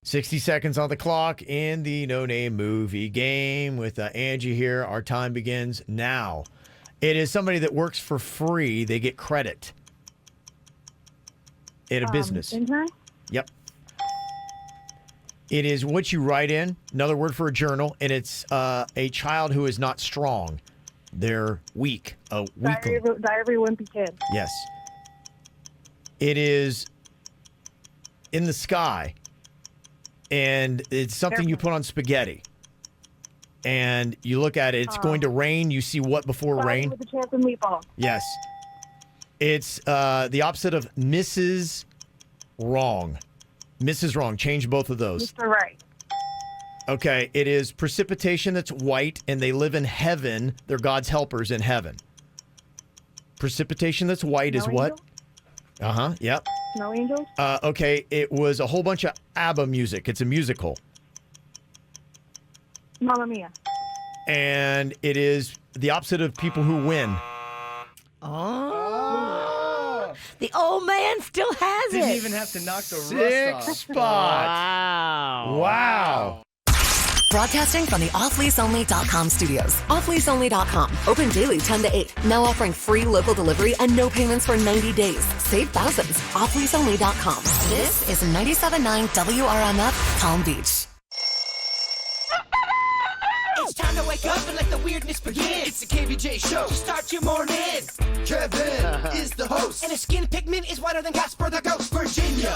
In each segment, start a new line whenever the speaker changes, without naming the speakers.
60 seconds on the clock in the No Name Movie game with Angie here. Our time begins now. It is somebody that works for free. They get credit in a business.
Intern?
Yep. It is what you write in, another word for a journal, and it's a child who is not strong. They're weak, a weakling.
Diary Wimpy Kid.
Yes. It is in the sky, and it's something you put on spaghetti. And you look at it, it's going to rain. You see what before rain?
With a chance of meatball.
Yes. It's the opposite of Mrs. Wrong. Mrs. Wrong. Change both of those.
Mr. Right.
Okay. It is precipitation that's white, and they live in heaven. They're God's helpers in heaven. Precipitation that's white is what?
Angel?
Yep.
Snow Angels?
Okay. It was a whole bunch of ABBA music. It's a musical.
Mamma Mia.
And it is the opposite of people who win.
Oh. The old man still has it.
Didn't even have to knock the rust off.
Spot. Wow.
Broadcasting from the offleaseonly.com studios. Offleaseonly.com. Open daily 10 to 8. Now offering free local delivery and no payments for 90 days. Save thousands. Offleaseonly.com. This is 97.9 WRMF, Palm Beach.
It's time to wake up and let the weirdness begin. It's the KVJ show to start your morning. Kevin is the host. And his skin pigment is whiter than Casper the Ghost. Virginia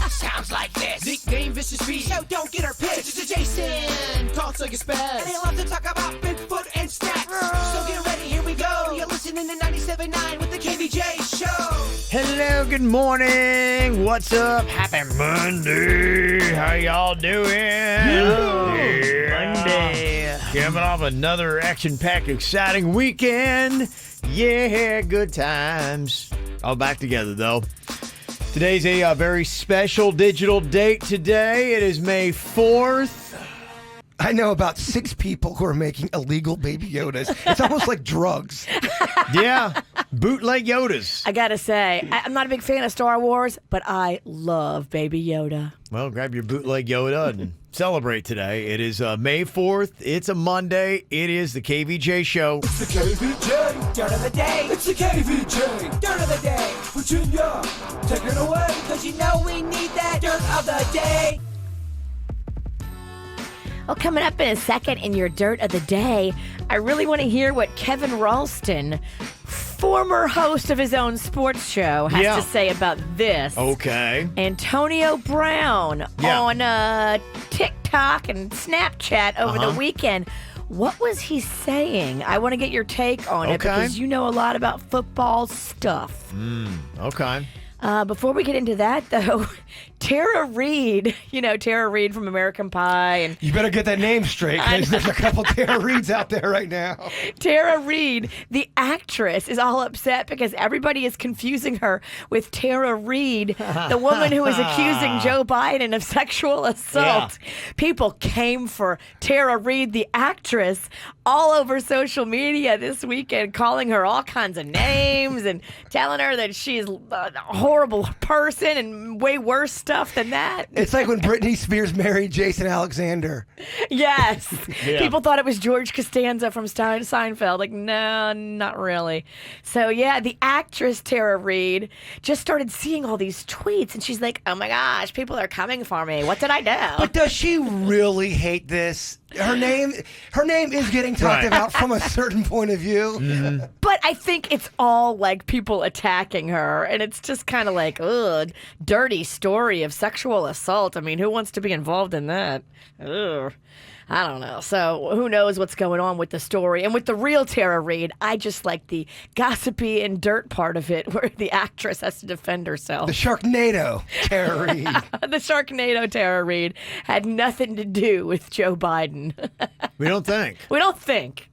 sounds like this. Nickname Vicious Bee. So don't get her pissed. It's Jason. Talks like a spaz. And they love to talk about Bigfoot and snacks. So get ready, here we go. You're listening to 97.9 with the KVJ show.
Hello, good morning. What's up? Happy Monday. How y'all doing?
Monday.
Coming off another action-packed, exciting weekend. Yeah, good times. All back together, though. Today's a very special digital date today. It is May 4th.
I know about 6 people who are making illegal Baby Yodas. It's almost like drugs.
Yeah, bootleg Yodas.
I gotta say, I'm not a big fan of Star Wars, but I love Baby Yoda.
Well, grab your bootleg Yoda and celebrate today. It is May 4th. It's a Monday. It is the KVJ show.
It's the KVJ dirt of the day. It's the KVJ dirt of the day. Virginia, take it away. Cause you know we need that dirt of the day.
Well, coming up in a second in your Dirt of the Day, I really want to hear what Kevin Ralston, former host of his own sports show, has to say about this.
Okay.
Antonio Brown on TikTok and Snapchat over the weekend. What was he saying? I want to get your take on it because you know a lot about football stuff.
Okay.
Before we get into that, though, Tara Reid, you know, Tara Reid from American Pie. And
You better get that name straight because there's a couple Tara Reids out there right now.
Tara Reid, the actress, is all upset because everybody is confusing her with Tara Reid, the woman who is accusing Joe Biden of sexual assault. Yeah. People came for Tara Reid, the actress, all over social media this weekend, calling her all kinds of names and telling her that she's a horrible person and way worse stuff than that.
It's like when Britney Spears married Jason Alexander.
Yes. People thought it was George Costanza from Seinfeld. Like, no, not really. So, yeah, the actress Tara Reid just started seeing all these tweets, and she's like, oh, my gosh, people are coming for me. What did I do?
But does she really hate this? Her name is getting talked about from a certain point of view. Mm-hmm.
But I think it's all like people attacking her, and it's just kind of like, ugh, dirty story of sexual assault. I mean, who wants to be involved in that? Ugh. I don't know. So who knows what's going on with the story. And with the real Tara Reid, I just like the gossipy and dirt part of it where the actress has to defend herself.
The Sharknado Tara Reid.
The Sharknado Tara Reid had nothing to do with Joe Biden.
We don't think.
We don't think.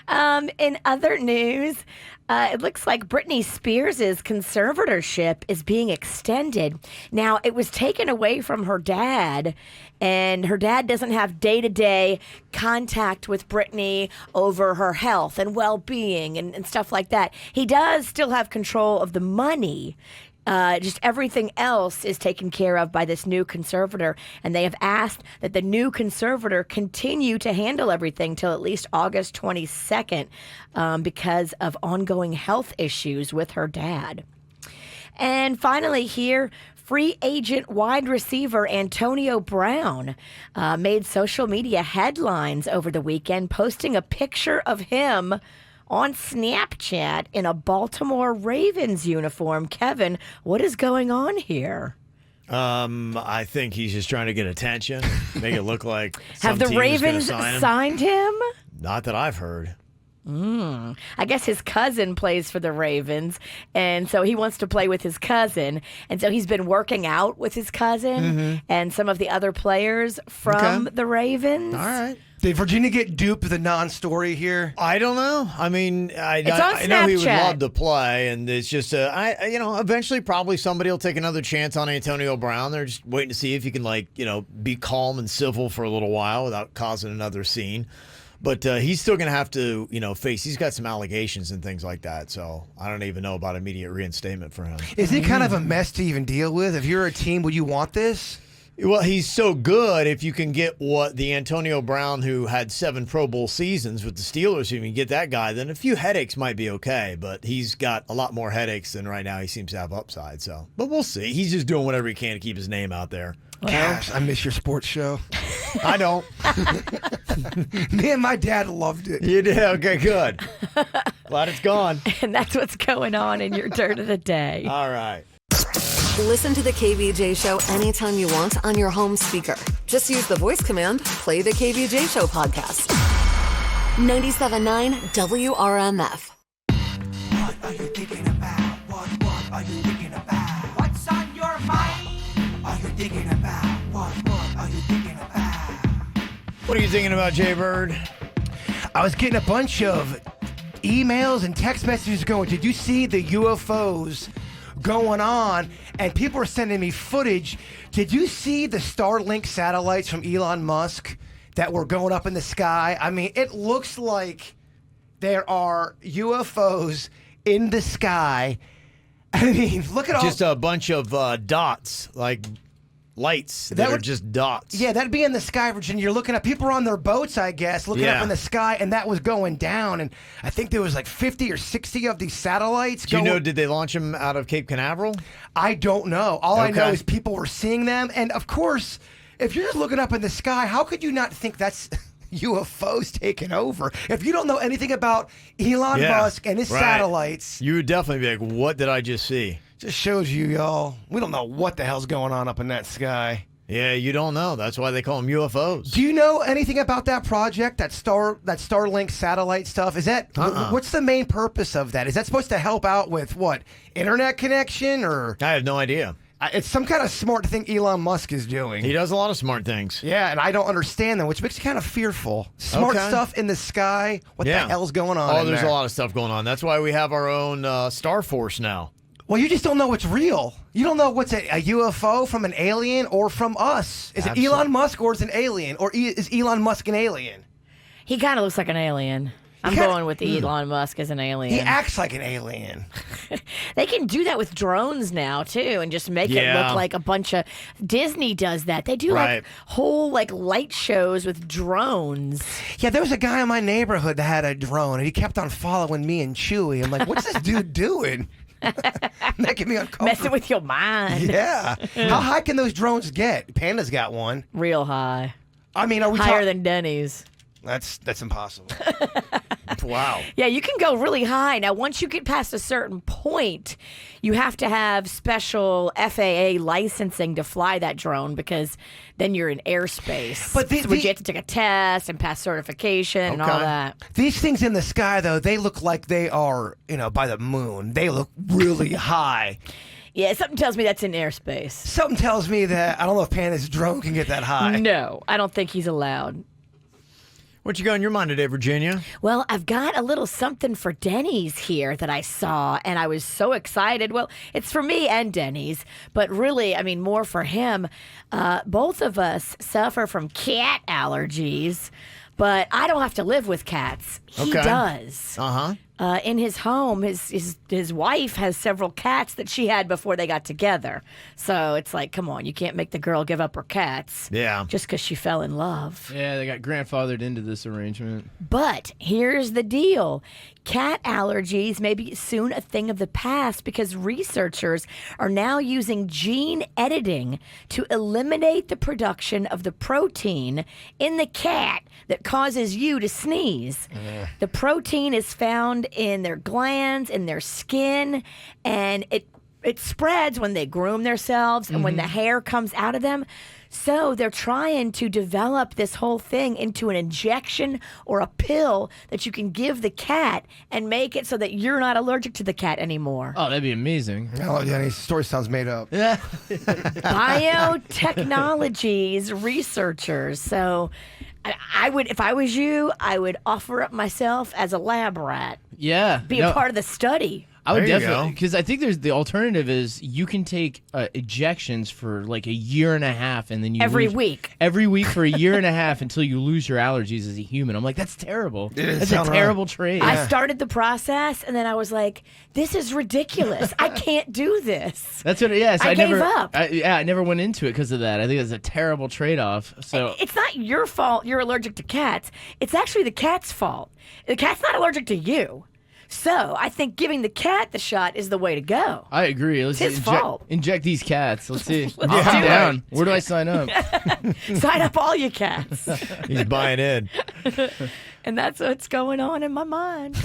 In other news, it looks like Britney Spears' conservatorship is being extended. Now, it was taken away from her dad, and her dad doesn't have day-to-day contact with Britney over her health and well-being and stuff like that. He does still have control of the money. Just everything else is taken care of by this new conservator, and they have asked that the new conservator continue to handle everything till at least August 22nd because of ongoing health issues with her dad. And finally here, free agent wide receiver Antonio Brown made social media headlines over the weekend, posting a picture of him on Snapchat in a Baltimore Ravens uniform. Kevin, what is going on here?
I think he's just trying to get attention, make it look like
Have the Ravens signed him?
Not that I've heard.
I guess his cousin plays for the Ravens, and so he wants to play with his cousin, and so he's been working out with his cousin and some of the other players from the Ravens.
All right.
Did Virginia get duped with a non-story here?
I don't know. I mean, I
on
know he would
Snapchat.
love to play, and it's just, eventually probably somebody will take another chance on Antonio Brown. They're just waiting to see if he can, be calm and civil for a little while without causing another scene. But he's still going to have to, face. He's got some allegations and things like that. So I don't even know about immediate reinstatement for him.
Is it kind of a mess to even deal with? If you're a team, would you want this?
Well, he's so good if you can get what the Antonio Brown who had 7 Pro Bowl seasons with the Steelers, if you can get that guy, then a few headaches might be okay. But he's got a lot more headaches than right now he seems to have upside. So, but we'll see. He's just doing whatever he can to keep his name out there.
Gosh, I miss your sports show.
I don't.
Me and my dad loved it.
You did? Okay, good. Glad it's gone.
And that's what's going on in your Dirt of the Day.
All right.
Listen to the KVJ Show anytime you want on your home speaker. Just use the voice command, play the KVJ Show podcast. 97.9 WRMF.
What are you thinking about? What are you thinking about? What's on your mind? Are you thinking about? What are you thinking about?
What are you thinking about, Jbird?
I was getting a bunch of emails and text messages going, did you see the UFOs going on? And people are sending me footage. Did you see the Starlink satellites from Elon Musk that were going up in the sky? I mean, it looks like there are UFOs in the sky. I mean, look at all...
Just a bunch of dots, like lights that are just dots.
Yeah, that'd be in the sky, Virginia. You're looking at people are on their boats, I guess, looking up in the sky, and that was going down. And I think there was like 50 or 60 of these satellites.
Do you know, did they launch them out of Cape Canaveral?
I don't know. All I know is people were seeing them. And of course, if you're just looking up in the sky, how could you not think that's UFOs taking over? If you don't know anything about Elon Musk and his satellites.
You would definitely be like, what did I just see?
Just shows you, y'all. We don't know what the hell's going on up in that sky.
Yeah, you don't know. That's why they call them UFOs.
Do you know anything about that project, that Starlink satellite stuff? Is that what's the main purpose of that? Is that supposed to help out with what, internet connection or?
I have no idea.
It's some kind of smart thing Elon Musk is doing.
He does a lot of smart things.
Yeah, and I don't understand them, which makes me kind of fearful. Smart stuff in the sky. What the hell's going on?
Oh, there's a lot of stuff going on. That's why we have our own Star Force now.
Well, you just don't know what's real. You don't know what's a UFO from an alien or from us. Is it Elon Musk or is it an alien? Or is Elon Musk an alien?
He kind of looks like an alien. I'm going with Elon Musk as an alien.
He acts like an alien.
They can do that with drones now, too, and just make it look like a bunch of... Disney does that. They do, like, whole, like, light shows with drones.
Yeah, there was a guy in my neighborhood that had a drone, and he kept on following me and Chewy. I'm like, what's this dude doing? Making me uncomfortable.
Messing with your mind.
Yeah. How high can those drones get? Panda's got one.
Real high.
I mean, are we
higher than Denny's?
That's impossible.
Wow.
Yeah, you can go really high. Now, once you get past a certain point, you have to have special FAA licensing to fly that drone because then you're in airspace. But you have to take a test and pass certification and all that.
These things in the sky, though, they look like they are, by the moon. They look really high.
Yeah, something tells me that's in airspace.
Something tells me that I don't know if Panda's drone can get that high.
No, I don't think he's allowed.
What you got in your mind today, Virginia?
Well, I've got a little something for Denny's here that I saw, and I was so excited. Well, it's for me and Denny's, but really, I mean, more for him. Both of us suffer from cat allergies, but I don't have to live with cats. He does. in his home, his wife has several cats that she had before they got together. So it's like, come on, you can't make the girl give up her cats.
Yeah.
Just because she fell in love.
Yeah, they got grandfathered into this arrangement.
But here's the deal. Cat allergies may be soon a thing of the past because researchers are now using gene editing to eliminate the production of the protein in the cat that causes you to sneeze. The protein is found in their glands, in their skin, and it spreads when they groom themselves and when the hair comes out of them. So they're trying to develop this whole thing into an injection or a pill that you can give the cat and make it so that you're not allergic to the cat anymore.
Oh, that'd be amazing.
Oh, Danny, story sounds made up.
Yeah.
Biotechnologies researchers. So I would, if I was you, I would offer up myself as a lab rat.
Yeah.
Be a part of the study.
I would
There you
definitely,
go.
because I think there's the alternative is you can take ejections for like a year and a half, and then you
Every
lose-
week.
every week for a year and a half until you lose your allergies as a human. I'm like, that's terrible.
doesn't
That's a
sound right.
terrible trade.
I started the process and then I was like, this is ridiculous. I can't do this.
That's what. Yes,
I gave
never.
up.
I never went into it because of that. I think it's a terrible trade-off. So
It's not your fault you're allergic to cats. It's actually the cat's fault. The cat's not allergic to you. So I think giving the cat the shot is the way to go.
I agree. Let's
It's his fault.
inject these cats. Let's see.
Let's
I'm
do it.
down. Where do I sign up?
Sign up all your cats.
He's buying in.
And that's what's going on in my mind.
You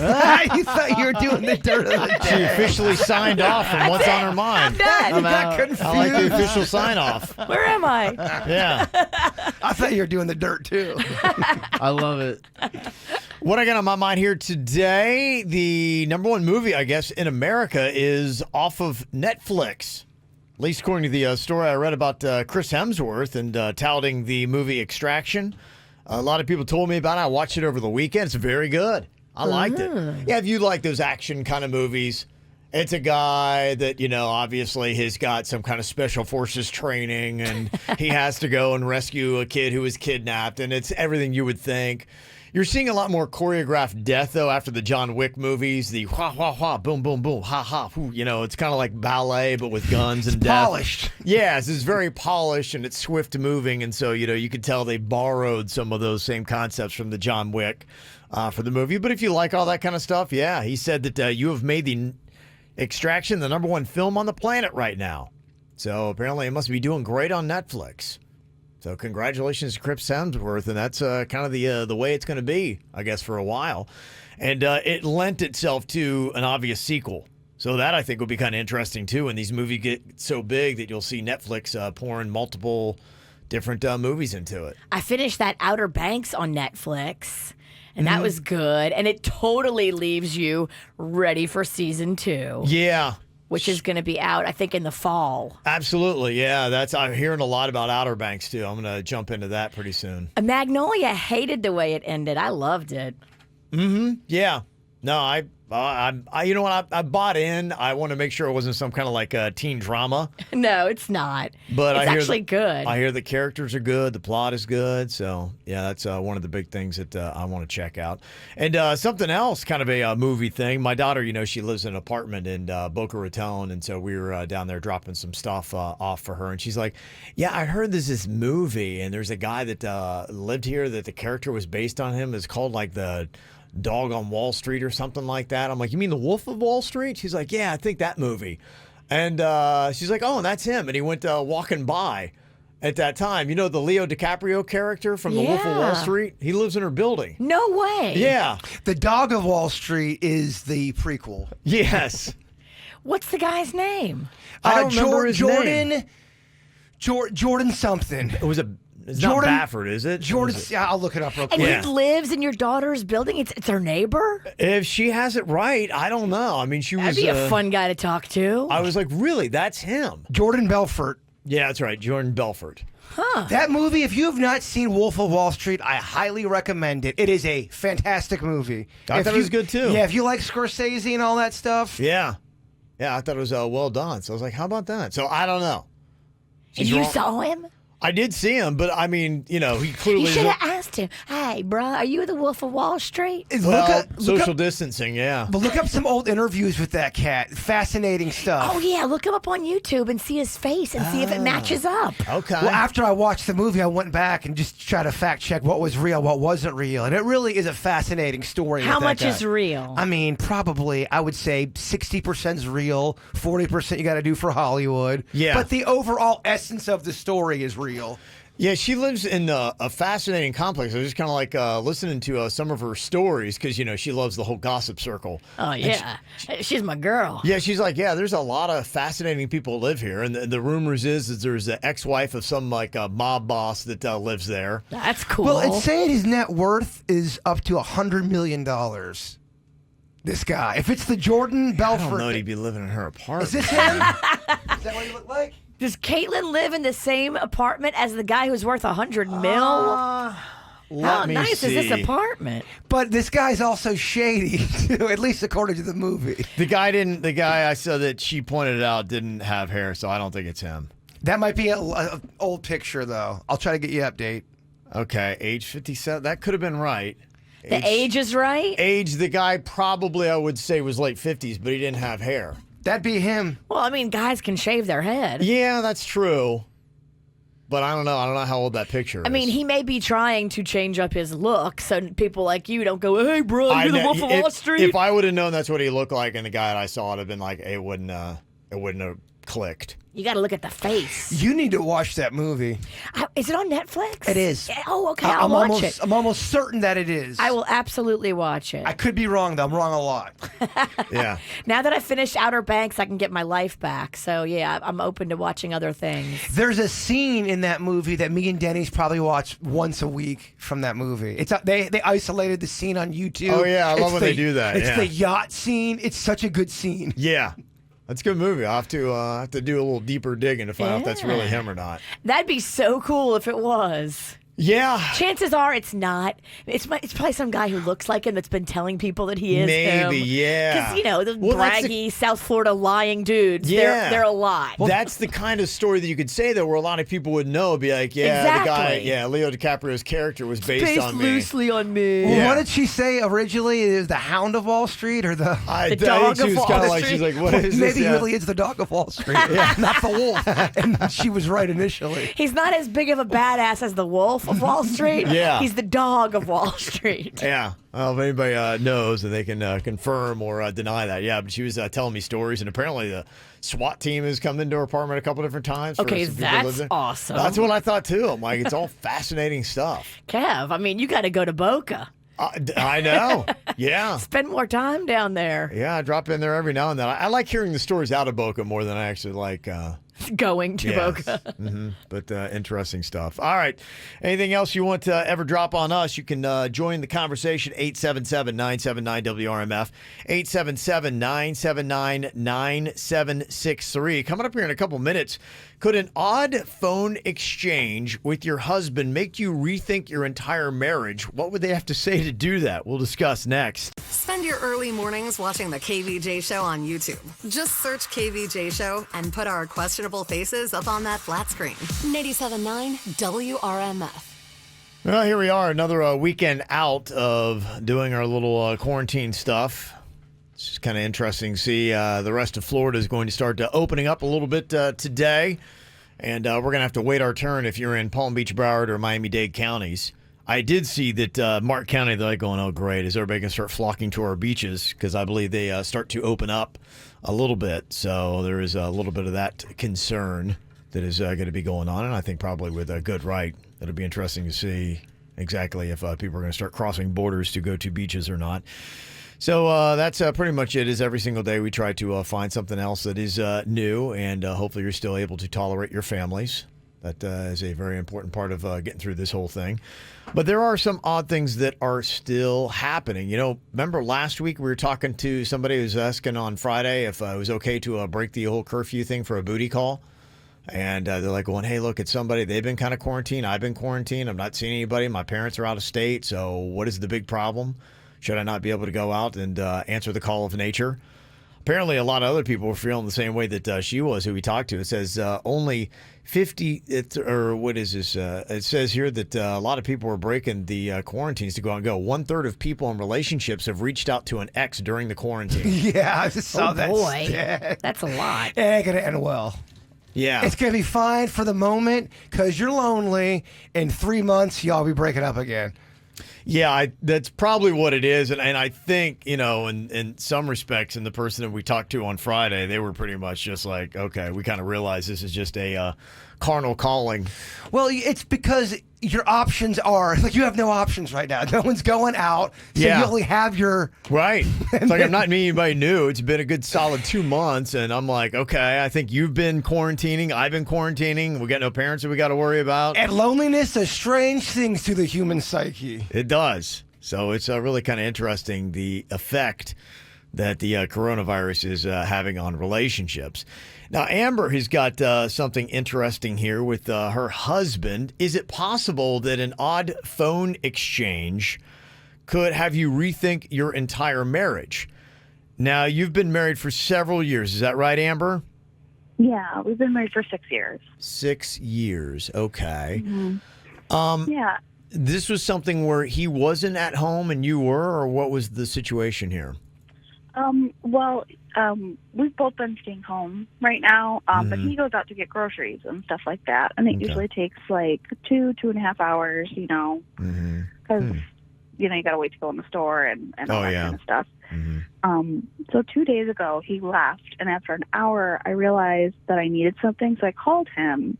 thought you were doing the dirt of the
She
day.
officially signed off from what's on her mind.
Done.
You got confused.
I like the official sign off.
Where am I?
Yeah.
I thought you were doing the dirt too.
I love it.
What I got on my mind here today, the number one movie, I guess, in America is off of Netflix. At least according to the story I read about Chris Hemsworth and touting the movie Extraction. A lot of people told me about it. I watched it over the weekend. It's very good. I liked it. Yeah, if you like those action kind of movies, it's a guy that, obviously has got some kind of special forces training and he has to go and rescue a kid who was kidnapped, and it's everything you would think. You're seeing a lot more choreographed death, though, after the John Wick movies. The wha, wha, wha, boom, boom, boom, ha, ha, whoo. It's kind of like ballet, but with guns and death.
Polished.
Yes, it's very polished and it's swift moving. And so, you could tell they borrowed some of those same concepts from the John Wick for the movie. But if you like all that kind of stuff, yeah, he said that you have made the Extraction the number one film on the planet right now. So apparently it must be doing great on Netflix. So congratulations to Chris Hemsworth, and that's kind of the way it's going to be, I guess, for a while. And it lent itself to an obvious sequel. So that, I think, will be kind of interesting, too, when these movies get so big that you'll see Netflix pouring multiple different movies into it.
I finished that Outer Banks on Netflix, and that was good. And it totally leaves you ready for season 2.
Yeah.
Which is going to be out, I think, in the fall.
Absolutely, yeah. I'm hearing a lot about Outer Banks, too. I'm going to jump into that pretty soon.
Magnolia hated the way it ended. I loved it.
Yeah. No, I you know what? I bought in. I want to make sure it wasn't some kind of like teen drama.
No, it's not.
But
it's
I hear
actually good.
I hear the characters are good. The plot is good. So, yeah, that's one of the big things that I want to check out. And something else, kind of a movie thing. My daughter, she lives in an apartment in Boca Raton. And so we were down there dropping some stuff off for her. And she's like, yeah, I heard there's this movie. And there's a guy that lived here that the character was based on him. It's called like the Dog on Wall Street or something like that. I'm like, you mean the Wolf of Wall Street? She's like, yeah, I think that movie. And she's like, oh, that's him. And he went walking by at that time. The Leo DiCaprio character from the Wolf of Wall Street? He lives in her building.
No way.
Yeah.
The Dog of Wall Street is the prequel.
Yes.
What's the guy's name?
I don't remember his
Jordan.
name.
Jordan something.
It's
Jordan-
not Baffert, is it?
Jordan.
Is it?
Yeah, I'll look it up real
And
quick.
Yeah.
he lives in your daughter's building? It's her neighbor?
If she has it right, I don't know. I mean, she
That'd
was.
be a fun guy to talk to.
I was like, really? That's him?
Jordan Belfort.
Yeah, that's right. Jordan Belfort.
That movie, if you have not seen Wolf of Wall Street, I highly recommend it. It is a fantastic movie.
I thought it was good, too.
Yeah, if you like Scorsese and all that stuff.
Yeah. Yeah, I thought it was well done. So I was like, how about that? So I don't know.
And
She's
you
wrong.
saw him?
I did see him, but I mean, he clearly.
You should have asked him. Hey, bruh, are you the Wolf of Wall Street?
Well,
look
social
up,
distancing, yeah.
but look up some old interviews with that cat. Fascinating stuff.
Oh, yeah, look him up on YouTube and see his face and see if it matches up.
Okay.
Well, after I watched the movie, I went back and just tried to fact check what was real, what wasn't real. And it really is a fascinating story.
How
with that
much
guy.
is real?
I mean, probably, I would say 60% is real, 40% you got to do for Hollywood.
Yeah.
But the overall essence of the story is real.
Yeah, she lives in a fascinating complex. I was just kind of like listening to some of her stories because, you know, she loves the whole gossip circle.
Oh, yeah. She's my girl.
Yeah, she's like, yeah, there's a lot of fascinating people who live here. And the rumors is there's an ex-wife of some like mob boss that lives there.
That's cool.
Well, it's saying his net worth is up to $100 million. This guy. If it's the Jordan Belfort.
I don't know, he'd be living in her apartment.
Is this him? Is that what he look like?
Does Caitlyn live in the same apartment as the guy who's worth $100 mil? How nice is this apartment?
But this guy's also shady, too, at least according to the movie.
The guy I saw that she pointed out didn't have hair, so I don't think it's him.
That might be an old picture, though. I'll try to get you an update.
Okay, age 57. That could have been right.
The age is right?
Age, the guy probably, I would say, was late 50s, but he didn't have hair.
That'd be him.
Well, I mean, guys can shave their head.
Yeah, that's true. But I don't know. I don't know how old that picture is.
I mean, he may be trying to change up his look so people like you don't go, hey, bro, you're the Wolf of Wall Street.
If I would have known that's what he looked like and the guy that I saw would have been like, it wouldn't have clicked.
You got to look at the face.
You need to watch that movie.
Is it on Netflix?
It is.
Oh, okay. I'll watch it.
I'm almost certain that it is.
I will absolutely watch it.
I could be wrong, though. I'm wrong a lot.
Yeah.
Now that I finished Outer Banks, I can get my life back. So, yeah, I'm open to watching other things.
There's a scene in that movie that me and Denny's probably watch once a week from that movie. It's they isolated the scene on YouTube.
Oh, yeah. I love when
the-
they do that.
It's
Yeah.
the yacht scene. It's such a good scene.
Yeah. That's a good movie. I'll have to do a little deeper digging to find out if that's really him or not.
That'd be so cool if it was.
Yeah.
Chances are it's not. It's probably some guy who looks like him that's been telling people that he is him.
Maybe, yeah.
Because, you know, the
that's
braggy South Florida lying dudes,
Yeah.
they're a lot.
That's the kind of story that you could say, though, where a lot of people would know, be like, yeah,
Exactly.
the guy, Leo DiCaprio's character was based on me.
loosely on me.
Well,
Yeah.
what did she say originally? Is the Hound of Wall Street or the...
I
dog
think she
of
was
Wall
kind of like,
Street.
she's like, what is this?
Maybe
Yeah.
really it's the Dog of Wall Street, not the wolf. And she was right initially.
He's not as big of a badass as the Wolf of Wall Street.
Yeah.
He's the dog of Wall Street.
Yeah. Well, if anybody knows, and they can confirm or deny that. Yeah, but she was telling me stories, and apparently the SWAT team has come into her apartment a couple different times.
Okay,
some people who live
that's
there.
awesome.
That's what I thought, too. I'm like, it's all fascinating stuff.
Kev, I mean, you got to go to Boca.
I know. Yeah.
Spend more time down there.
Yeah, I drop in there every now and then. I like hearing the stories out of Boca more than I actually like
Going to
yes.
Boca.
But interesting stuff. All right. Anything else you want to ever drop on us, you can join the conversation, 877-979-WRMF, 877-979-9763. Coming up here in a couple minutes, could an odd phone exchange with your husband make you rethink your entire marriage? What would they have to say to do that? We'll discuss next.
Spend your early mornings watching the KVJ Show on YouTube. Just search KVJ Show and put our questionable faces up on that flat screen.
87.9 WRMF.
Well, here we are, another weekend out of doing our little quarantine stuff. It's just kind of interesting to see the rest of Florida is going to start opening up a little bit today. And we're going to have to wait our turn if you're in Palm Beach, Broward, or Miami-Dade counties. I did see that Mark County, they're like going, oh, great. Is everybody going to start flocking to our beaches? Because I believe they start to open up a little bit. So there is a little bit of that concern that is going to be going on. And I think probably with a good right, it'll be interesting to see exactly if people are going to start crossing borders to go to beaches or not. So that's pretty much it. Is every single day we try to find something else that is new, and hopefully you're still able to tolerate your families. That is a very important part of getting through this whole thing. But there are some odd things that are still happening. You know, remember last week we were talking to somebody who was asking on Friday if it was okay to break the whole curfew thing for a booty call. And they're like going, hey, look, it's somebody. They've been kind of quarantined. I've been quarantined. I'm not seeing anybody. My parents are out of state. So what is the big problem? Should I not be able to go out and answer the call of nature? apparently a lot of other people were feeling the same way that she was, who we talked to. It says only 50, what is this? It says here that a lot of people were breaking the quarantines to go out and go. 1/3 of people in relationships have reached out to an ex during the quarantine.
Yeah, I just saw that.
Boy,
stat.
that's a lot.
It ain't going to end well.
Yeah.
It's going to be fine for the moment because you're lonely. In 3 months, y'all be breaking up again.
Yeah, that's probably what it is. And I think, in some respects, in the person that we talked to on Friday, they were pretty much just like, okay, we kind of realize this is just a carnal calling.
Well, it's because your options are, like, you have no options right now. No one's going out, so
Yeah.
you only have your...
Right. It's like I'm not meeting anybody new. It's been a good solid 2 months, and I'm like, okay, I think you've been quarantining. I've been quarantining. We got no parents that we got to worry about.
And loneliness does strange things to the human psyche.
It does. So it's really kind of interesting, the effect that the coronavirus is having on relationships. Now, Amber has got something interesting here with her husband. Is it possible that an odd phone exchange could have you rethink your entire marriage? Now, you've been married for several years. Is that right, Amber?
Yeah, we've been married for 6 years.
6 years. Okay.
Yeah.
This was something where he wasn't at home and you were, or what was the situation here?
We've both been staying home right now, but he goes out to get groceries and stuff like that, and it usually takes like 2.5 hours, because you got to wait to go in the store and all that kind of stuff. So 2 days ago he left, and after an hour I realized that I needed something, so I called him,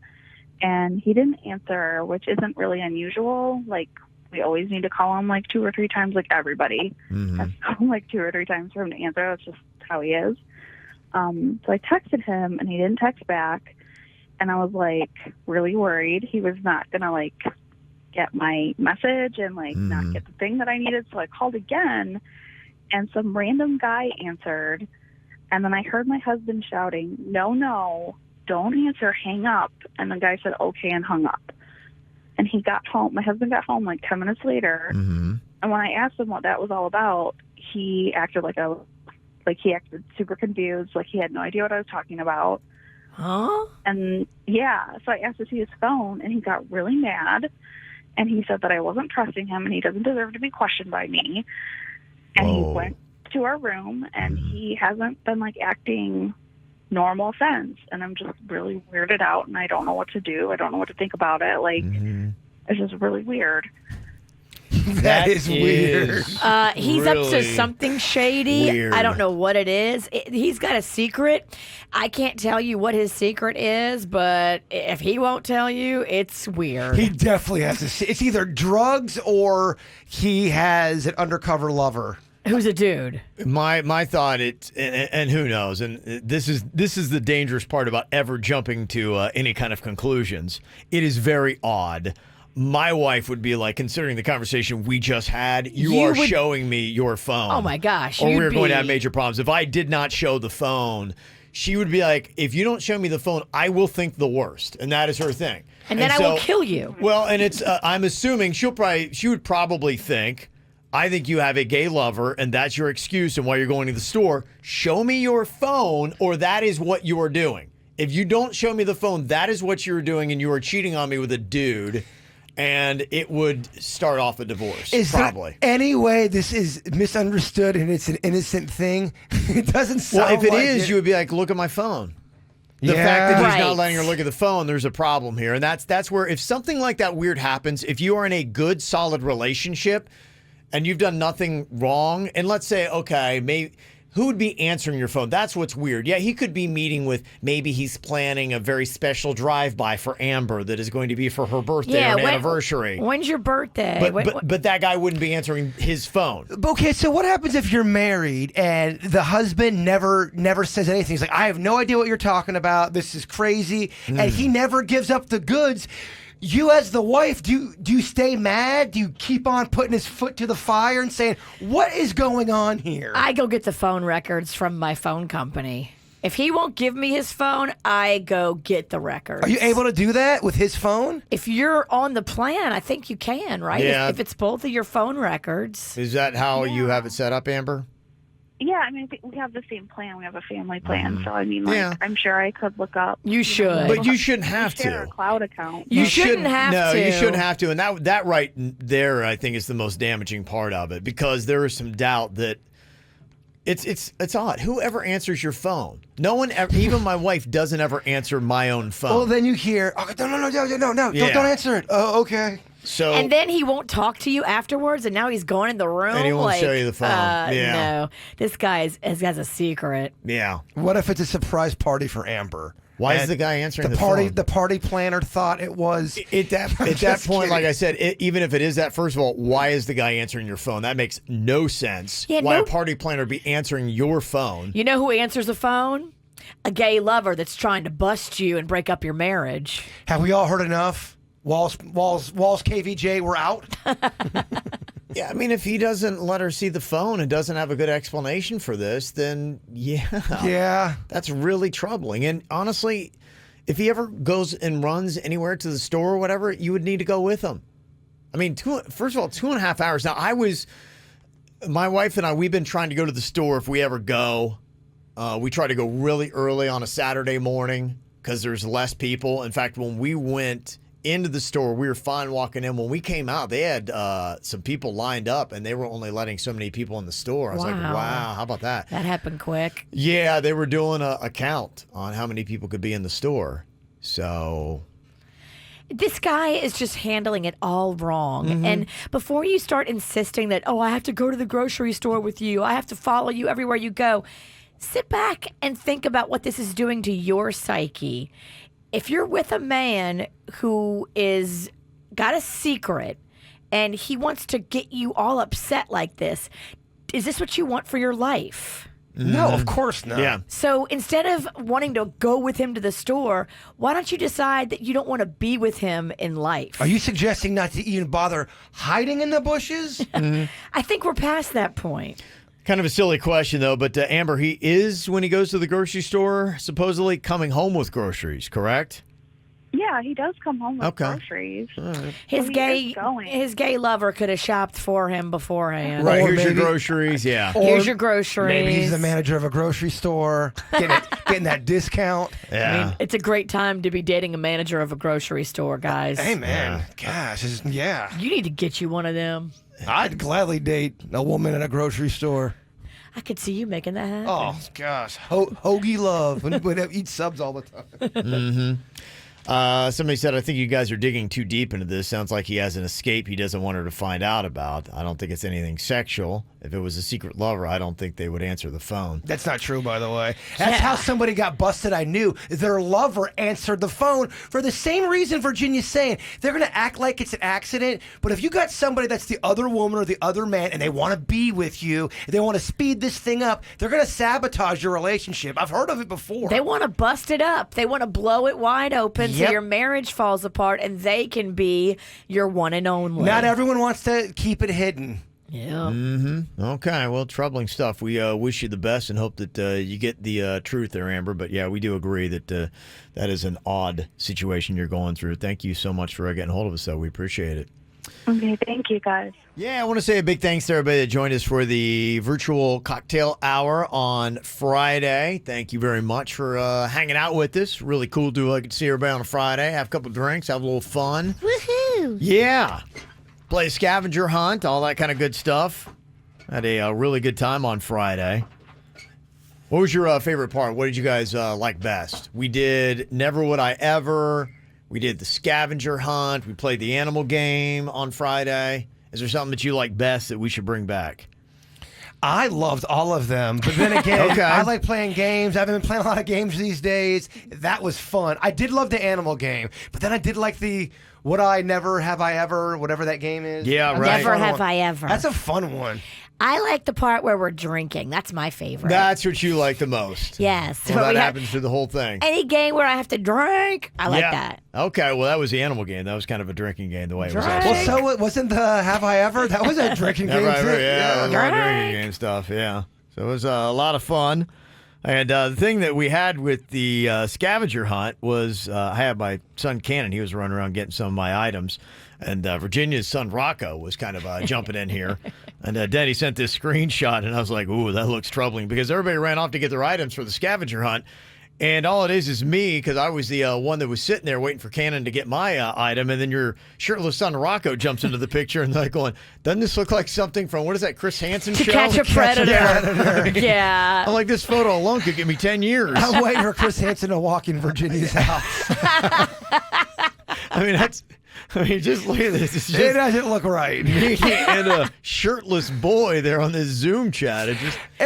and he didn't answer, which isn't really unusual. Like, we always need to call him like 2 or 3 times, like everybody. Has to call him like 2 or 3 times for him to answer. That's just how he is. So I texted him, and he didn't text back. And I was like really worried he was not gonna like get my message and like not get the thing that I needed. So I called again, and some random guy answered. And then I heard my husband shouting, "No, don't answer, hang up." And the guy said, "Okay," and hung up. And he got home. My husband got home like 10 minutes later. And when I asked him what that was all about, he acted he acted super confused, like he had no idea what I was talking about.
Huh?
And yeah, so I asked to see his phone, and he got really mad. And he said that I wasn't trusting him, and he doesn't deserve to be questioned by me. And he went to our room, and he hasn't been like acting normal since. And I'm just really weirded out, and I don't know what to do. I don't know what to think about it. Like, it's just really weird.
That is weird.
He's up to
really
something shady.
weird.
I don't know what it is. He's got a secret. I can't tell you what his secret is, but if he won't tell you, it's weird.
He definitely has to. It's either drugs or he has an undercover lover.
Who's a dude?
My thought, and who knows, and this is the dangerous part about ever jumping to any kind of conclusions. It is very odd. My wife would be like, considering the conversation we just had, you are showing me your phone.
Oh my gosh.
Or we're going to have major problems. If I did not show the phone, she would be like, if you don't show me the phone, I will think the worst. And that is her thing.
And then I will kill you.
Well, and it's, I'm assuming she would probably think, I think you have a gay lover, and that's your excuse. And while you're going to the store, show me your phone, or that is what you are doing. If you don't show me the phone, that is what you're doing, and you are cheating on me with a dude. And it would start off a divorce, probably.
There any way this is misunderstood and it's an innocent thing? It doesn't sound
Well, if it
like
is, you would be like, look at my phone. The fact that he's not letting her look at the phone, there's a problem here. And that's where, if something like that weird happens, if you are in a good, solid relationship and you've done nothing wrong, and let's say, okay, maybe... Who would be answering your phone? That's what's weird. Yeah, he could be meeting with, maybe he's planning a very special drive-by for Amber that is going to be for her birthday or an anniversary.
When's your birthday?
But that guy wouldn't be answering his phone.
Okay, so what happens if you're married and the husband never says anything? He's like, I have no idea what you're talking about. This is crazy. And he never gives up the goods. You as the wife, do you stay mad? Do you keep on putting his foot to the fire and saying, what is going on here?
I go get the phone records from my phone company. If he won't give me his phone, I go get the records.
Are you able to do that with his phone?
If you're on the plan, I think you can, right?
Yeah.
If it's both of your phone records.
Is that how you have it set up, Amber?
Yeah, I mean, I think we have the same plan. We have a family plan. So, I mean, like, I'm sure I could look up.
You should.
But you shouldn't have
share
to.
a cloud account.
You shouldn't have
no,
to.
you shouldn't have to. And that right there, I think, is the most damaging part of it, because there is some doubt that it's odd. Whoever answers your phone? No one ever, even my wife doesn't ever answer my own phone.
Well, then you hear, oh, no, don't answer it. Oh, okay.
So,
And then he won't talk to you afterwards, and now he's going in the room.
And he won't
like,
show you the phone. Yeah.
No, this guy has a secret.
yeah.
What if it's a surprise party for Amber?
Why is
And
the guy answering the
party?
phone?
The party planner thought it was.
At that
just
point,
kidding.
like I said, even if it is that, first of all, why is the guy answering your phone? That makes no sense.
Yeah,
why
no-
a party planner be answering your phone?
You know who answers the phone? A gay lover that's trying to bust you and break up your marriage.
Have we all heard enough? Walls, KVJ, we're out.
Yeah, I mean, if he doesn't let her see the phone and doesn't have a good explanation for this, then
Yeah.
that's really troubling. And honestly, if he ever goes and runs anywhere to the store or whatever, you would need to go with him. I mean, first of all, 2.5 hours. Now, my wife and I, we've been trying to go to the store if we ever go. We try to go really early on a Saturday morning because there's less people. In fact, when we went into the store, we were fine walking in. When we came out, they had some people lined up, and they were only letting so many people in the store. I was like, wow, how about that?
That happened quick.
Yeah, they were doing a count on how many people could be in the store. So
This guy is just handling it all wrong. And before you start insisting that, oh, I have to go to the grocery store with you, I have to follow you everywhere you go, sit back and think about what this is doing to your psyche. If you're with a man who is got a secret and he wants to get you all upset like this, is this what you want for your life?
No, of course not.
yeah.
So instead of wanting to go with him to the store, why don't you decide that you don't want to be with him in life?
Are you suggesting not to even bother hiding in the bushes?
I think we're past that point.
Kind of a silly question, though, but Amber, he is, when he goes to the grocery store, supposedly coming home with groceries, correct?
Yeah, he does come home with
Okay.
groceries.
His
he
gay
is going.
his gay lover could have shopped for him beforehand.
Right,
Or
here's your
maybe-
groceries, yeah.
Here's your groceries.
Maybe he's the manager of a grocery store, getting that discount.
Yeah.
I mean, it's a great time to be dating a manager of a grocery store, guys.
Hey, man. Gosh, yeah.
You need to get you one of them.
I'd gladly date a woman in a grocery store.
I could see you making that happen.
Oh, gosh. Hoagie love. We'd eat subs all the time.
Somebody said, I think you guys are digging too deep into this. Sounds like he has an escape he doesn't want her to find out about. I don't think it's anything sexual. If it was a secret lover, I don't think they would answer the phone.
That's not true, by the way. That's how somebody got busted, I knew. Their lover answered the phone for the same reason Virginia's saying. They're going to act like it's an accident, but if you got somebody that's the other woman or the other man and they want to be with you, they want to speed this thing up, they're going to sabotage your relationship. I've heard of it before.
They want to bust it up. They want to blow it wide open so
Yep.
your marriage falls apart and they can be your one and only.
Not everyone wants to keep it hidden.
Yeah.
Okay, well, troubling stuff. We wish you the best and hope that you get the truth there, Amber. But yeah, we do agree that that is an odd situation you're going through. Thank you so much for getting hold of us, though. We appreciate it.
Okay, thank you, guys.
Yeah, I want to say a big thanks to everybody that joined us for the virtual cocktail hour on Friday. Thank you very much for hanging out with us. Really cool to get to see everybody on a Friday, have a couple drinks, have a little fun. Woohoo! Yeah. Play a scavenger hunt, all that kind of good stuff. Had a really good time on Friday. What was your favorite part? What did you guys like best? We did Never Would I Ever. We did the scavenger hunt. We played the animal game on Friday. Is there something that you like best that we should bring back?
I loved all of them, but then again,
Okay.
I like playing games. I haven't been playing a lot of games these days. That was fun. I did love the animal game, but then I did like the Would I Never Have I Ever, whatever that game is.
Yeah,
That's a
right.
Never
fun
have
one.
I ever.
That's a fun one.
I like the part where we're drinking. That's my favorite.
That's what you like the most.
Yes.
Well,
Where
that
we have
happens through the whole thing.
any game where I have to drink, I like
Yeah.
that.
Okay, well, that was the animal game. That was kind of a drinking game the way it was.
Drink.
actually.
Well, so it wasn't the Have I Ever? That was a drinking game,
Yeah, right,
too.
right, yeah, it was a lot of
Drink.
drinking game stuff, yeah. So it was a lot of fun. And the thing that we had with the scavenger hunt was I had my son Cannon. He was running around getting some of my items. And Virginia's son Rocco was kind of jumping in here. And Denny sent this screenshot, and I was like, ooh, that looks troubling. Because everybody ran off to get their items for the scavenger hunt. And all it is me, because I was the one that was sitting there waiting for Cannon to get my item. And then your shirtless son Rocco jumps into the picture, and they're like going, doesn't this look like something from, what is that, Chris Hansen show?
To Catch a Predator. Yeah.
I'm like, this photo alone could give me 10 years.
I'm waiting for Chris Hansen to walk in Virginia's house.
Just look at this. It's just
It doesn't look right.
me and a shirtless boy there on this Zoom chat.
And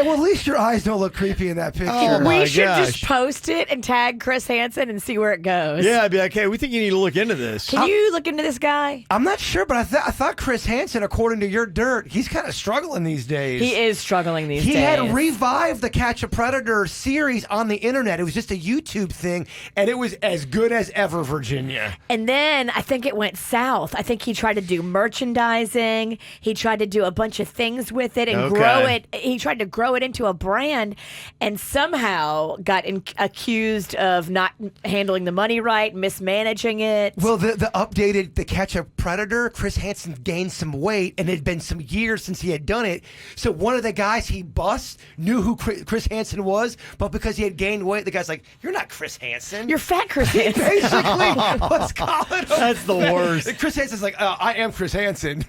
well, at least your eyes don't look creepy in that picture.
Oh, my
We should
gosh.
just post it and tag Chris Hansen and see where it goes.
Yeah, I'd be like, hey, we think you need to look into this.
Can you look into this guy?
I'm not sure, but I thought Chris Hansen, according to your dirt, he's kind of struggling these days.
He is struggling these
He
days.
had revived the Catch a Predator series on the internet. It was just a YouTube thing, and it was as good as ever, Virginia.
And then I think it went south. I think he tried to do merchandising. He tried to do a bunch of things with it and grow it. He tried to grow it into a brand and somehow got accused of not handling the money right, mismanaging it.
Well, the updated The Catch a Predator, Chris Hansen gained some weight, and it had been some years since he had done it. So one of the guys he bust knew who Chris Hansen was, but because he had gained weight, the guy's like, "You're not Chris Hansen."
You're fat, Chris Hansen.
Basically what's calling him.
That's the worst.
And Chris Hansen's like, I am Chris Hansen.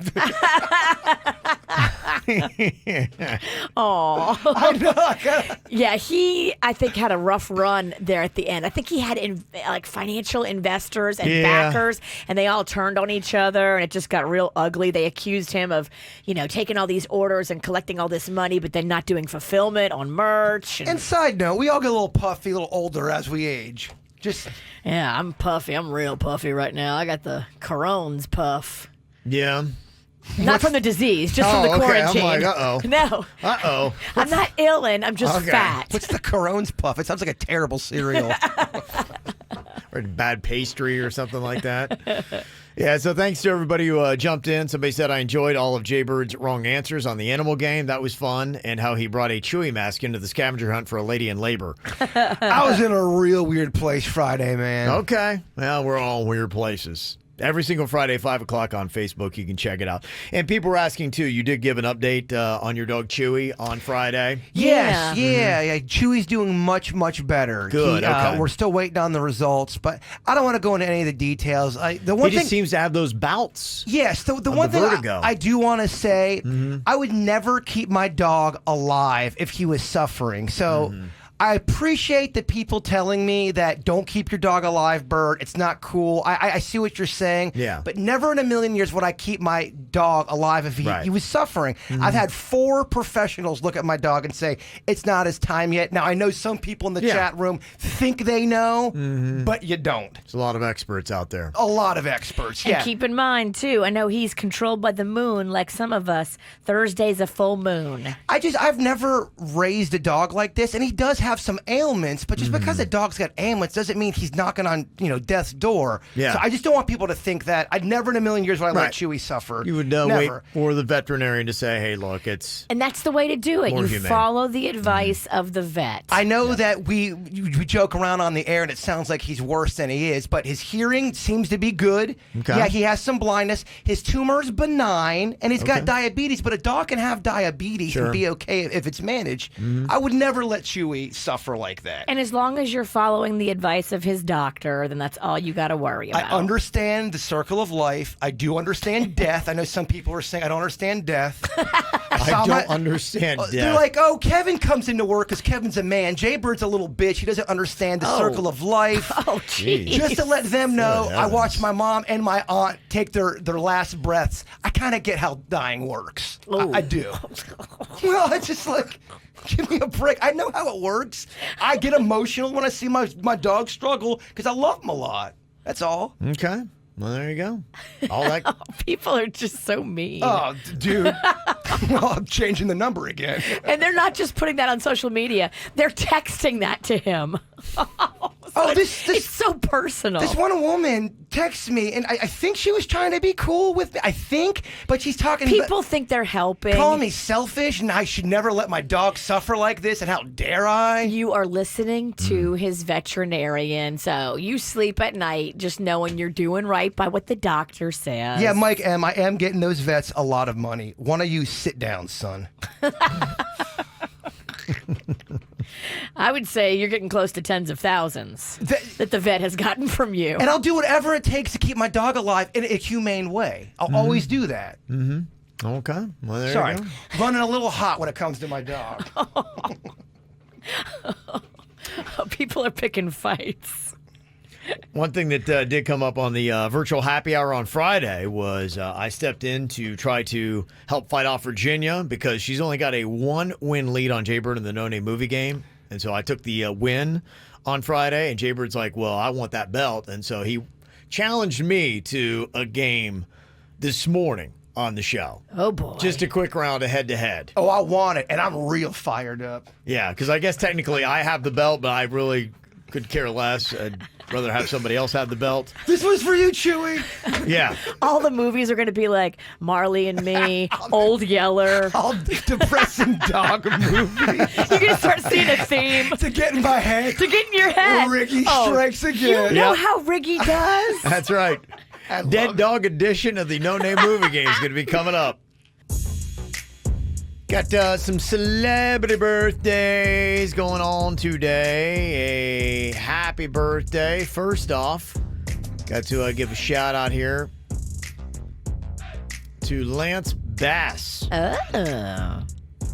Aw.
I know.
Yeah, he, I think, had a rough run there at the end. I think he had financial investors and backers, and they all turned on each other, and it just got real ugly. They accused him of, taking all these orders and collecting all this money, but then not doing fulfillment on merch.
And side note, we all get a little puffy, a little older as we age.
Yeah, I'm puffy. I'm real puffy right now. I got the Corone's puff.
Yeah.
Not from the disease, just from the
okay.
quarantine.
I'm like, uh-oh.
No.
Uh-oh.
I'm not illin'. I'm just fat.
What's the Corone's puff? It sounds like a terrible cereal.
Or bad pastry or something like that. Yeah, so thanks to everybody who jumped in. Somebody said I enjoyed all of Jbird's wrong answers on the animal game. That was fun. And how he brought a Chewy mask into the scavenger hunt for a lady in labor.
I was in a real weird place Friday, man.
Okay. Well, we're all in weird places. Every single Friday, 5 o'clock on Facebook. You can check it out. And people were asking, too, you did give an update on your dog Chewy on Friday.
Yes, yeah. Chewy's doing much, much better.
Good, okay.
We're still waiting on the results, but I don't want to go into any of the details.
He just seems to have those bouts.
Yes, the one thing I do want to say, I would never keep my dog alive if he was suffering. So I appreciate the people telling me that don't keep your dog alive, Bird. It's not cool. I see what you're saying.
Yeah.
But never in a million years would I keep my dog alive if he was suffering. I've had 4 professionals look at my dog and say, it's not his time yet. Now, I know some people in the chat room think they know, but you don't.
There's a lot of experts out there.
A lot of experts,
And keep in mind, too, I know he's controlled by the moon like some of us. Thursday's a full moon.
I've never raised a dog like this, and he does have some ailments, but just because a dog's got ailments doesn't mean he's knocking on, death's door.
Yeah.
So I just don't want people to think that. I'd never in a million years would I let Chewy suffer.
You would wait for the veterinarian to say, hey, look, it's...
And that's the way to do it.
more
You
humane.
Follow the advice of the vet.
I know that we joke around on the air and it sounds like he's worse than he is, but his hearing seems to be good.
Okay.
Yeah, he has some blindness. His tumor's benign, and he's got diabetes, but a dog can have diabetes and be okay if it's managed. I would never let Chewy suffer like that.
And as long as you're following the advice of his doctor, then that's all you got to worry about.
I understand the circle of life. I do understand death. I know some people are saying I don't understand death.
I don't understand death.
They're like, oh, Kevin comes into work because Kevin's a man. Jbird's a little bitch. He doesn't understand the circle of life.
Oh, geez.
Just to let them know, I watched my mom and my aunt take their last breaths. I kind of get how dying works. I do. Well, it's just like, give me a break. I know how it works. I get emotional when I see my dog struggle because I love him a lot. That's all.
Okay. Well, there you go. All that.
People are just so mean.
Oh, dude. Well, I'm changing the number again.
And they're not just putting that on social media. They're texting that to him. It's so personal.
This one woman texts me, and I think she was trying to be cool with me. I think, but she's talking.
People think they're helping.
Calling me selfish, and I should never let my dog suffer like this, and how dare I?
You are listening to his veterinarian, so you sleep at night just knowing you're doing right by what the doctor says.
Yeah, Mike M., I am getting those vets a lot of money. One of you sit down, son.
I would say you're getting close to tens of thousands that the vet has gotten from you.
And I'll do whatever it takes to keep my dog alive in a humane way. I'll always do that.
Mm-hmm. Okay. Well, there
Sorry.
you go.
Running a little hot when it comes to my dog.
People are picking fights.
One thing that did come up on the virtual happy hour on Friday was I stepped in to try to help fight off Virginia because she's only got a 1-win lead on Jbird in the No Name movie game. And so I took the win on Friday, and Jbird's like, well, I want that belt. And so he challenged me to a game this morning on the show.
Oh, boy.
Just a quick round of head-to-head.
Oh, I want it, and I'm real fired up.
Yeah, because I guess technically I have the belt, but I really could care less. I'd rather have somebody else have the belt.
This was for you, Chewy.
Yeah.
All the movies are going to be like Marley and Me, Old Yeller.
All depressing dog movies.
You're going to start seeing a theme.
To get in my head.
To get in your head.
Ricky strikes again.
You know how Riggy does?
That's right. Dead Dog edition of the No Name movie game is going to be coming up. Got some celebrity birthdays going on today. A happy birthday. First off, got to give a shout out here to Lance Bass,
Oh.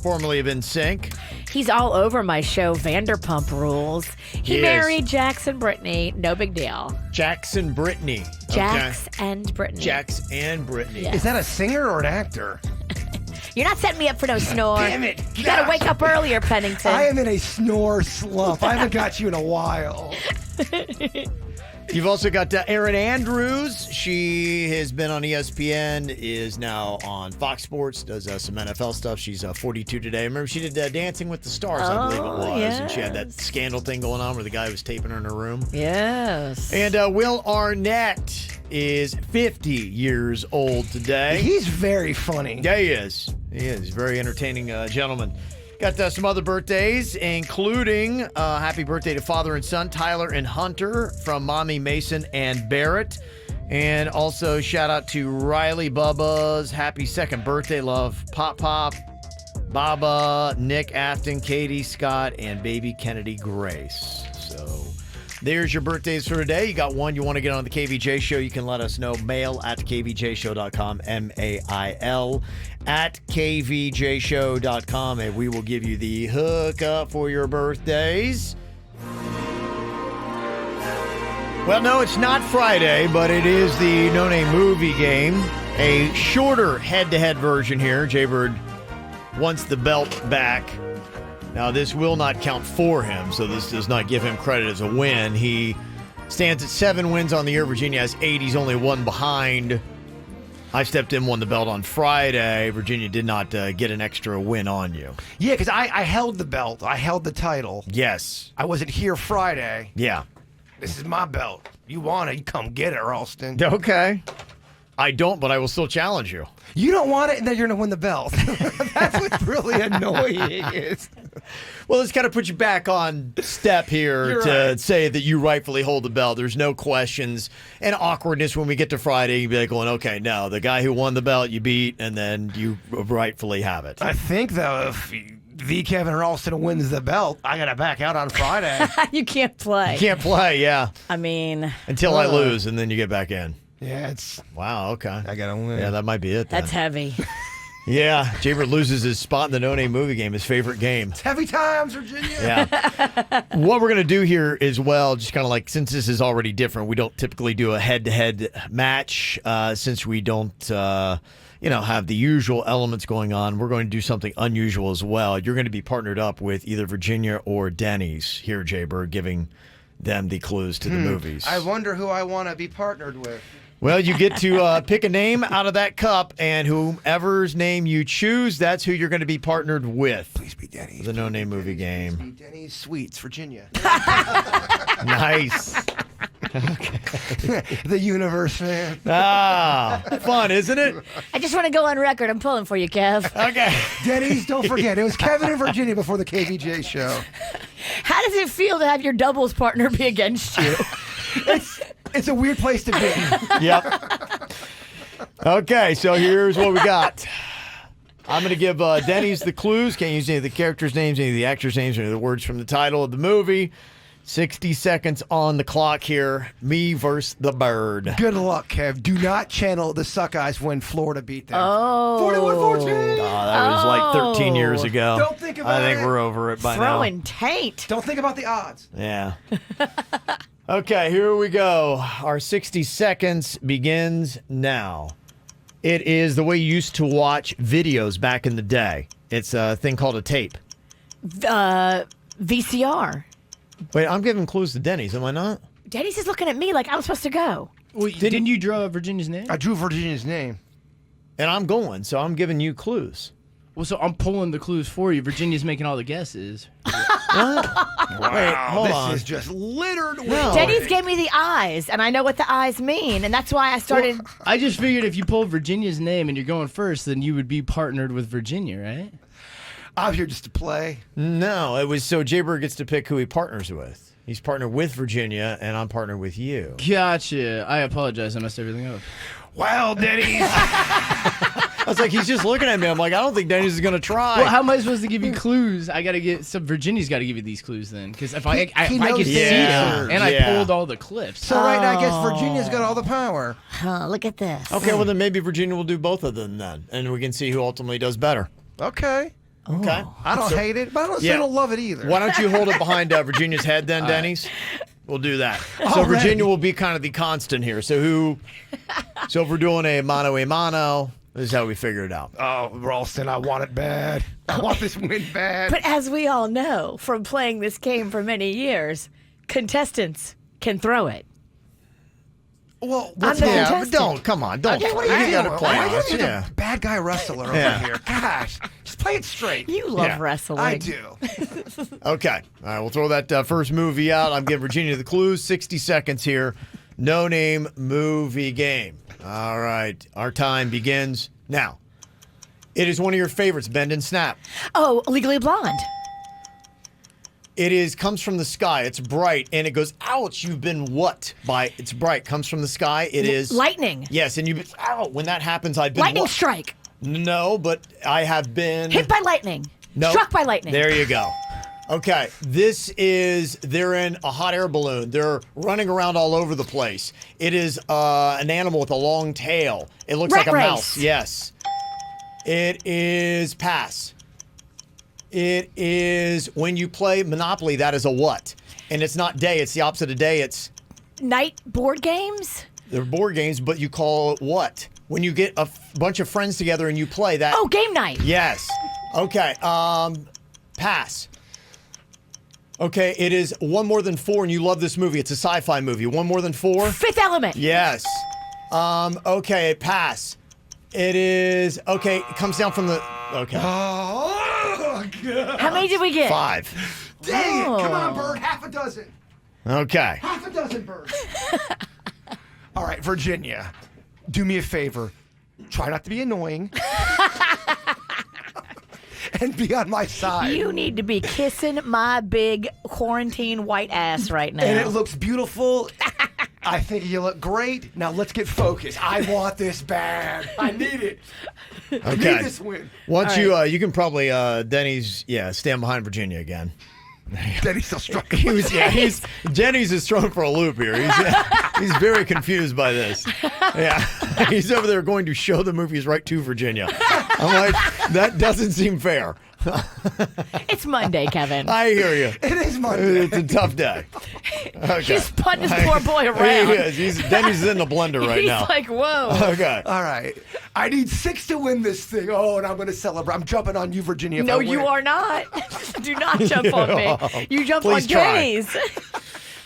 formerly of NSYNC.
He's all over my show, Vanderpump Rules. He
He
married Jax and Brittany. No big deal.
Jackson Brittany.
Jax and Brittany.
Jax and Brittany.
Yeah.
Is that a singer or an actor?
You're not setting me up for no snore.
Damn it.
You got to wake up earlier, Pennington.
I am in a snore slump. I haven't got you in a while.
You've also got Erin Andrews. She has been on ESPN, is now on Fox Sports, does some NFL stuff. She's 42 today. Remember, she did Dancing with the Stars, I believe it was.
Yes.
And she had that scandal thing going on where the guy was taping her in her room.
Yes.
And Will Arnett is 50 years old today.
He's very funny.
Yeah, he is. He is. Very entertaining gentleman. Got some other birthdays, including happy birthday to father and son, Tyler and Hunter, from Mommy Mason and Barrett. And also shout out to Riley Bubba's happy second birthday. Love Pop Pop, Baba, Nick Afton, Katie Scott, and baby Kennedy Grace. So there's your birthdays for today. You got one you want to get on the KVJ show, you can let us know. Mail at kvjshow.com, mail at kvjshow.com, and we will give you the hookup for your birthdays. Well, no, it's not Friday, but it is the No Name movie game. A shorter head-to-head version here. Jbird wants the belt back. Now, this will not count for him, so this does not give him credit as a win. He stands at 7 wins on the year. Virginia has 8. He's only 1 behind. I stepped in, won the belt on Friday. Virginia did not get an extra win on you.
Yeah, because I held the belt. I held the title.
Yes.
I wasn't here Friday.
Yeah.
This is my belt. You want it, you come get it, Ralston.
Okay. I don't, but I will still challenge you.
You don't want it, and then you're going to win the belt. That's what's really annoying is.
Well, let's kind of put you back on step here
You're
to
right.
say that you rightfully hold the belt. There's no questions and awkwardness when we get to Friday. You'd be like going, okay, no, the guy who won the belt you beat, and then you rightfully have it.
I think, though, if V. Kevin Ralston wins the belt, I got to back out on Friday.
You can't play.
You can't play, yeah,
I mean,
until I lose, and then you get back in.
Yeah, it's.
Wow, okay.
I got to win.
Yeah, that might be it then.
that's heavy.
Yeah, Jbird loses his spot in the No Name movie game, his favorite game.
It's heavy times, Virginia.
Yeah. What we're going to do here as well, just kind of like, since this is already different, we don't typically do a head-to-head match since we don't, have the usual elements going on. We're going to do something unusual as well. You're going to be partnered up with either Virginia or Denny's here, Jbird, giving them the clues to the movies.
I wonder who I want to be partnered with.
Well, you get to pick a name out of that cup, and whomever's name you choose, that's who you're going to be partnered with.
Please be Denny's.
The No Name Movie game.
Please be Denny's Sweets, Virginia.
Nice.
The universe, man.
Ah, fun, isn't it?
I just want to go on record. I'm pulling for you, Kev.
Okay.
Denny's, don't forget, it was Kevin in Virginia before the KVJ show.
How does it feel to have your doubles partner be against you?
It's a weird place to be.
Yep. Okay, so here's what we got. I'm going to give Denny's the clues. Can't use any of the characters' names, any of the actors' names, any of the words from the title of the movie. 60 seconds on the clock here. Me versus the bird.
Good luck, Kev. Do not channel the Suck Eyes when Florida beat them.
Oh.
41-14.
That was like 13 years ago.
Don't think about
I think
it.
we're over it by
Throwing taint.
Don't think about the odds.
now. Yeah. Okay, here we go. Our 60 seconds begins now. It is the way you used to watch videos back in the day. It's a thing called a tape.
VCR.
Wait, I'm giving clues to Denny's, am I not?
Denny's is looking at me like I'm supposed to go.
Well, didn't you draw Virginia's name?
I drew Virginia's name.
And I'm going, so I'm giving you clues.
Well, so I'm pulling the clues for you. Virginia's making all the guesses.
Wait, hold on.
This is just littered with...
No.
Denny's gave me the eyes, and I know what the eyes mean, and that's why I started.
I just figured if you pulled Virginia's name and you're going first, then you would be partnered with Virginia, right?
I'm here just to play.
No, it was so Jbird gets to pick who he partners with. He's partnered with Virginia, and I'm partnered with you.
Gotcha. I apologize. I messed everything up.
Wow, Denny's.
I was like, he's just looking at me. I'm like, I don't think Denny's is going to try.
Well, how am I supposed to give you clues? I got to get some. Virginia's got to give you these clues then, because if I could
knows
see
the
them,
answers.
and I
Yeah.
pulled all the clips.
So right now, I guess Virginia's got all the power.
Huh, look at this.
Okay, well, then maybe Virginia will do both of them then, and we can see who ultimately does better.
Okay.
Okay.
I don't hate it, but I don't,
Yeah.
I don't love it either.
Why don't you hold it behind Virginia's head then, Denny's? We'll do that. So
Already.
Virginia will be kind of the constant here. So if we're doing a mano, this is how we figure it out.
Oh, Ralston, I want it bad. I want this win bad.
But as we all know from playing this game for many years, contestants can throw it.
Well,
I'm the
Yeah, but
contestant.
don't. Come on. Don't.
what
You
are you
got
doing?
to play
Why are
us.
you
Yeah.
the bad guy wrestler
Yeah.
over here? Gosh, just play it straight.
You love
Yeah.
wrestling.
I do.
Okay. All right, we'll throw that first movie out. I'm giving Virginia the clues. 60 seconds here. No name movie game. All right. Our time begins now. It is one of your favorites, Bend and Snap.
Oh, Legally Blonde.
It comes from the sky. It's bright, and it goes, ouch, you've been what? By it's bright, comes from the sky. It is
Lightning.
Yes, and you've been, ow, when that happens, I've been
Lightning
what?
strike.
No, but I have been
Hit by lightning.
No.
Struck by lightning.
There you go. Okay, they're in a hot air balloon. They're running around all over the place. It is an animal with a long tail. It looks
Rat
like a
race.
mouse. Yes. It is pass. It is when you play Monopoly, that is a what? And it's not day, it's the opposite of day. It's
Night board games.
they're board games, but you call it what? When you get a bunch of friends together and you play that.
Oh, game night.
Yes. Okay. Pass. Okay, it is One More Than Four, and you love this movie. It's a sci-fi movie. One More Than Four?
Fifth Element.
Yes. Okay, pass. It is, okay, it comes down from the, okay.
Oh, God.
How many did we get?
5.
Dang it. Come on, Bird. Half a dozen.
Okay.
Half a dozen, Bird. All right, Virginia, do me a favor. Try not to be annoying. And be on my side.
You need to be kissing my big quarantine white ass right now.
And it looks beautiful. I think you look great. Now let's get focused. I want this bad. I need it. I need
Okay.
this win.
Once you can probably, Denny's, stand behind Virginia again.
Denny's still struck.
Denny's is thrown for a loop here. He's very confused by this. Yeah, he's over there going to show the movies right to Virginia. I'm like, that doesn't seem fair.
It's Monday, Kevin.
I hear you.
It is Monday.
It's a tough day. Okay.
He's putting his poor boy around.
He is. Denny's in the blender right
He's
now.
like, whoa.
Okay.
All right. I need 6 to win this thing. Oh, and I'm going to celebrate. I'm jumping on you, Virginia. If
No,
I
you
win.
are not. Do not jump on me. You jump
Please
on
try.
Denny's.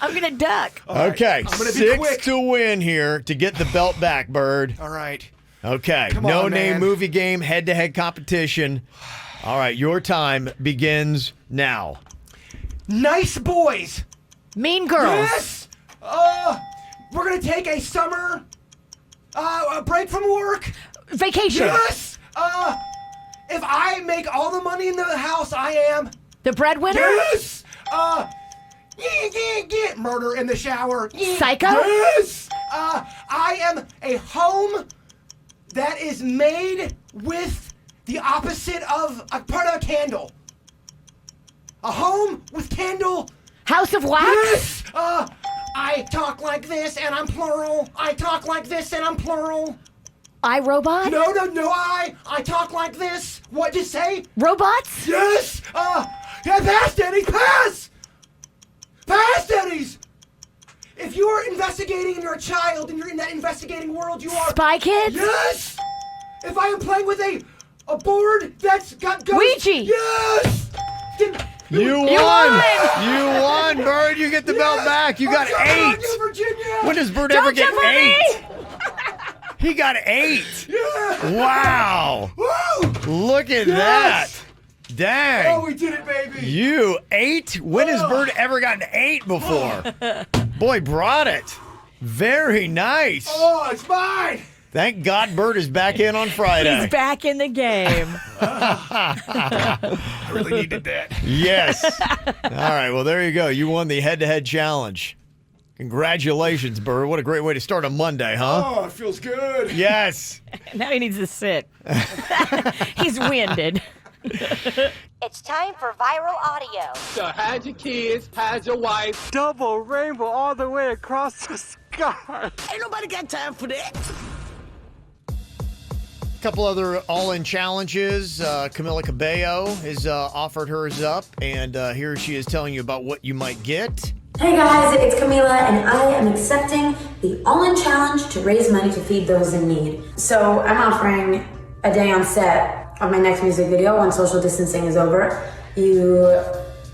I'm going to duck.
Okay,
I'm gonna be
6
quick.
to win here to get the belt back, Bird.
All right.
Okay,
Come
no
on,
name
man.
movie game, head-to-head competition. All right, your time begins now.
Nice boys.
Mean Girls.
Yes. We're gonna take a summer a break from work.
Vacation.
Yes. If I make all the money in the house, I am.
The Breadwinner.
Yes. Murder in the shower.
Psycho?
Yes. I am a home that is made with the opposite of a part of a candle. A home with candle.
House of Wax.
Yes. I talk like this and I'm plural. I talk like this and I'm plural.
iRobot.
No. I talk like this. What'd you say?
Robots.
Yes. Yeah, pass, Denny's, pass! Pass, Denny's! If you're investigating and you're a child and you're in that investigating world, you are...
Spy Kids.
Yes! If I am playing with a board that's got ghosts...
Ouija.
Yes!
You won, Bird. You get the belt back. You got
I'm
8.
you, Virginia!
When does Bird
Don't
ever get
jump on
8?
me!
He got 8.
Yeah!
Wow.
Woo!
Look at
Yes!
that. Dang.
Oh, we did it, baby!
You 8? When has Bird ever gotten 8 before? Boy, brought it. Very nice.
Oh, it's mine!
Thank God Bird is back in on Friday.
He's back in the game.
I really needed that.
Yes. All right, well, there you go. You won the head-to-head challenge. Congratulations, Bird. What a great way to start a Monday, huh?
Oh, it feels good.
Yes.
Now he needs to sit. He's winded.
It's time for viral audio.
So hide your kids, hide your wife.
Double rainbow all the way across the sky.
Ain't nobody got time for that.
A couple other all-in challenges. Camila Cabello has offered hers up, and here she is telling you about what you might get.
Hey guys, it's Camila, and I am accepting the All-In Challenge to raise money to feed those in need. So I'm offering a day on set of my next music video when social distancing is over. You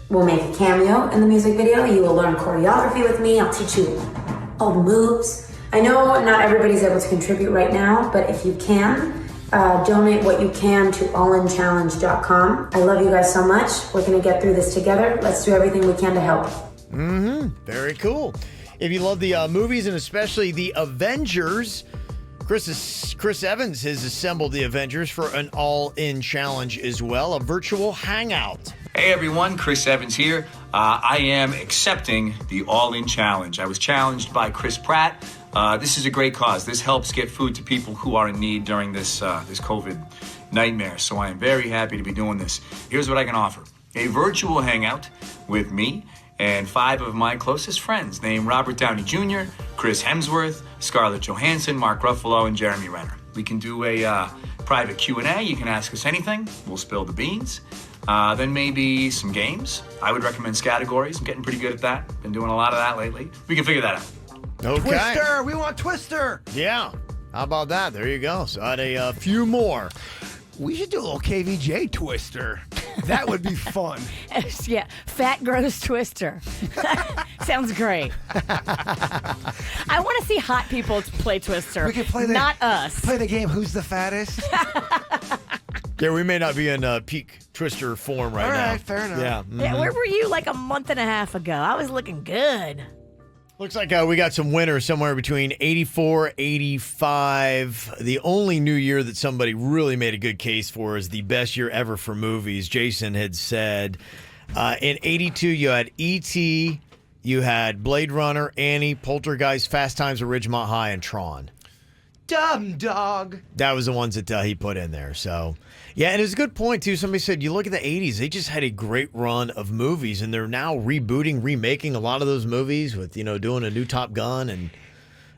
will make a cameo in the music video. You will learn choreography with me. I'll teach you all the moves. I know not everybody's able to contribute right now, but if you can, donate what you can to allinchallenge.com. I love you guys so much. We're gonna get through this together. Let's do everything we can to help.
Very cool. If you love the movies and especially the Avengers, Chris Evans has assembled the Avengers for an all-in challenge as well, a virtual hangout.
Hey everyone, Chris Evans here. I am accepting the All-In Challenge. I was challenged by Chris Pratt. This is a great cause. This helps get food to people who are in need during this COVID nightmare. So I am very happy to be doing this. Here's what I can offer. A virtual hangout with me and 5 of my closest friends named Robert Downey Jr., Chris Hemsworth, Scarlett Johansson, Mark Ruffalo, and Jeremy Renner. We can do a private Q&A. You can ask us anything. We'll spill the beans. Then maybe some games. I would recommend categories. I'm getting pretty good at that. Been doing a lot of that lately. We can figure that out.
Okay.
Twister! We want Twister!
Yeah. How about that? There you go. So add a few more.
We should do a little KVJ Twister. That would be fun.
Yeah, Fat Gross Twister. Sounds great. I want to see hot people play Twister.
We could play the,
not us.
Play the game Who's the Fattest?
Yeah, we may not be in peak Twister form right now.
All right, fair enough.
Yeah.
Yeah, where were you like a month and a half ago? I was looking good.
Looks like we got some winners somewhere between 84, 85. The only new year that somebody really made a good case for is the best year ever for movies. Jason had said in 82 you had E.T., you had Blade Runner, Annie, Poltergeist, Fast Times at Ridgemont High, and Tron.
Dumb dog.
That was the ones that he put in there. So, yeah, and it's a good point, too. Somebody said, you look at the 80s, they just had a great run of movies, and they're now rebooting, remaking a lot of those movies with, doing a new Top Gun, and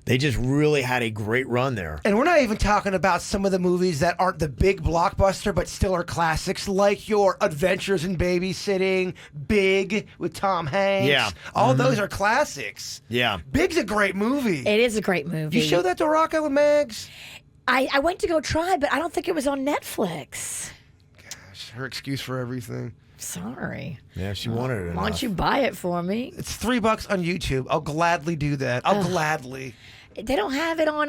they just really had a great run there.
And we're not even talking about some of the movies that aren't the big blockbuster, but still are classics, like your Adventures in Babysitting, Big with Tom Hanks.
Yeah.
All those are classics.
Yeah.
Big's a great movie.
It is a great movie.
You show that to Rocco and Mags?
I went to go try, but I don't think it was on Netflix.
Gosh, her excuse for everything.
Sorry.
Yeah, she wanted it enough.
Why don't you buy it for me?
It's $3 on YouTube. I'll gladly do that. I'll gladly.
They don't have it on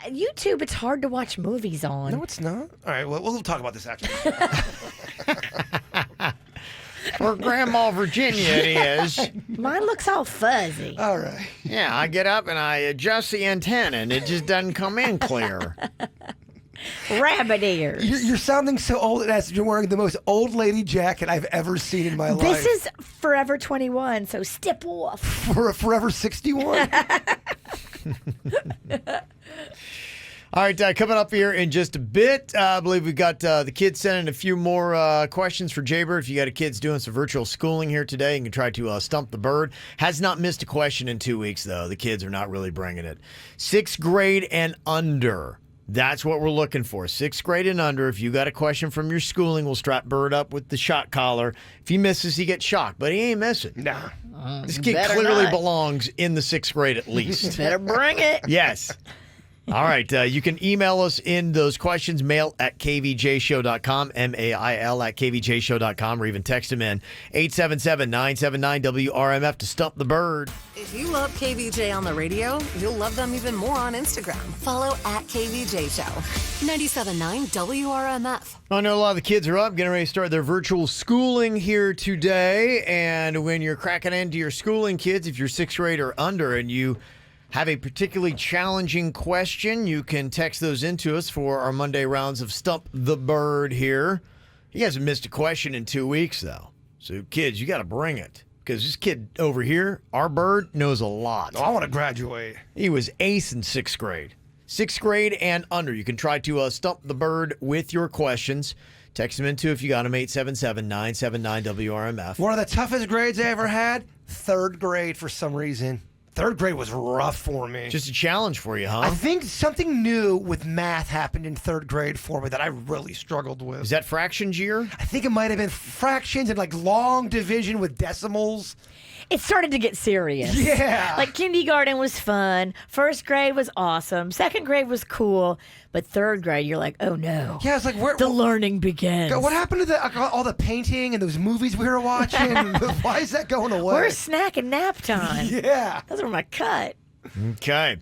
YouTube. It's hard to watch movies on.
No, it's not. All right, well, we'll talk about this after.
For Grandma Virginia, it is.
Mine looks all fuzzy.
All right.
Yeah, I get up and I adjust the antenna, and it just doesn't come in clear.
Rabbit ears.
You're sounding so old as you're wearing the most old lady jacket I've ever seen in my life.
This is Forever 21, so step off.
For Forever 61.
All right, coming up here in just a bit, I believe we've got the kids sending a few more questions for Jbird. If you got a kids doing some virtual schooling here today, you can try to stump the bird. Has not missed a question in 2 weeks, though. The kids are not really bringing it. 6th grade and under. That's what we're looking for. 6th grade and under. If you got a question from your schooling, we'll strap Bird up with the shot collar. If he misses, he gets shocked, but he ain't missing.
Nah.
This kid clearly belongs in the 6th grade at least.
Better bring it.
Yes. All right. You can email us in those questions, mail@kvjshow.com, mail at kvjshow.com, or even text them in 877-979-WRMF to stump the bird.
If you love KVJ on the radio, you'll love them even more on Instagram. Follow @KVJ Show. 97.9 WRMF.
I know a lot of the kids are up, getting ready to start their virtual schooling here today. And when you're cracking into your schooling, kids, if you're 6th grade or under and you have a particularly challenging question, you can text those into us for our Monday rounds of Stump the Bird here. He hasn't missed a question in 2 weeks, though. So, kids, you got to bring it. Because this kid over here, our bird, knows a lot.
Oh, I want to graduate.
He was ace in 6th grade. 6th grade and under. You can try to stump the bird with your questions. Text them into if you got them, 877-979-WRMF.
One of the toughest grades I ever had, 3rd grade for some reason. 3rd grade was rough for me.
Just a challenge for you, huh?
I think something new with math happened in 3rd grade for me that I really struggled with.
Is that fractions year?
I think it might have been fractions and like long division with decimals.
It started to get serious.
Yeah.
Like kindergarten was fun. 1st grade was awesome. 2nd grade was cool. But 3rd grade, you're like, oh no.
Yeah, it's like
the learning begins.
What happened to all the painting and those movies we were watching? Why is that going away?
Where's snack and nap time?
Yeah.
Those were my cut.
Okay.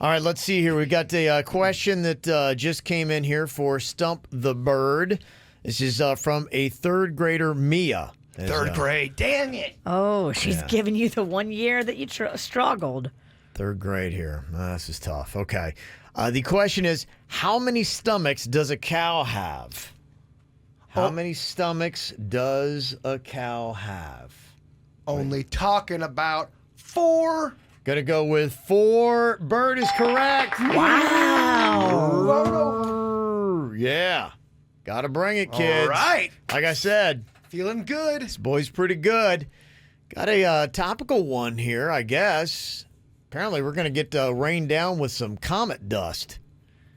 All right, let's see here. We got a question that just came in here for Stump the Bird. This is from a 3rd grader, Mia.
3rd grade. Dang it.
Oh, she's giving you the 1 year that you struggled.
3rd grade here. This is tough. Okay. The question is, how many stomachs does a cow have? How many stomachs does a cow have?
Only talking about 4.
Gonna go with 4. Bird is correct.
Wow.
Yeah. Gotta bring it, kids.
All right.
Like I said.
Feeling good.
This boy's pretty good. Got a topical one here, I guess. Apparently, we're going to get rained down with some comet dust.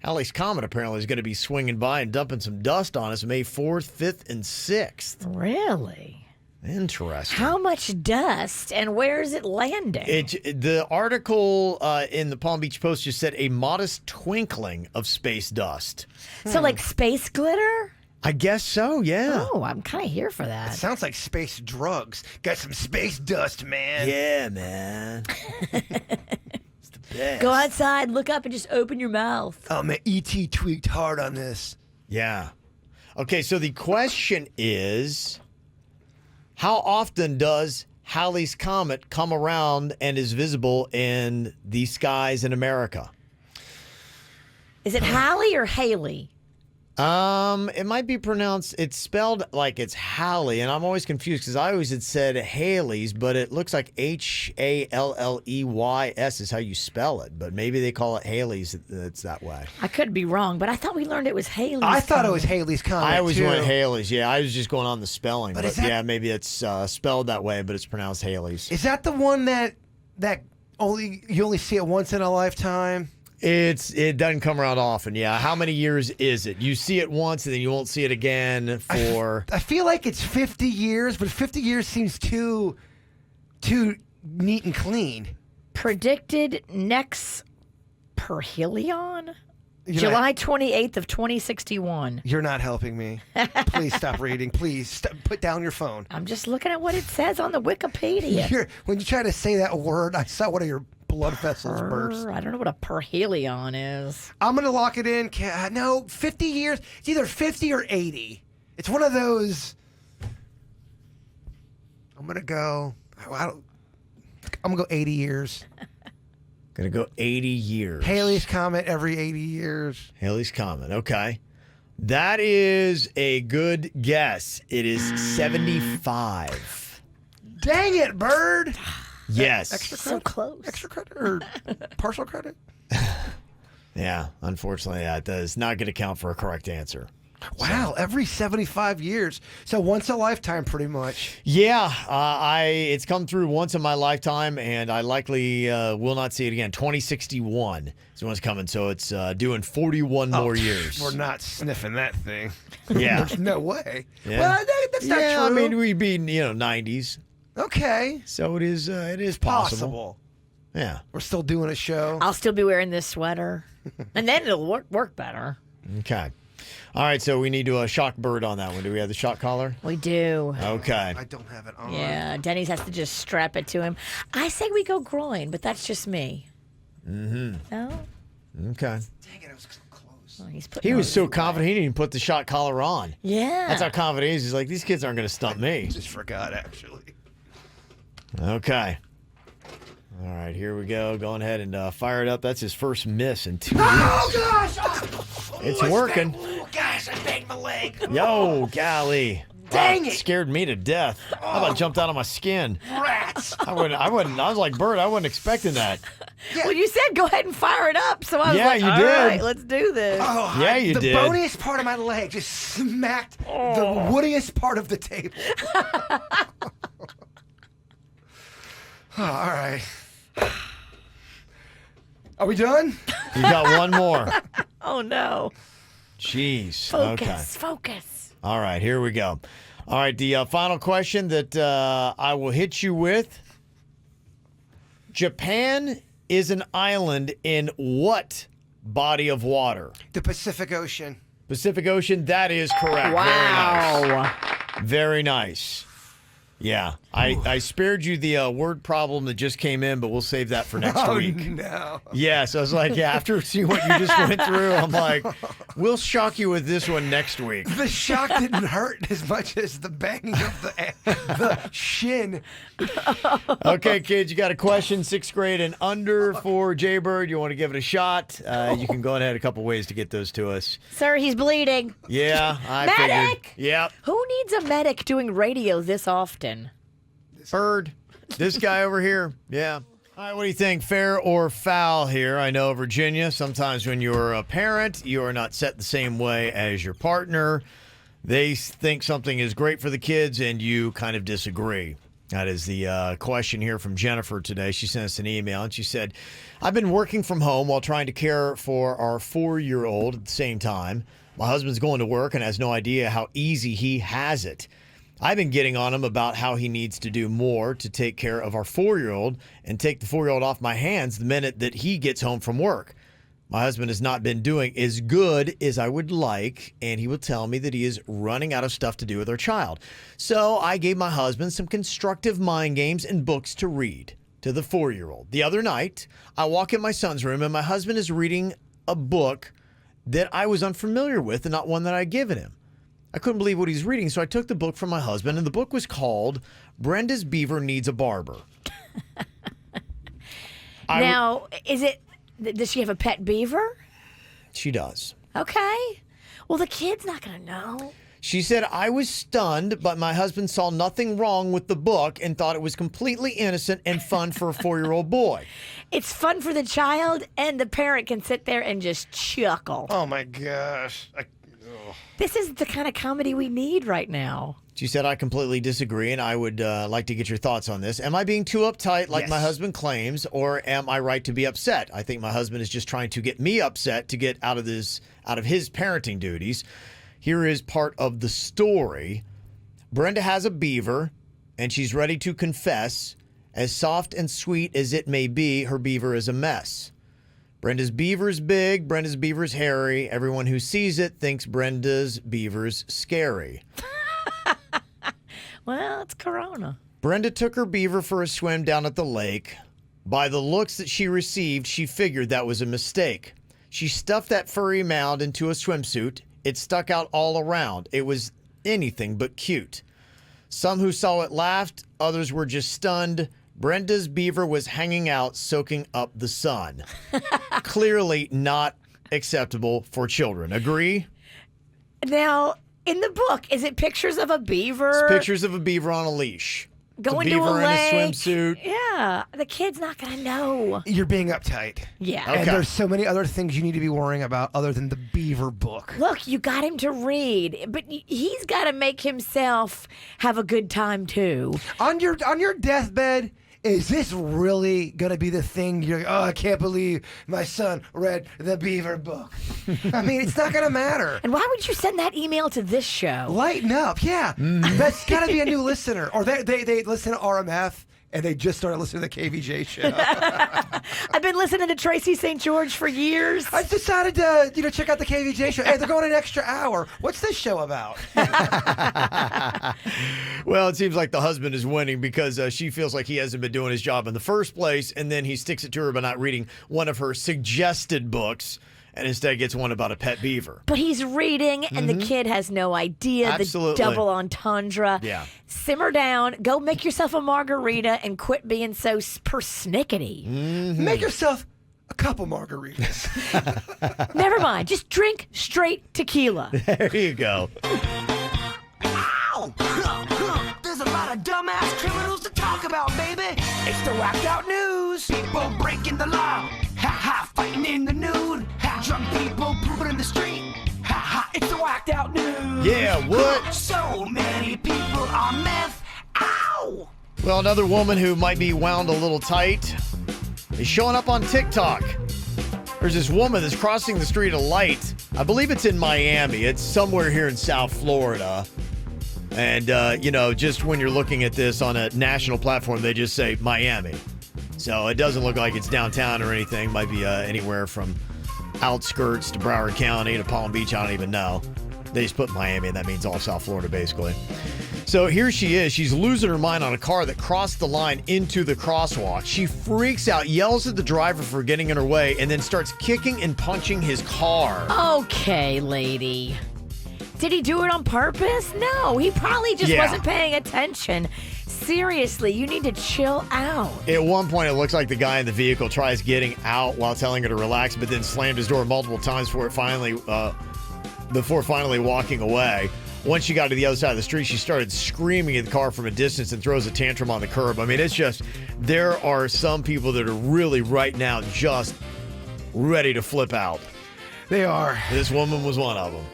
Halley's Comet apparently is going to be swinging by and dumping some dust on us May 4th, 5th, and 6th.
Really?
Interesting.
How much dust and where is it landing?
The article in the Palm Beach Post just said a modest twinkling of space dust.
So like space glitter?
I guess so, yeah.
Oh, I'm kind of here for that.
It sounds like space drugs. Got some space dust, man.
Yeah, man. It's the best.
Go outside, look up, and just open your mouth.
Oh, man, E.T. tweaked hard on this.
Yeah. Okay, so the question is, how often does Halley's Comet come around and is visible in the skies in America?
Is it Halley or Haley?
It might be pronounced, it's spelled like it's Halley, and I'm always confused because I always had said Haley's, but it looks like Halleys is how you spell it, but maybe they call it Haley's, it's that way.
I could be wrong, but I thought we learned it was Haley's
I thought it was Halley's Comet,
I always
too.
went Haley's, yeah, I was just going on the spelling, but
yeah,
maybe it's spelled that way, but it's pronounced Haley's.
Is that the one that you only see it once in a lifetime?
It doesn't come around often, yeah. How many years is it? You see it once and then you won't see it again for...
I feel like it's 50 years, but 50 years seems too neat and clean.
Predicted next perihelion? July 28th of 2061.
You're not helping me. Please stop reading. Please put down your phone.
I'm just looking at what it says on the Wikipedia.
When you try to say that word, I saw one of your blood vessels burst.
I don't know what a perhelion is.
I'm going to lock it in. No, 50 years. It's either 50 or 80. It's one of those. I'm going to go. I'm going to go 80 years.
Gonna go 80 years.
Haley's Comet every 80 years.
Haley's Comet. Okay. That is a good guess. It is 75.
Dang it, Bird.
Yes.
Extra credit?
So close.
Extra credit or partial credit?
Yeah, unfortunately, that does not get a count for a correct answer.
Wow, every 75 years. So once a lifetime, pretty much.
Yeah, it's come through once in my lifetime, and I likely will not see it again. 2061 is when it's coming, so it's doing 41 more years.
We're not sniffing that thing.
Yeah.
There's no way.
Yeah.
Well, that's not true.
I mean, we'd be 90s.
Okay.
So it is possible. Yeah.
We're still doing a show.
I'll still be wearing this sweater. And then it'll work better.
Okay. All right, so we need to shock Bird on that one. Do we have the shock collar?
We do.
Okay.
I don't have it on.
Yeah, Denny's has to just strap it to him. I say we go groin, but that's just me.
Mm-hmm.
No?
Okay.
Dang it, I was so close.
Oh,
He was so confident he didn't even put the shock collar on.
Yeah.
That's how confident he is. He's like, these kids aren't going to stump me.
Just forgot, actually.
Okay. All right, here we go. Going ahead and fire it up. That's his first miss in 2 weeks.
Oh, gosh! Oh,
It's working.
Oh, gosh, I banged my leg.
Yo, golly.
Dang
Wow,
it.
Scared me to death. I about jumped out of my skin.
Rats.
I was like, Bird, I wasn't expecting that.
Well, you said go ahead and fire it up, so I was
Yeah,
like,
you
all
did.
right, let's do this.
Oh,
Yeah, you
the
did.
The boniest part of my leg just smacked the woodiest part of the table. Oh, all right. Are we done?
You got one more.
Oh, no.
Jeez.
Focus,
Okay.
focus.
All right, here we go. All right, the final question that I will hit you with. Japan is an island in what body of water?
The Pacific Ocean.
Pacific Ocean, that is correct.
Wow.
Very nice. Very nice. Yeah, I spared you the word problem that just came in, but we'll save that for next week.
No.
Yeah, so I was like, yeah, after seeing what you just went through, I'm like, we'll shock you with this one next week.
The shock didn't hurt as much as the banging of the shin.
Okay, kids, you got a question, 6th grade and under for Jbird. You want to give it a shot? You can go ahead a couple ways to get those to us.
Sir, he's bleeding.
Yeah, I
Medic!
figured. Yep.
Who needs a medic doing radio this often?
Bird, this guy over here. Yeah. All right, what do you think? Fair or foul here? I know, Virginia, sometimes when you're a parent, you are not set the same way as your partner. They think something is great for the kids, and you kind of disagree. That is the question here from Jennifer today. She sent us an email, and she said, I've been working from home while trying to care for our 4-year-old at the same time. My husband's going to work and has no idea how easy he has it. I've been getting on him about how he needs to do more to take care of our 4-year-old and take the 4-year-old off my hands the minute that he gets home from work. My husband has not been doing as good as I would like, and he will tell me that he is running out of stuff to do with our child. So I gave my husband some constructive mind games and books to read to the 4-year-old. The other night, I walk in my son's room, and my husband is reading a book that I was unfamiliar with and not one that I'd given him. I couldn't believe what he's reading, so I took the book from my husband, and the book was called Brenda's Beaver Needs a Barber.
Now, does she have a pet beaver?
She does.
Okay. Well, the kid's not going to know.
She said, I was stunned, but my husband saw nothing wrong with the book and thought it was completely innocent and fun for a 4-year-old boy.
It's fun for the child, and the parent can sit there and just chuckle.
Oh, my gosh.
This is the kind of comedy we need right now.
She said, I completely disagree, and I would like to get your thoughts on this. Am I being too uptight like my husband claims, or am I right to be upset? I think my husband is just trying to get me upset to get out of his parenting duties. Here is part of the story. Brenda has a beaver, and she's ready to confess. As soft and sweet as it may be, her beaver is a mess. Brenda's beaver's big, Brenda's beaver's hairy. Everyone who sees it thinks Brenda's beaver's scary.
Well, it's Corona.
Brenda took her beaver for a swim down at the lake. By the looks that she received, she figured that was a mistake. She stuffed that furry mound into a swimsuit. It stuck out all around. It was anything but cute. Some who saw it laughed. Others were just stunned. Brenda's beaver was hanging out, soaking up the sun. Clearly not acceptable for children. Agree?
Now, in the book, is it pictures of a beaver?
It's pictures of a beaver on a leash.
Going
it's a
to
beaver
a lake.
in a swimsuit.
Yeah, the kid's not going to know.
You're being uptight.
Yeah.
Okay.
And there's so many other things you need to be worrying about other than the beaver book.
Look, you got him to read, but he's got to make himself have a good time too.
On your deathbed, is this really going to be the thing? You're like, oh, I can't believe my son read the beaver book. I mean, it's not going to matter.
And why would you send that email to this show?
Lighten up, yeah. That's got to be a new listener. Or they listen to RMF and they just started listening to the KVJ show.
I've been listening to Tracy St. George for years.
I decided to check out the KVJ show. Hey, they're going an extra hour. What's this show about?
Well, it seems like the husband is winning because she feels like he hasn't been doing his job in the first place, and then he sticks it to her by not reading one of her suggested books, and instead gets one about a pet beaver.
But he's reading, and the kid has no idea.
Absolutely.
The double entendre.
Yeah.
Simmer down, go make yourself a margarita, and quit being so persnickety.
Make yourself a couple margaritas.
Never mind. Just drink straight tequila.
There you go.
Ow! There's a lot of dumbass criminals to talk about, baby. It's the whacked out news. People breaking the law. Ha ha, fighting in the nude. Ha, drunk people pooping in the street. Ha ha, it's the whacked out news.
Yeah, what?
So many people on meth. Ow!
Well, another woman who might be wound a little tight is showing up on TikTok. There's this woman that's crossing the street at a light. I believe it's in Miami. It's somewhere here in South Florida. And, just when you're looking at this on a national platform, they just say Miami. So it doesn't look like it's downtown or anything. Might be anywhere from outskirts to Broward County to Palm Beach. I don't even know. They just put Miami, and that means all South Florida, basically. So here she is. She's losing her mind on a car that crossed the line into the crosswalk. She freaks out, yells at the driver for getting in her way, and then starts kicking and punching his car.
Okay, lady. Did he do it on purpose? No, he probably just wasn't paying attention. Seriously, you need to chill out.
At one point, it looks like the guy in the vehicle tries getting out while telling her to relax, but then slammed his door multiple times before finally walking away. Once she got to the other side of the street, she started screaming at the car from a distance and throws a tantrum on the curb. I mean, it's just, there are some people that are really right now just ready to flip out.
They are.
This woman was one of them.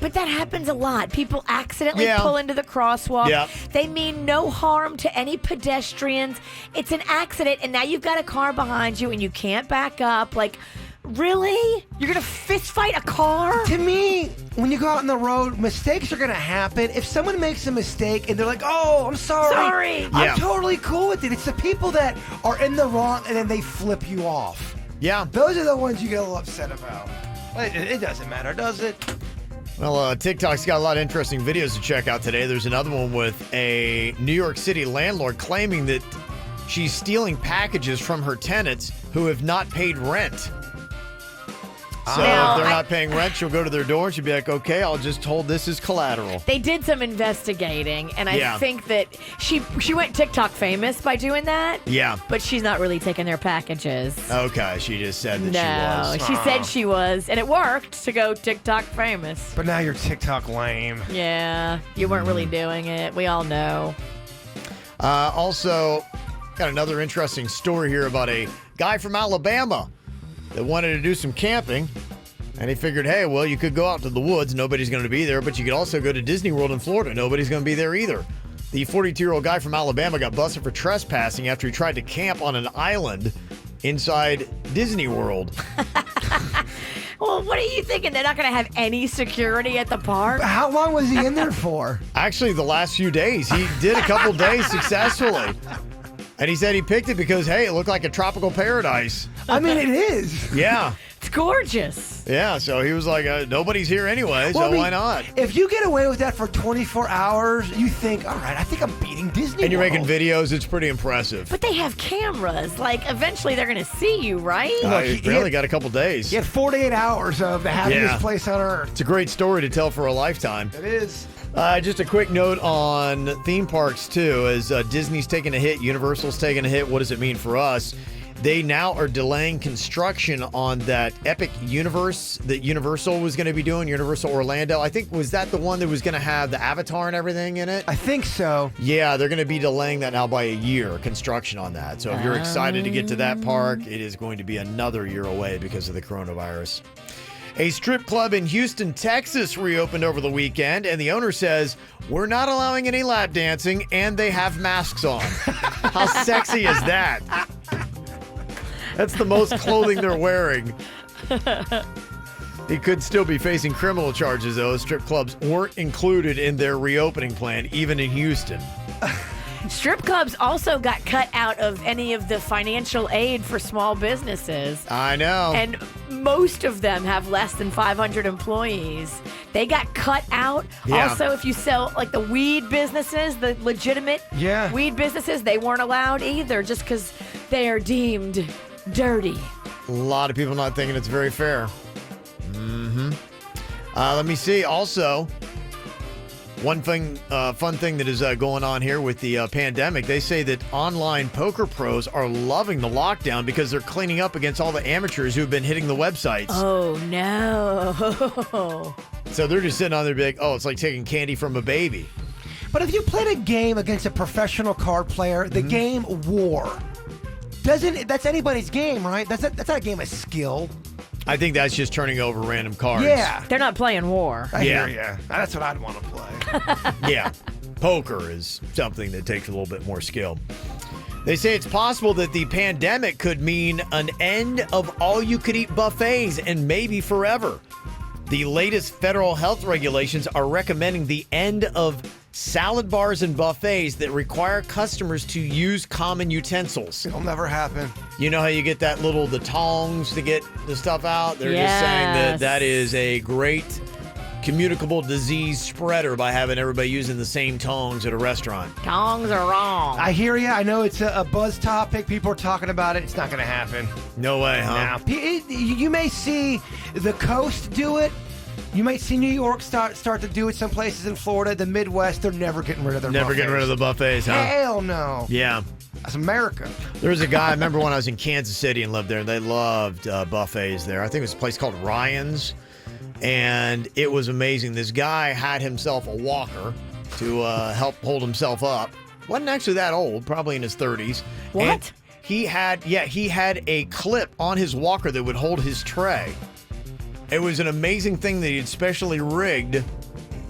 But that happens a lot. People accidentally
Yeah.
pull into the crosswalk.
Yeah.
They mean no harm to any pedestrians. It's an accident, and now you've got a car behind you, and you can't back up. Like, really? You're going to fist fight a car?
To me, when you go out on the road, mistakes are going to happen. If someone makes a mistake and they're like, oh, I'm sorry.
Sorry.
Yeah.
I'm totally cool with it. It's the people that are in the wrong and then they flip you off.
Yeah.
Those are the ones you get a little upset about. It doesn't matter, does it?
Well, TikTok's got a lot of interesting videos to check out today. There's another one with a New York City landlord claiming that she's stealing packages from her tenants who have not paid rent. So if they're not paying rent, she'll go to their door and she'll be like, okay, I'll just hold this as collateral.
They did some investigating, and I think that she went TikTok famous by doing that.
Yeah.
But she's not really taking their packages.
Okay, she just said that she was.
She said she was, and it worked to go TikTok famous.
But now you're TikTok lame.
Yeah, you weren't really doing it. We all know.
Also, got another interesting story here about a guy from Alabama that wanted to do some camping, and he figured, hey, well, you could go out to the woods, nobody's going to be there, but you could also go to Disney World in Florida, nobody's going to be there either. The 42-year-old guy from Alabama got busted for trespassing after he tried to camp on an island inside Disney World.
Well, what are you thinking? They're not going to have any security at the park?
How long was he in there for?
Actually, the last few days. He did a couple days successfully. And he said he picked it because, hey, it looked like a tropical paradise.
I mean, it is.
Yeah.
It's gorgeous.
Yeah, so he was like, nobody's here anyway, so
Well, I mean,
why not?
If you get away with that for 24 hours, you think, all right, I think I'm beating Disney
And you're
World.
making videos, it's pretty impressive.
But they have cameras. Like, eventually they're going to see you, right?
He only got a couple days.
He had 48 hours of the happiest
Yeah.
place on earth.
It's a great story to tell for a lifetime.
It is.
Just a quick note on theme parks, too. As Disney's taking a hit, Universal's taking a hit, what does it mean for us? They now are delaying construction on that Epic Universe that Universal was going to be doing, Universal Orlando. I think, was that the one that was going to have the Avatar and everything in it?
I think so.
Yeah, they're going to be delaying that now by a year, construction on that. So if you're excited to get to that park, it is going to be another year away because of the coronavirus. A strip club in Houston, Texas reopened over the weekend, and the owner says, we're not allowing any lap dancing, and they have masks on. How sexy is that? That's the most clothing they're wearing. He could still be facing criminal charges, though. Strip clubs weren't included in their reopening plan, even in Houston.
Strip clubs also got cut out of any of the financial aid for small businesses.
I know.
And most of them have less than 500 employees. They got cut out.
Yeah.
Also, if you sell like the weed businesses, the legitimate weed businesses, they weren't allowed either just because they are deemed dirty.
A lot of people not thinking it's very fair. Let me see. Also, one thing, fun thing that is going on here with the pandemic, they say that online poker pros are loving the lockdown because they're cleaning up against all the amateurs who've been hitting the websites.
Oh, no.
So they're just sitting on there big, it's like taking candy from a baby.
But if you played a game against a professional card player, the game war. That's anybody's game, right? That's not a game of skill.
I think that's just turning over random cards.
Yeah.
They're not playing war.
I hear ya. That's what I'd want to play.
Yeah. Poker is something that takes a little bit more skill. They say it's possible that the pandemic could mean an end of all-you-could-eat buffets and maybe forever. The latest federal health regulations are recommending the end of salad bars and buffets that require customers to use common utensils.
It'll never happen.
You know how you get the tongs to get the stuff out? They're just saying that is a great communicable disease spreader by having everybody using the same tongs at a restaurant.
Tongs are wrong.
I hear you. I know it's a buzz topic. People are talking about it. It's not going to happen.
No way, huh?
Now, you may see the coast do it. You might see New York start to do it. Some places in Florida, the Midwest, they're never getting rid of their buffets.
Getting rid of the buffets, huh?
Hell no.
Yeah.
That's America.
There's a guy, I remember when I was in Kansas City and lived there, and they loved buffets there. I think it was a place called Ryan's, and it was amazing. This guy had himself a walker to help hold himself up. Wasn't actually that old, probably in his 30s.
What?
And he had a clip on his walker that would hold his tray. It was an amazing thing that he had specially rigged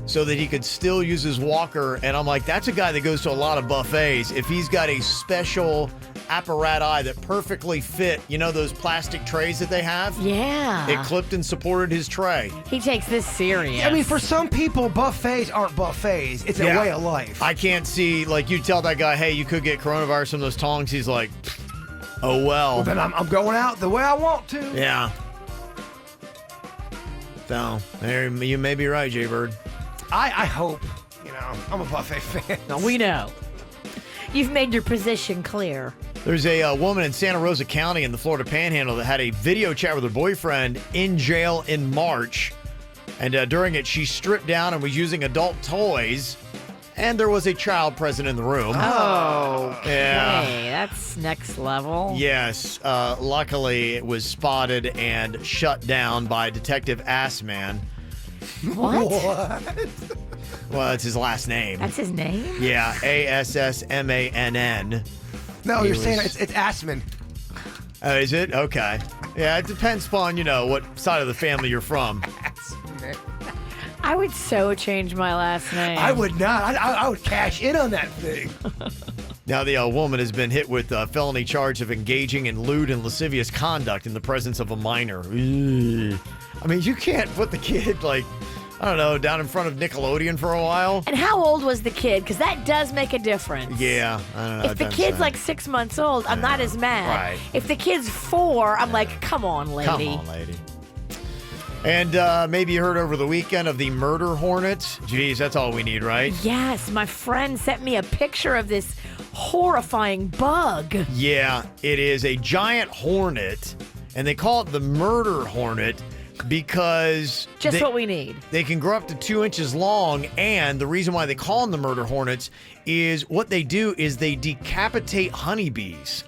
so that he could still use his walker. And I'm like, that's a guy that goes to a lot of buffets. If he's got a special apparatus that perfectly fit, those plastic trays that they have?
Yeah.
It clipped and supported his tray.
He takes this serious.
I mean, for some people, buffets aren't buffets. It's a way of life.
I can't see, you tell that guy, hey, you could get coronavirus from those tongs. He's like, oh, well.
Then I'm going out the way I want to.
Yeah. So, you may be right, Jbird.
I hope. I'm a buffet fan.
No, we know. You've made your position clear.
There's a woman in Santa Rosa County in the Florida Panhandle that had a video chat with her boyfriend in jail in March. And during it, she stripped down and was using adult toys. And there was a child present in the room.
Oh,
yeah.
Hey, that's next level.
Yes. Luckily, it was spotted and shut down by Detective Assman.
What?
Well, that's his last name.
That's his name?
Yeah, Assmann.
No, you're saying it's Assman.
Oh, is it? Okay. Yeah, it depends upon, what side of the family you're from.
I would so change my last name.
I would not. I would cash in on that thing.
Now, the woman has been hit with a felony charge of engaging in lewd and lascivious conduct in the presence of a minor. I mean, you can't put the kid, I don't know, down in front of Nickelodeon for a while.
And how old was the kid? Because that does make a difference.
Yeah, I don't know.
If the kid's like 6 months old, I'm not as mad.
Right.
If the kid's 4, I'm like, come on, lady.
Come on, lady. And maybe you heard over the weekend of the murder hornets. Geez, that's all we need, right?
Yes, my friend sent me a picture of this horrifying bug.
Yeah, it is a giant hornet, and they call it the murder hornet because...
Just what we need.
They can grow up to 2 inches long, and the reason why they call them the murder hornets is what they do is they decapitate honeybees.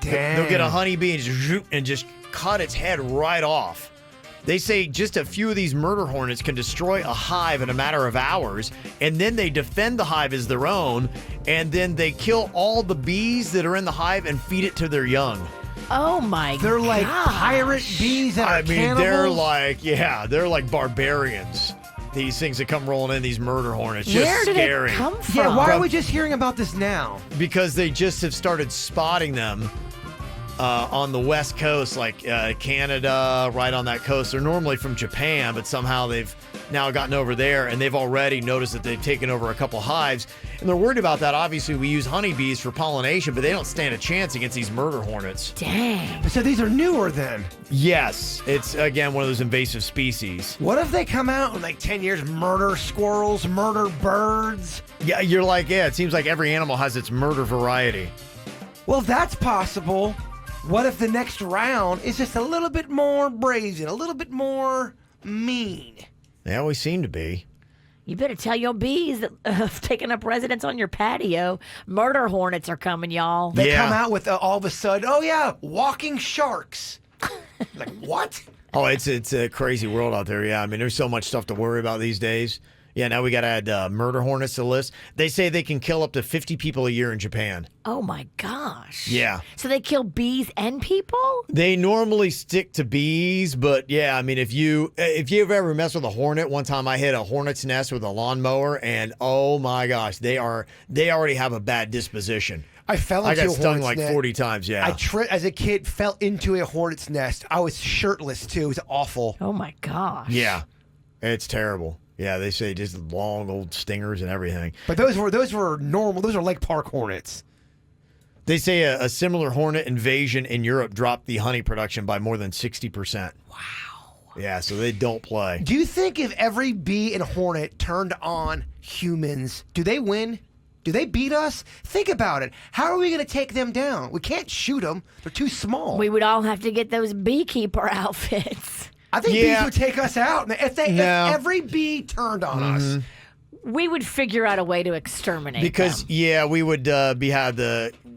Damn.
They'll get a honeybee and just cut its head right off. They say just a few of these murder hornets can destroy a hive in a matter of hours, and then they defend the hive as their own, and then they kill all the bees that are in the hive and feed it to their young.
Oh my god.
They're like pirate bees that are cannibals?
They're like barbarians. These things that come rolling in, these murder hornets, just
Where did
scary.
it come from?
Yeah, why are we just hearing about this now?
Because they just have started spotting them on the West Coast, like Canada, right on that coast. They're normally from Japan, but somehow they've now gotten over there, and they've already noticed that they've taken over a couple hives. And they're worried about that. Obviously, we use honeybees for pollination, but they don't stand a chance against these murder hornets.
Dang.
So these are newer then?
Yes. It's, again, one of those invasive species.
What if they come out in like 10 years, murder squirrels, murder birds?
Yeah, you're like, it seems like every animal has its murder variety.
Well, if that's possible, what if the next round is just a little bit more brazen, a little bit more mean?
They always seem to be.
You better tell your bees that have taken up residence on your patio. Murder hornets are coming, y'all.
They come out with all of a sudden, oh yeah, walking sharks. Like, what?
Oh, it's a crazy world out there. Yeah, I mean, there's so much stuff to worry about these days. Yeah, now we got to add murder hornets to the list. They say they can kill up to 50 people a year in Japan.
Oh, my gosh.
Yeah.
So they kill bees and people?
They normally stick to bees, but yeah, I mean, if you've ever messed with a hornet, one time I hit a hornet's nest with a lawnmower, and oh my gosh, they already have a bad disposition.
I fell into
I
a
got stung like 40 times, yeah.
As a kid, fell into a hornet's nest. I was shirtless, too. It was awful.
Oh, my gosh.
Yeah, it's terrible. Yeah, they say just long old stingers and everything.
But those were normal. Those are Lake Park hornets.
They say a similar hornet invasion in Europe dropped the honey production by more than 60%.
Wow.
Yeah, so they don't play.
Do you think if every bee and hornet turned on humans, do they win? Do they beat us? Think about it. How are we going to take them down? We can't shoot them. They're too small.
We would all have to get those beekeeper outfits.
I think bees would take us out. If every bee turned on us,
we would figure out a way to exterminate
because
them.
we would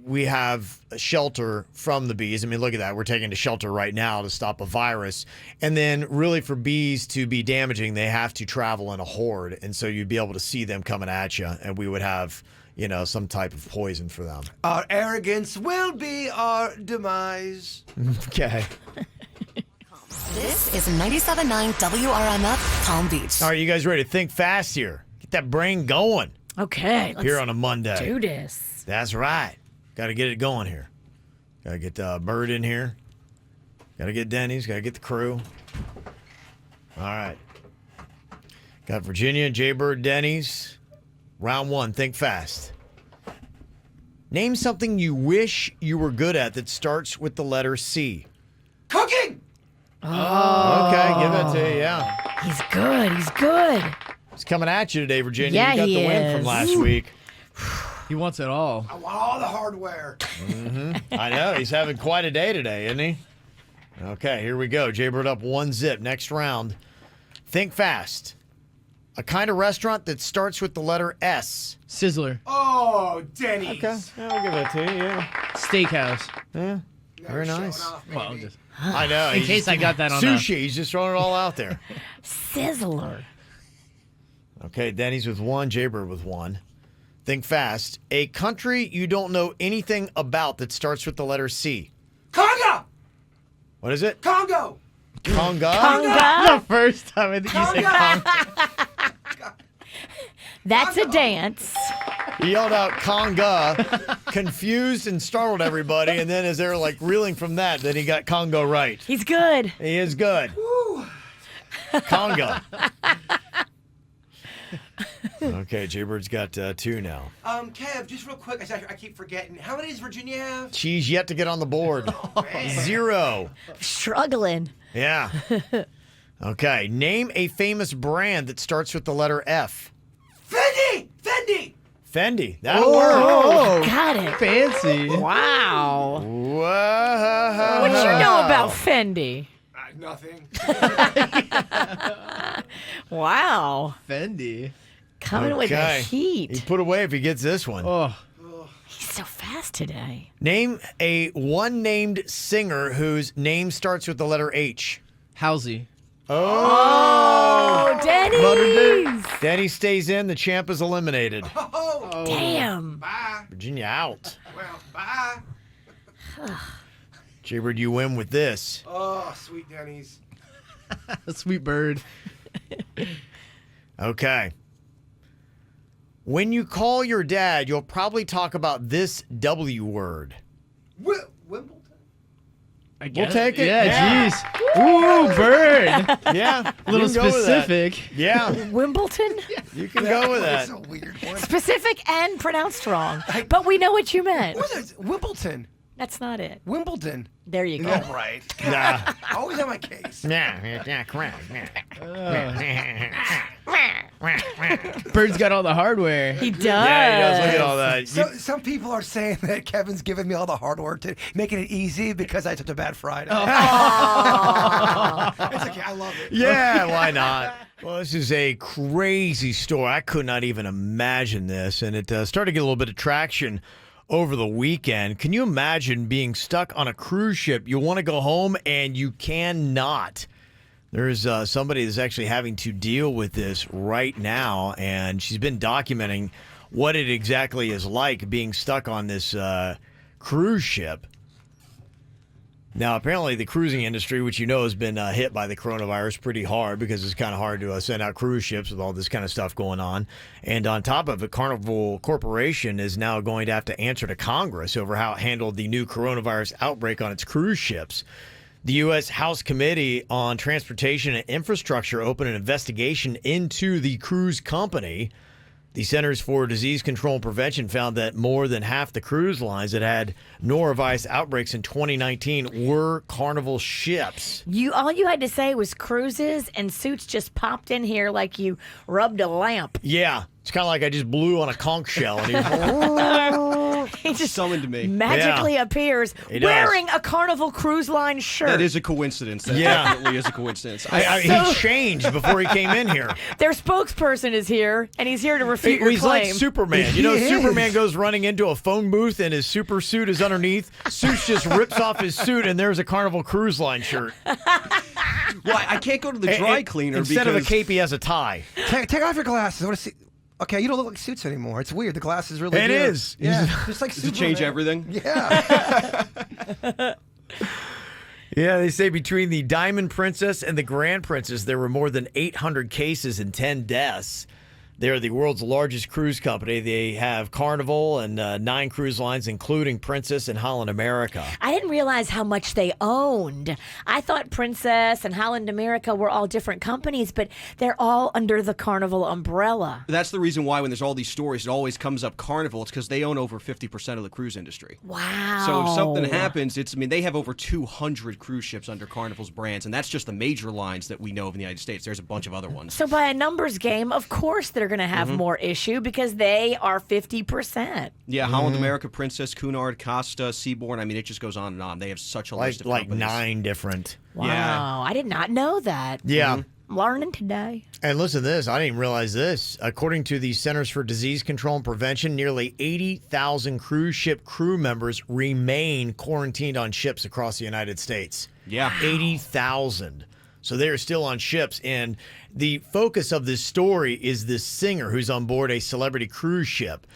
we have a shelter from the bees. I mean, look at that. We're taking to shelter right now to stop a virus. And then really for bees to be damaging, they have to travel in a horde. And so you'd be able to see them coming at you, and we would have, some type of poison for them.
Our arrogance will be our demise.
Okay.
This is 97.9 WRMF Palm Beach.
All right, you guys ready to think fast here? Get that brain going.
Okay. Let's
here on a Monday.
do this.
That's right. Got to get it going here. Got to get Bird in here. Got to get Denny's. Got to get the crew. All right. Got Virginia, Jbird, Denny's. Round one, think fast. Name something you wish you were good at that starts with the letter C.
Cooking!
Oh. Okay, give that to you, yeah.
He's good. He's good.
He's coming at you today, Virginia.
Yeah,
you got
he
the win
is.
from last week.
He wants it all.
I want all the hardware.
I know. He's having quite a day today, isn't he? Okay, here we go. Jbird up 1-0. Next round. Think fast. A kind of restaurant that starts with the letter S.
Sizzler.
Oh, Denny's.
Okay, I'll give that to you, yeah.
Steakhouse.
Yeah, very nice.
Well, just
I know.
in case I got that on
sushi. He's just throwing it all out there.
Sizzler.
Okay, Denny's with 1, Jbird with 1. Think fast. A country you don't know anything about that starts with the letter C.
Congo!
What is it?
Congo!
Conga?
Conga?
The first time I think you said Conga.
That's a dance.
He yelled out Conga, confused and startled everybody, and then as they were like reeling from that, then he got Congo right.
He's good.
He is good. Conga. Okay, Jbird's got 2 now.
Kev, just real quick, I keep forgetting. How many does Virginia have?
She's yet to get on the board. 0.
Struggling.
Yeah. Okay, name a famous brand that starts with the letter F. Fendi. That'll work.
Oh, got it.
Fancy.
Wow.
Whoa.
What you know about Fendi?
Nothing.
Wow.
Fendi.
Coming with the heat.
He put away if he gets this one.
Oh.
He's so fast today.
Name a one-named singer whose name starts with the letter H.
Halsey.
Oh, Denny's.
Denny stays in. The champ is eliminated.
Oh.
Damn.
Bye.
Virginia out.
Well, bye.
Jbird, you win with this.
Oh, sweet Denny's.
Sweet bird.
Okay. When you call your dad, you'll probably talk about this W word.
Wimbledon?
We'll take it.
Yeah, jeez. Ooh, bird.
Yeah.
A little
you can go with that.
specific.
Yeah.
Wimbledon?
You can go with that.
That's a weird one.
Specific and pronounced wrong. But we know what you meant.
What is it? Wimbledon.
That's not it.
Wimbledon.
There you go.
Yeah, right.
Nah.
Always on my case.
Yeah, correct.
Bird's got all the hardware.
He does.
Yeah, he does. Look at all that.
So, some people are saying that Kevin's giving me all the hard work to making it easy because I took a bad Friday. It's okay. I love it.
Yeah, why not? Well, this is a crazy story. I could not even imagine this, and it started to get a little bit of traction over the weekend. Can you imagine being stuck on a cruise ship? You want to go home, and you cannot. There's somebody that's actually having to deal with this right now, and she's been documenting what it exactly is like being stuck on this cruise ship. Now, apparently the cruising industry, which you know has been hit by the coronavirus pretty hard because it's kind of hard to send out cruise ships with all this kind of stuff going on. And on top of it, Carnival Corporation is now going to have to answer to Congress over how it handled the new coronavirus outbreak on its cruise ships. The U.S. House Committee on Transportation and Infrastructure opened an investigation into the cruise company. The Centers for Disease Control and Prevention found that more than half the cruise lines that had norovirus outbreaks in 2019 were Carnival ships.
All you had to say was cruises, and Suits just popped in here like you rubbed a lamp.
Yeah, it's kind of like I just blew on a conch shell. And
he just
summoned me.
Magically appears wearing a Carnival Cruise Line shirt.
That is a coincidence. That definitely is a coincidence.
He changed before he came in here.
Their spokesperson is here, and he's here to refute your
He's
claim.
like Superman. You know, Superman goes running into a phone booth, and his super suit is underneath. Suits just rips off his suit, and there's a Carnival Cruise Line shirt.
Well, I can't go to the dry cleaner
instead of a cape, he has a tie.
Take off your glasses. I want to see. Okay, you don't look like Suits anymore. It's weird. The glasses really.
It is.
Yeah, just like
Does it change everything?
Yeah.
Yeah, they say between the Diamond Princess and the Grand Princess, there were more than 800 cases and 10 deaths. They're the world's largest cruise company. They have Carnival and 9 cruise lines, including Princess and Holland America.
I didn't realize how much they owned. I thought Princess and Holland America were all different companies, but they're all under the Carnival umbrella.
That's the reason why when there's all these stories, it always comes up Carnival. It's because they own over 50% of the cruise industry.
Wow.
So if something happens, they have over 200 cruise ships under Carnival's brands, and that's just the major lines that we know of in the United States. There's a bunch of other ones.
So by a numbers game, of course they're going to have more issue because they are 50%.
Yeah, Holland America, Princess, Cunard, Costa, Seabourn. It just goes on and on. They have such a list of companies.
9 different.
Wow.
Yeah.
I did not know that.
Yeah.
Learning today.
And listen to this. I didn't even realize this. According to the Centers for Disease Control and Prevention, nearly 80,000 cruise ship crew members remain quarantined on ships across the United States.
Yeah.
80,000. So they are still on ships. And the focus of this story is this singer who's on board a celebrity cruise ship.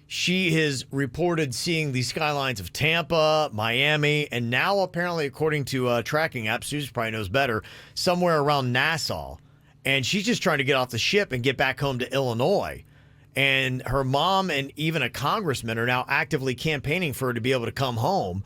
She has reported seeing the skylines of Tampa, Miami, and now apparently, according to tracking apps, Susan probably knows better, somewhere around Nassau. And she's just trying to get off the ship and get back home to Illinois. And her mom and even a congressman are now actively campaigning for her to be able to come home.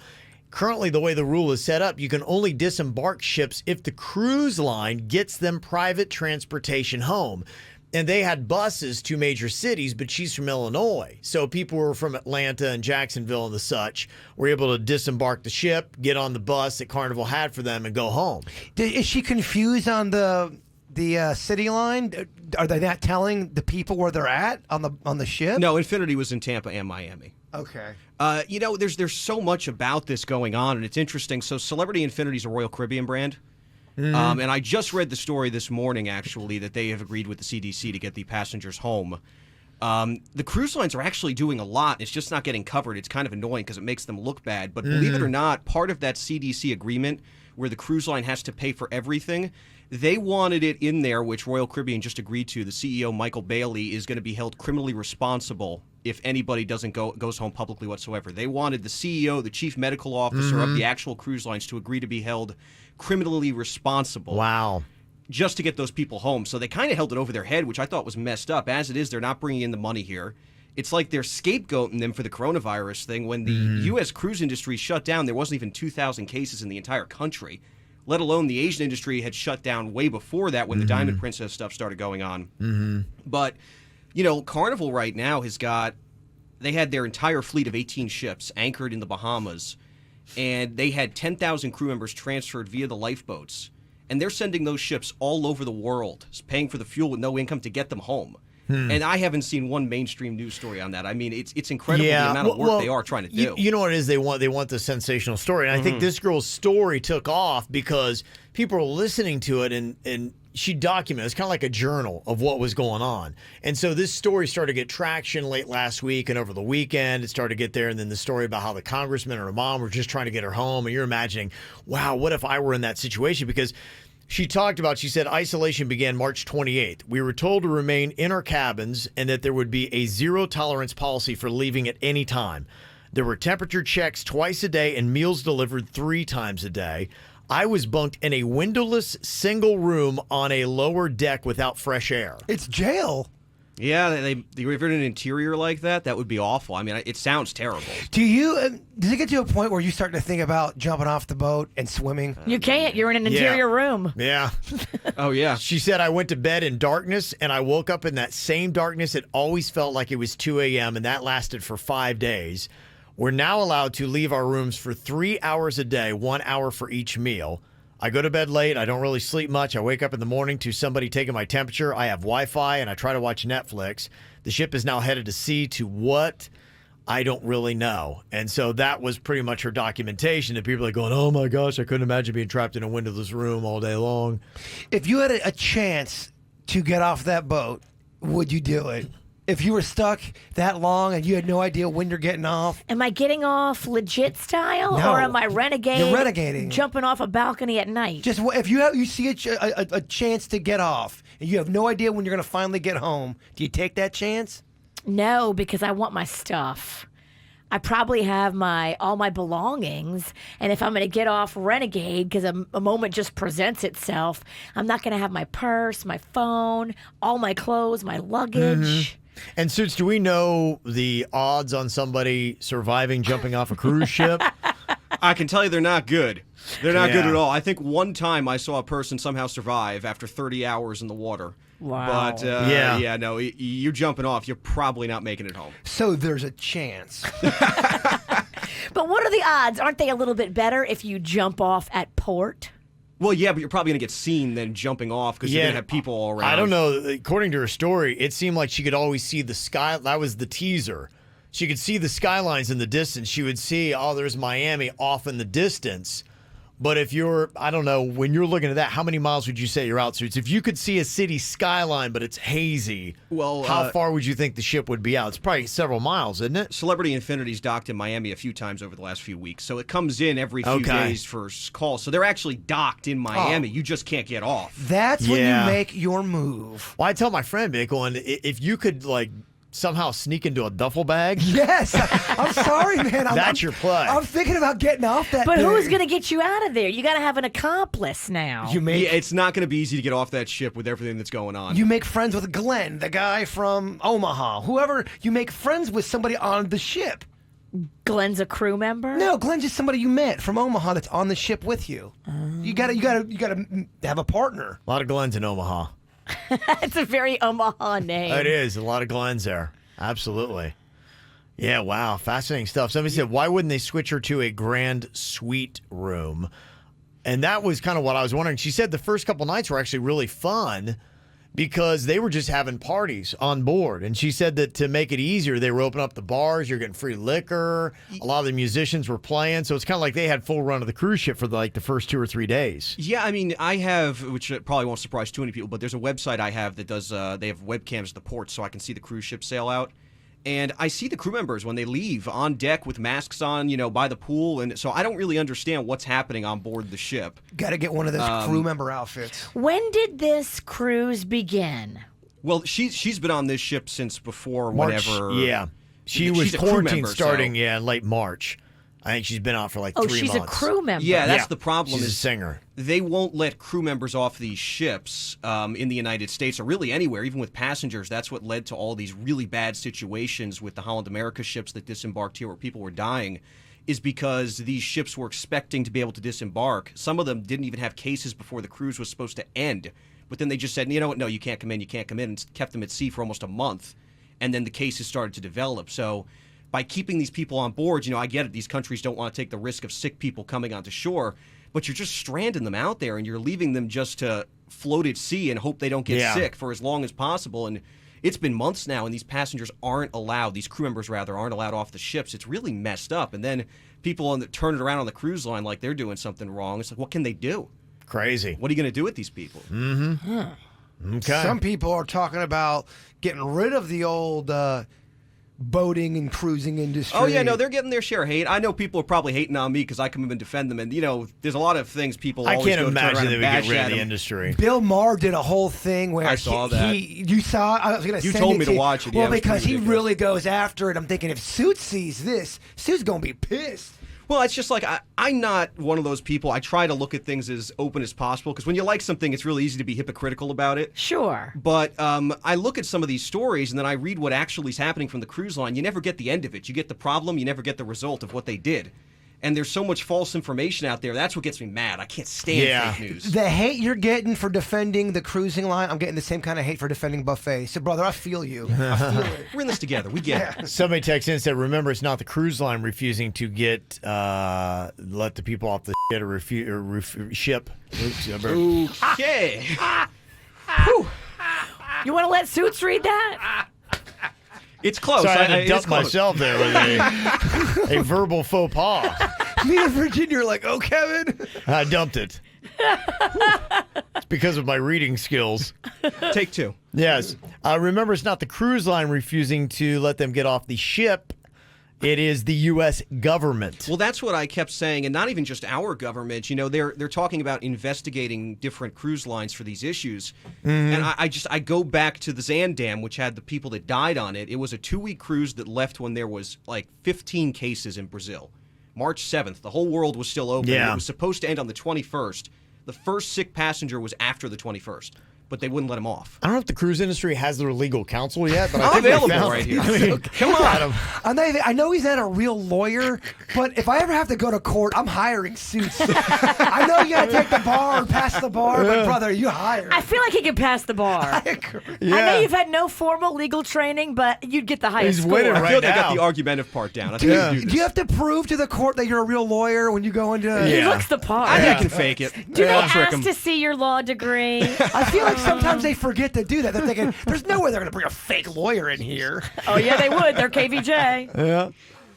Currently, the way the rule is set up, you can only disembark ships if the cruise line gets them private transportation home. And they had buses to major cities, but she's from Illinois. So people were from Atlanta and Jacksonville and the such were able to disembark the ship, get on the bus that Carnival had for them, and go home.
Is she confused on the city line? Are they not telling the people where they're at on the ship?
No, Infinity was in Tampa and Miami.
Okay.
There's so much about this going on, and it's interesting. So Celebrity Infinity is a Royal Caribbean brand.
Mm-hmm.
And I just read the story this morning, actually, that they have agreed with the CDC to get the passengers home. The cruise lines are actually doing a lot. It's just not getting covered. It's kind of annoying because it makes them look bad. But believe it or not, part of that CDC agreement where the cruise line has to pay for everything, they wanted it in there, which Royal Caribbean just agreed to. The CEO, Michael Bailey, is going to be held criminally responsible if anybody goes home publicly whatsoever. They wanted the CEO, the chief medical officer of the actual cruise lines, to agree to be held criminally responsible.
Wow.
Just to get those people home. So they kind of held it over their head, which I thought was messed up. As it is, they're not bringing in the money here. It's like they're scapegoating them for the coronavirus thing. When the U.S. cruise industry shut down, there wasn't even 2,000 cases in the entire country, let alone the Asian industry had shut down way before that when the Diamond Princess stuff started going on. But, Carnival right now they had their entire fleet of 18 ships anchored in the Bahamas, and they had 10,000 crew members transferred via the lifeboats. And they're sending those ships all over the world, paying for the fuel with no income to get them home. And I haven't seen one mainstream news story on that. I mean, it's incredible the amount of work they are trying to do.
You know what it is? They want the sensational story. And I think this girl's story took off because people were listening to it, and she documented. It's kind of like a journal of what was going on. And so this story started to get traction late last week, and over the weekend it started to get there. And then the story about how the congressman and her mom were just trying to get her home. And you're imagining, wow, what if I were in that situation? Because she said isolation began March 28th. We were told to remain in our cabins and that there would be a zero tolerance policy for leaving at any time. There were temperature checks twice a day and meals delivered 3 times a day. I was bunked in a windowless single room on a lower deck without fresh air.
It's jail.
Yeah, if you're in an interior like that, that would be awful. I mean, it sounds terrible.
Does it get to a point where you start to think about jumping off the boat and swimming?
You can't. You're in an interior room.
Yeah.
Oh, yeah.
She said, I went to bed in darkness, and I woke up in that same darkness. It always felt like it was 2 a.m., and that lasted for 5 days. We're now allowed to leave our rooms for 3 hours a day, 1 hour for each meal. I go to bed late. I don't really sleep much. I wake up in the morning to somebody taking my temperature. I have Wi-Fi, and I try to watch Netflix. The ship is now headed to sea to what? I don't really know. And so that was pretty much her documentation. And people are going, oh, my gosh, I couldn't imagine being trapped in a windowless room all day long.
If you had a chance to get off that boat, would you do it? If you were stuck that long and you had no idea when you're getting off?
Am I getting off legit style,
No.
or am I renegading?
You're renegading.
Jumping off a balcony at night.
Just if you see a chance to get off and you have no idea when you're going to finally get home, do you take that chance?
No, because I want my stuff. I probably have all my belongings, and if I'm going to get off renegade because a moment just presents itself, I'm not going to have my purse, my phone, all my clothes, my luggage.
And Suits, do we know the odds on somebody surviving jumping off a cruise ship?
I can tell you they're not good. They're not good at all. I think one time I saw a person somehow survive after 30 hours in the water.
Wow.
But, no, you're jumping off. You're probably not making it home.
So there's a chance.
But what are the odds? Aren't they a little bit better if you jump off at port?
Well, yeah, but you're probably going to get seen then jumping off because you're going to have people all around.
I don't know. According to her story, it seemed like she could always see the sky. That was the teaser. She could see the skylines in the distance. She would see, there's Miami off in the distance. But if I don't know, when you're looking at that, how many miles would you say you're out, Suits? If you could see a city skyline, but it's hazy, how far would you think the ship would be out? It's probably several miles, isn't it?
Celebrity Infinity's docked in Miami a few times over the last few weeks, so it comes in every few days for calls. So they're actually docked in Miami. You just can't get off.
That's when you make your move.
Well, I tell my friend, Bickle, if you could, somehow sneak into a duffel bag.
Yes. I'm sorry, man.
That's your play.
I'm thinking about getting off that
But
thing.
who's going to get you out of there? You got to have an accomplice now.
It's not going to be easy to get off that ship with everything that's going on.
You make friends with Glenn, the guy from Omaha. Whoever, you make friends with somebody on the ship.
Glenn's a crew member?
No, Glenn's just somebody you met from Omaha that's on the ship with you. You gotta have a partner.
A lot of Glens in Omaha.
It's a very Omaha name.
It is. A lot of Glens there. Absolutely. Yeah, wow. Fascinating stuff. Somebody said, why wouldn't they switch her to a grand suite room? And that was kind of what I was wondering. She said the first couple nights were actually really fun because they were just having parties on board. And she said that to make it easier, they were opening up the bars. You're getting free liquor. A lot of the musicians were playing. So it's kind of like they had full run of the cruise ship for the first 2 or 3 days.
Yeah, I mean, I have, which probably won't surprise too many people, but there's a website I have that does, they have webcams at the ports so I can see the cruise ship sail out. And I see the crew members when they leave on deck with masks on, by the pool. And so I don't really understand what's happening on board the ship.
Got to get one of those crew member outfits.
When did this cruise begin?
Well, she's been on this ship since before
March,
whenever.
Yeah. She was
she's a crew
quarantined
member,
starting,
so.
in late March. I think she's been out for 3 months.
Oh, she's a crew member.
Yeah, that's the problem.
She's
is
a singer.
They won't let crew members off these ships in the United States or really anywhere, even with passengers. That's what led to all these really bad situations with the Holland America ships that disembarked here where people were dying, is because these ships were expecting to be able to disembark. Some of them didn't even have cases before the cruise was supposed to end. But then they just said, you know what, no, you can't come in, and kept them at sea for almost a month. And then the cases started to develop. So by keeping these people on board, I get it, these countries don't want to take the risk of sick people coming onto shore, but you're just stranding them out there and you're leaving them just to float at sea and hope they don't get sick for as long as possible. And it's been months now, and these passengers these crew members rather, aren't allowed off the ships. It's really messed up. And then people turn it around on the cruise line like they're doing something wrong. It's like, what can they do?
Crazy.
What are you going to do with these people?
Mm-hmm. Okay.
Some people are talking about getting rid of the old boating and cruising industry.
Oh, yeah, no, they're getting their share of hate. I know people are probably hating on me because I come up and defend them. And, there's a lot of things people always
I can't
go to turn
imagine
around
they
and
would get
bash
rid
at
of the
them.
industry.
Bill Maher did a whole thing where
I saw that.
You saw it? I was going to
You
send
told
it
me to watch it.
Well,
Yeah, it was
because
pretty
he
ridiculous.
really goes after it. I'm thinking if Suits sees this, Suits going to be pissed.
Well, it's just like I'm not one of those people. I try to look at things as open as possible because when you like something, it's really easy to be hypocritical about it.
Sure.
But I look at some of these stories and then I read what actually is happening from the cruise line. You never get the end of it. You get the problem. You never get the result of what they did. And there's so much false information out there. That's what gets me mad. I can't stand fake news.
The hate you're getting for defending the cruising line, I'm getting the same kind of hate for defending buffet. So, brother, I feel you. I feel it.
We're in this together. We get it.
Somebody texted in and said, remember, it's not the cruise line refusing to let the people off the ship.
Okay.
You want to let Suits read that?
It's close.
Sorry, I had to
it's
dump
close.
myself there with a verbal faux pas.
Me and Virginia are like, oh, Kevin.
I dumped it. It's because of my reading skills.
Take 2.
Yes. Remember, it's not the cruise line refusing to let them get off the ship. It is the U.S. government.
Well, that's what I kept saying, and not even just our government. They're talking about investigating different cruise lines for these issues.
Mm-hmm.
And I go back to the Zandam, which had the people that died on it. It was a 2-week cruise that left when there was 15 cases in Brazil. March 7th, the whole world was still open.
Yeah.
It was supposed to end on the 21st. The first sick passenger was after the 21st. But they wouldn't let him off.
I don't know if the cruise industry has their legal counsel yet, but I
I'm
think they
available
found
right
it.
here.
I mean,
Come on.
I know he's not a real lawyer, but if I ever have to go to court, I'm hiring Suits. I know you got to take the bar or pass the bar, but brother, you hire.
I feel like he can pass the bar.
I agree.
Yeah.
I know you've had no formal legal training, but you'd get the highest
He's
score.
winning
I
right
feel like I got
now.
the argumentative part down. I
Do
think
you,
I can do
do you
this.
have to prove to the court that you're a real lawyer when you go into?
He
Yeah.
looks the part.
I think I can fake it.
Do they
I'll trick
ask
him.
to see your law degree?
I feel like sometimes they forget to do that. They're thinking, there's no way they're going to bring a fake lawyer in here.
Oh, yeah, they would. They're KVJ.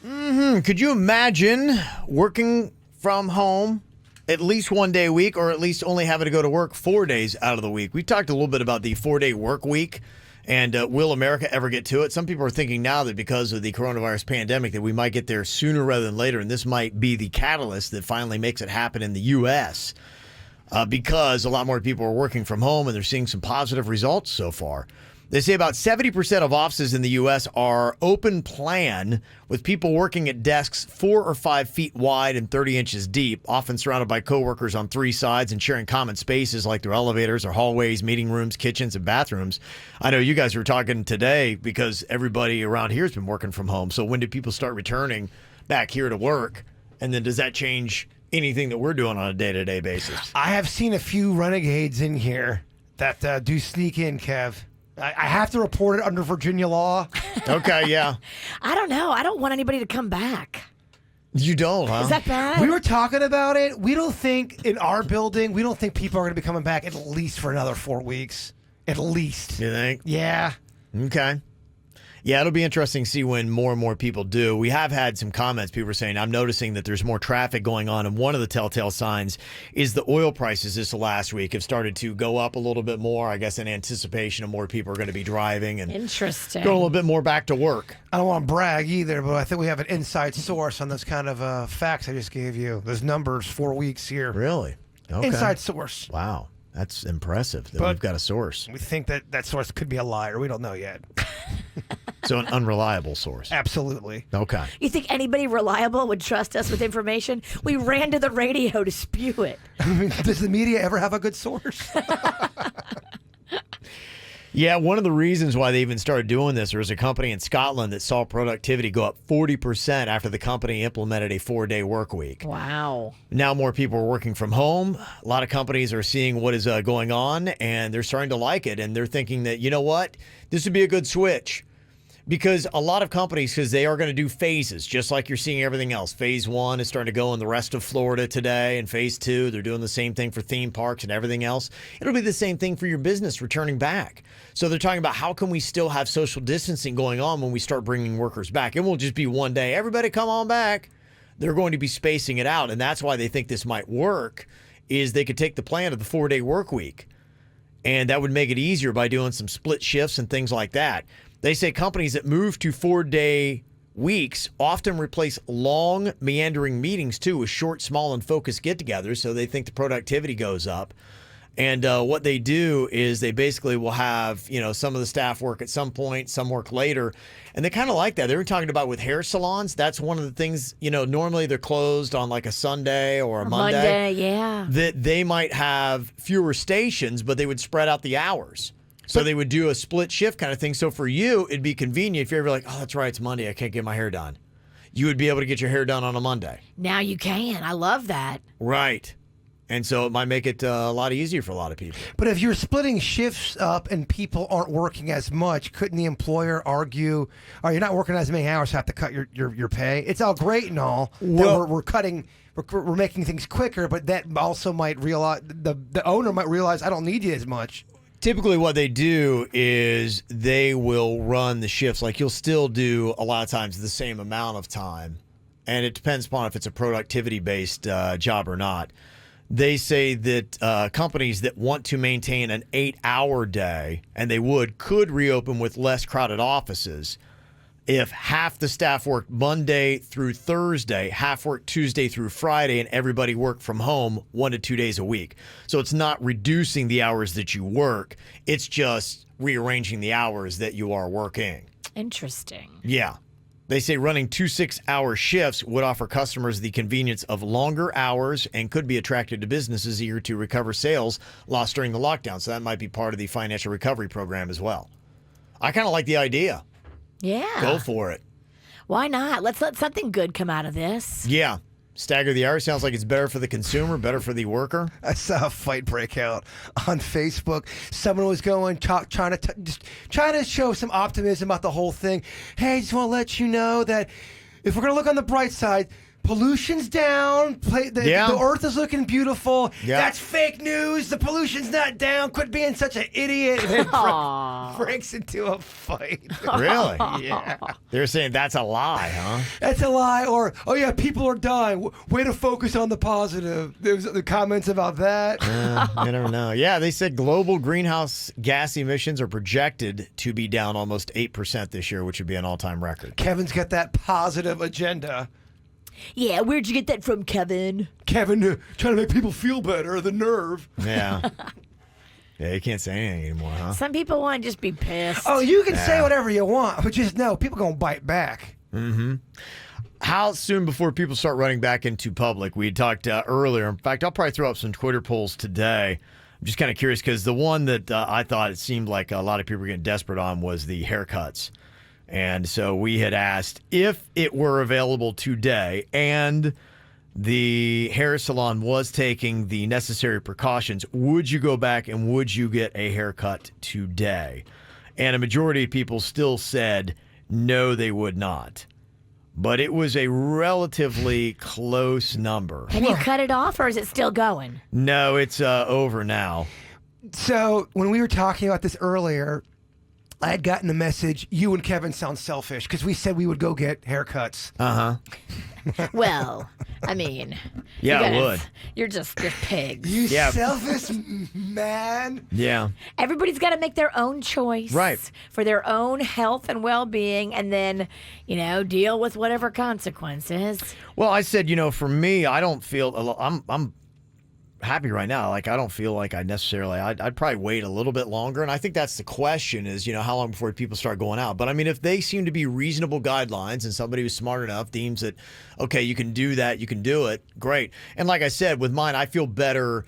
Yeah. Could you imagine working from home at least one day a week, or at least only having to go to work 4 days out of the week? We talked a little bit about the 4-day work week, and will America ever get to it? Some people are thinking now that because of the coronavirus pandemic that we might get there sooner rather than later, and this might be the catalyst that finally makes it happen in the U.S. Because a lot more people are working from home and they're seeing some positive results so far. They say about 70% of offices in the U.S. are open plan, with people working at desks 4 or 5 feet wide and 30 inches deep, often surrounded by coworkers on 3 sides and sharing common spaces like their elevators or hallways, meeting rooms, kitchens, and bathrooms. I know you guys were talking today because everybody around here has been working from home. So when do people start returning back here to work? And then does that change anything that we're doing on a day-to-day basis?
I have seen a few renegades in here that do sneak in, Kev. I have to report it under Virginia law.
Okay, yeah.
I don't know. I don't want anybody to come back.
You don't, huh?
Is that bad?
We were talking about it. We don't think in our building, we don't think people are going to be coming back at least for another 4 weeks. At least.
You think?
Yeah.
Okay. Yeah, it'll be interesting to see when more and more people do. We have had some comments. People are saying, I'm noticing that there's more traffic going on, and one of the telltale signs is the oil prices this last week have started to go up a little bit more, I guess in anticipation of more people are going to be driving and
Interesting.
go a little bit more back to work.
I don't want to brag either, but I think we have an inside source on those kind of facts I just gave you. Those numbers, 4 weeks here.
Really? Okay.
Inside source.
Wow. That's impressive that
But
we've got a source.
We think that source could be a liar. We don't know yet.
So an unreliable source.
Absolutely.
Okay.
You think anybody reliable would trust us with information? We ran to the radio to spew it.
I mean, does the media ever have a good source?
Yeah, one of the reasons why they even started doing this, there was a company in Scotland that saw productivity go up 40% after the company implemented a 4-day work week.
Wow.
Now more people are working from home. A lot of companies are seeing what is going on, and they're starting to like it. And they're thinking that, you know what, this would be a good switch. Because a lot of companies, because they are going to do phases, just like you're seeing everything else. Phase 1 is starting to go in the rest of Florida today, and Phase 2, they're doing the same thing for theme parks and everything else. It'll be the same thing for your business returning back. So they're talking about how can we still have social distancing going on when we start bringing workers back. It won't just be one day, everybody come on back. They're going to be spacing it out, and that's why they think this might work, is they could take the plan of the 4-day work week, and that would make it easier by doing some split shifts and things like that. They say companies that move to 4-day weeks often replace long, meandering meetings, too, with short, small, and focused get-togethers, so they think the productivity goes up. And what they do is they basically will have, you know, some of the staff work at some point, some work later, and they kind of like that. They were talking about with hair salons, that's one of the things, you know, normally they're closed on like a Sunday or a Monday.
Yeah.
That they might have fewer stations, but they would spread out the hours. So they would do a split shift kind of thing. So for you, it'd be convenient if you're ever like, oh, that's right, it's Monday, I can't get my hair done. You would be able to get your hair done on a Monday.
Now you can. I love that.
Right. And so it might make it a lot easier for a lot of people.
But if you're splitting shifts up and people aren't working as much, couldn't the employer argue, oh, you're not working as many hours, have to cut your pay? It's all great and all. Well, we're making things quicker, but that also might realize, the owner might realize, I don't need you as much.
Typically what they do is they will run the shifts. Like you'll still do a lot of times the same amount of time. And it depends upon if it's a productivity-based job or not. They say that companies that want to maintain an 8-hour day, and they could reopen with less crowded offices if half the staff worked Monday through Thursday, half worked Tuesday through Friday, and everybody worked from home 1 to 2 days a week. So it's not reducing the hours that you work. It's just rearranging the hours that you are working.
Interesting.
Yeah. They say running 2 6-hour shifts would offer customers the convenience of longer hours and could be attractive to businesses eager to recover sales lost during the lockdown. So that might be part of the financial recovery program as well. I kind of like the idea.
Yeah.
Go for it.
Why not? Let's let something good come out of this.
Yeah. Stagger the hours. Sounds like it's better for the consumer, better for the worker.
I saw a fight break out on Facebook. Someone was going, trying to show some optimism about the whole thing. Hey, just want to let you know that if we're going to look on the bright side, pollution's down. The earth is looking beautiful.
Yeah.
That's fake news. The pollution's not down. Quit being such an idiot. And then breaks into a fight.
Really?
Yeah.
They're saying that's a lie, huh?
That's a lie. Or, oh, yeah, people are dying. Way to focus on the positive. There's the comments about that.
You never know. Yeah, they said global greenhouse gas emissions are projected to be down almost 8% this year, which would be an all-time record.
Kevin's got that positive agenda.
Yeah, where'd you get that from, Kevin?
Kevin, trying to make people feel better, the nerve.
Yeah. Yeah, you can't say anything anymore, huh?
Some people want to just be pissed.
Oh, you can say whatever you want, but just know people going to bite back.
Mm-hmm. How soon before people start running back into public? We talked earlier. In fact, I'll probably throw up some Twitter polls today. I'm just kind of curious because the one that I thought it seemed like a lot of people were getting desperate on was the haircuts. And so we had asked if it were available today and the hair salon was taking the necessary precautions, would you go back and would you get a haircut today? And a majority of people still said no, they would not. But it was a relatively close number.
Can you cut it off, or is it still going?
No, it's over now.
So when we were talking about this earlier, I had gotten a message, you and Kevin sound selfish, because we said we would go get haircuts.
Well, I mean,
Yeah, I would.
You're pigs.
You
Yeah.
selfish man.
Yeah.
Everybody's got to make their own choice,
Right.
for their own health and well-being, and then, deal with whatever consequences.
Well, I said, for me, I don't feel I'm happy right now. Like, I don't feel like I'd probably wait a little bit longer. And I think that's the question is, how long before people start going out? But I mean, if they seem to be reasonable guidelines and somebody who's smart enough deems that, okay, you can do that, you can do it, great. And like I said, with mine, I feel better.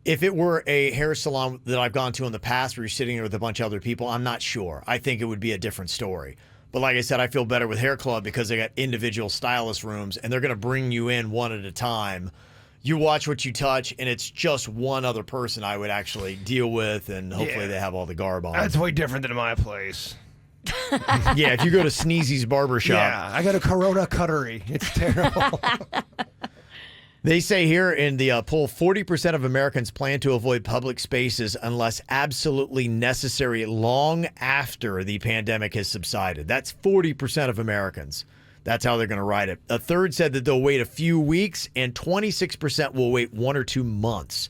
If it were a hair salon that I've gone to in the past where you're sitting there with a bunch of other people, I'm not sure. I think it would be a different story. But like I said, I feel better with Hair Club because they got individual stylist rooms and they're going to bring you in one at a time. You watch what you touch, and it's just one other person I would actually deal with, and hopefully they have all the garb on.
That's way different than my place.
Yeah, if you go to Sneezy's Barbershop.
Yeah, I got a Corona Cuttery. It's terrible.
They say here in the poll, 40% of Americans plan to avoid public spaces unless absolutely necessary long after the pandemic has subsided. That's 40% of Americans. That's how they're going to write it. A third said that they'll wait a few weeks, and 26% will wait 1 or 2 months.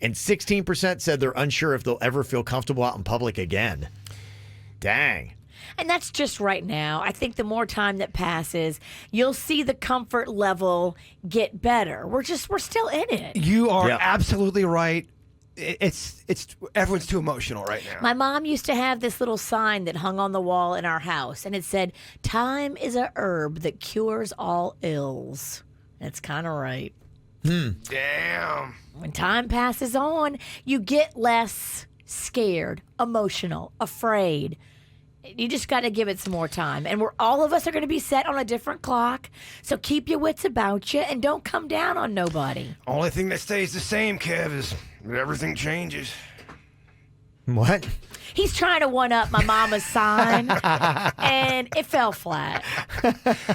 And 16% said they're unsure if they'll ever feel comfortable out in public again. Dang.
And that's just right now. I think the more time that passes, you'll see the comfort level get better. We're still in it.
You are absolutely right. It's everyone's too emotional right now.
My mom used to have this little sign that hung on the wall in our house, and it said, "Time is a herb that cures all ills." That's kind of right.
Damn.
When time passes on, you get less scared, emotional, afraid. You just got to give it some more time. And all of us are going to be set on a different clock. So keep your wits about you and don't come down on nobody.
Only thing that stays the same, Kev, is everything changes.
What?
He's trying to one-up my mama's sign, and it fell flat.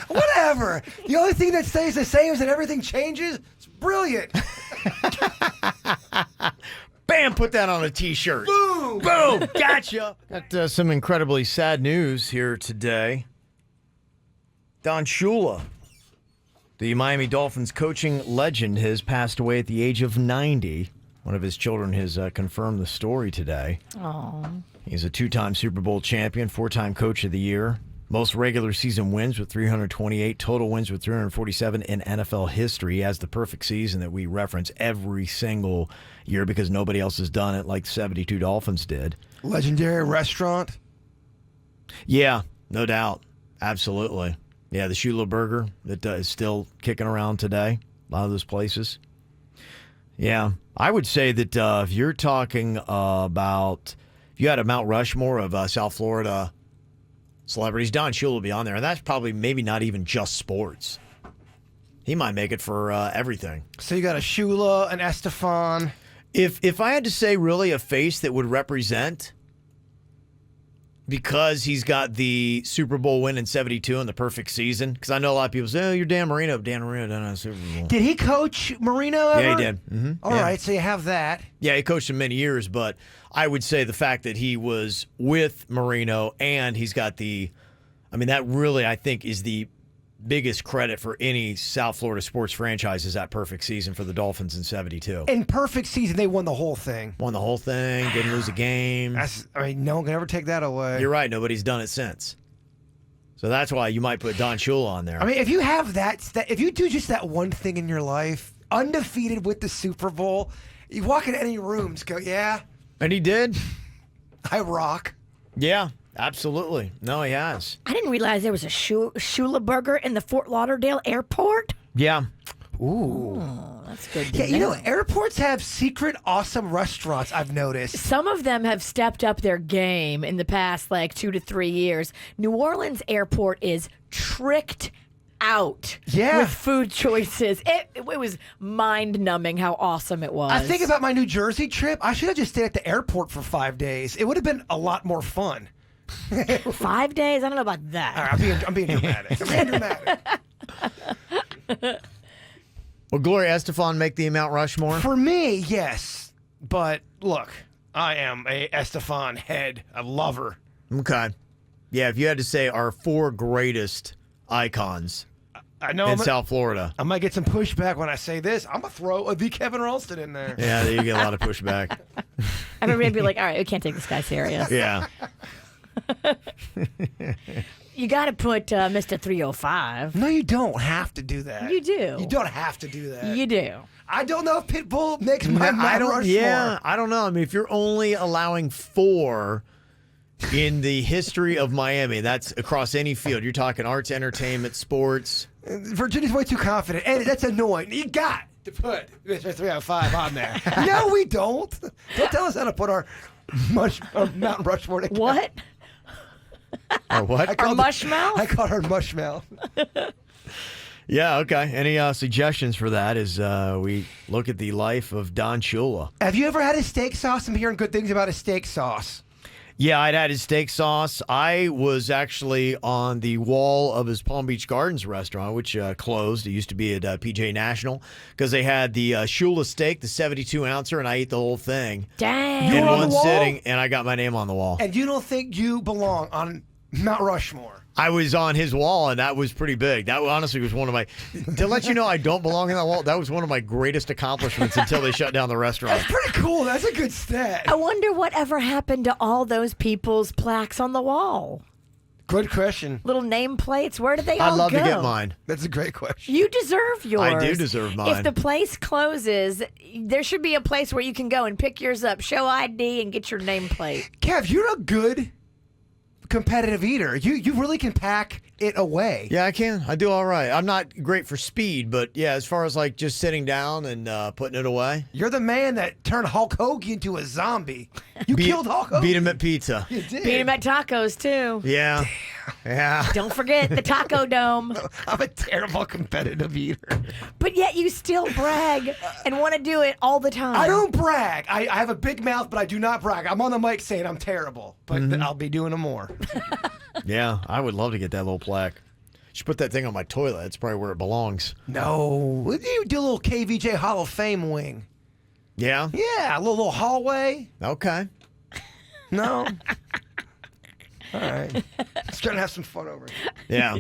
Whatever. The only thing that stays the same is that everything changes. It's brilliant.
Bam, put that on a T-shirt.
Boom.
Boom, gotcha. Got some incredibly sad news here today. Don Shula, the Miami Dolphins coaching legend, has passed away at the age of 90. One of his children has confirmed the story today.
Aww.
He's a 2-time Super Bowl champion, 4-time Coach of the Year. Most regular season wins with 328, total wins with 347 in NFL history. He has the perfect season that we reference every single year because nobody else has done it like the 72 Dolphins did.
Legendary restaurant.
Yeah, no doubt. Absolutely. Yeah, the Shula burger that is still kicking around today. A lot of those places. Yeah, I would say that if you're talking about, if you had a Mount Rushmore of South Florida celebrities, Don Shula will be on there. And that's probably maybe not even just sports. He might make it for everything.
So you got a Shula, an Estefan.
If I had to say really a face that would represent, because he's got the Super Bowl win in 72 and the perfect season, because I know a lot of people say, oh, you're Dan Marino. Dan Marino done a Super Bowl.
Did he coach Marino ever?
Yeah, he did. Mm-hmm.
All right, so you have that.
Yeah, he coached him many years, but I would say the fact that he was with Marino and he's got that really, I think, is the biggest credit for any South Florida sports franchise is that perfect season for the Dolphins in 72.
In perfect season, they won the whole thing.
Won the whole thing, didn't lose a game.
No one can ever take that away.
You're right, nobody's done it since. So that's why you might put Don Shula on there.
I mean, if you have that, if you do just that one thing in your life, undefeated with the Super Bowl, you walk in any rooms, go, yeah.
And he did.
I rock.
Yeah, absolutely. No, he has.
I didn't realize there was a Shula burger in the Fort Lauderdale airport.
Yeah.
Ooh. That's good to
Yeah,
know.
airports have secret awesome restaurants, I've noticed.
Some of them have stepped up their game in the past 2 to 3 years. New Orleans airport is tricked out with food choices. It was mind-numbing how awesome it was.
I think about my New Jersey trip. I should have just stayed at the airport for 5 days. It would have been a lot more fun.
5 days? I don't know about that.
All right, I'm being dramatic. I'm being dramatic.
Will Gloria Estefan make the Mount Rushmore?
For me, yes. But look, I am a Estefan head. I love her.
Okay. Yeah, if you had to say our 4 greatest icons
I know
in South Florida.
I might get some pushback when I say this. I'm going to throw the Kevin Ralston in there.
Yeah, you get a lot of pushback.
Everybody would be like, all right, we can't take this guy serious.
Yeah.
You got to put Mr. 305.
No, you don't have to do that.
You do.
You don't have to do that.
You do.
I don't know if Pitbull makes my Mount Rushmore.
Yeah, I don't know. I mean, if you're only allowing 4 in the history of Miami, that's across any field. You're talking arts, entertainment, sports.
Virginia's way too confident, and that's annoying. You got to put Mr. 305 on there. No, we don't. Don't tell us how to put our Mount Rushmore together.
What?
Or what?
Our mushmouth?
I call her mushmouth.
Yeah, okay. Any suggestions for that as we look at the life of Don Shula?
Have you ever had a steak sauce? I'm hearing good things about a steak sauce.
Yeah, I'd had his steak sauce. I was actually on the wall of his Palm Beach Gardens restaurant, which closed. It used to be at PJ National because they had the Shula steak, the 72-ouncer, and I ate the whole thing.
Dang.
In one sitting, and I got my name on the wall.
And you don't think you belong on Mount Rushmore?
I was on his wall, and that was pretty big. That honestly was one of my... To let you know I don't belong in that wall, that was one of my greatest accomplishments until they shut down the restaurant.
That's pretty cool. That's a good stat.
I wonder whatever happened to all those people's plaques on the wall.
Good question.
Little nameplates. Where did they all go?
I'd love to get mine.
That's a great question.
You deserve yours.
I do deserve mine.
If the place closes, there should be a place where you can go and pick yours up, show ID, and get your nameplate.
Kev, you're a good competitive eater. You really can pack it away.
Yeah, I can. I do all right. I'm not great for speed, but yeah, as far as like just sitting down and putting it away.
You're the man that turned Hulk Hogan into a zombie. You killed Hulk Hogan.
Beat him at pizza.
You did.
Beat him at tacos, too.
Yeah. Damn. Yeah.
Don't forget the Taco Dome.
I'm a terrible competitive eater.
But yet you still brag and want to do it all the time.
I don't brag. I have a big mouth, but I do not brag. I'm on the mic saying I'm terrible, but I'll be doing it more.
Yeah, I would love to get that little plaque. Should put that thing on my toilet. That's probably where it belongs.
No. You do a little KVJ Hall of Fame wing.
Yeah?
Yeah, a little hallway.
Okay.
No. All right. Just trying to have some fun over here.
Yeah.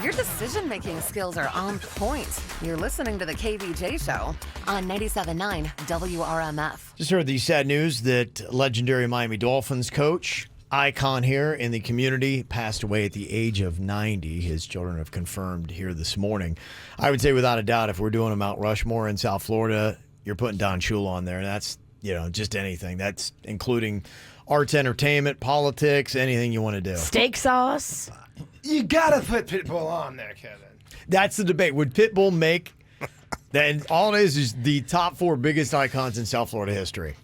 Your decision-making skills are on point. You're listening to the KVJ Show on 97.9 WRMF.
Just heard the sad news that legendary Miami Dolphins coach, icon here in the community, passed away at the age of 90. His children have confirmed here this morning. I would say without a doubt, if we're doing a Mount Rushmore in South Florida, you're putting Don Shula on there. And that's, just anything. That's including arts, entertainment, politics, anything you want to do.
Steak sauce.
You got to put Pitbull on there, Kevin.
That's the debate. Would Pitbull make that? And all it is the top 4 biggest icons in South Florida history.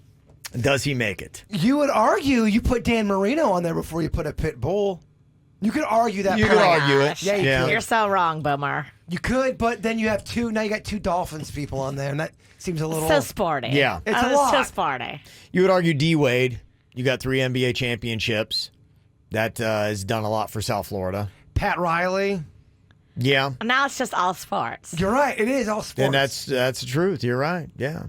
Does he make it?
You would argue you put Dan Marino on there before you put a Pitbull. You could argue that.
You could argue it.
Yeah, you could.
You're so wrong, Boomer.
You could, but then you have 2. Now you got 2 Dolphins people on there, and that seems a little
so sporty.
Yeah,
it's a lot.
So sporty.
You would argue D Wade. You got 3 NBA championships. That has done a lot for South Florida.
Pat Riley.
Yeah.
Now it's just all sports.
You're right. It is all sports.
And that's the truth. You're right. Yeah.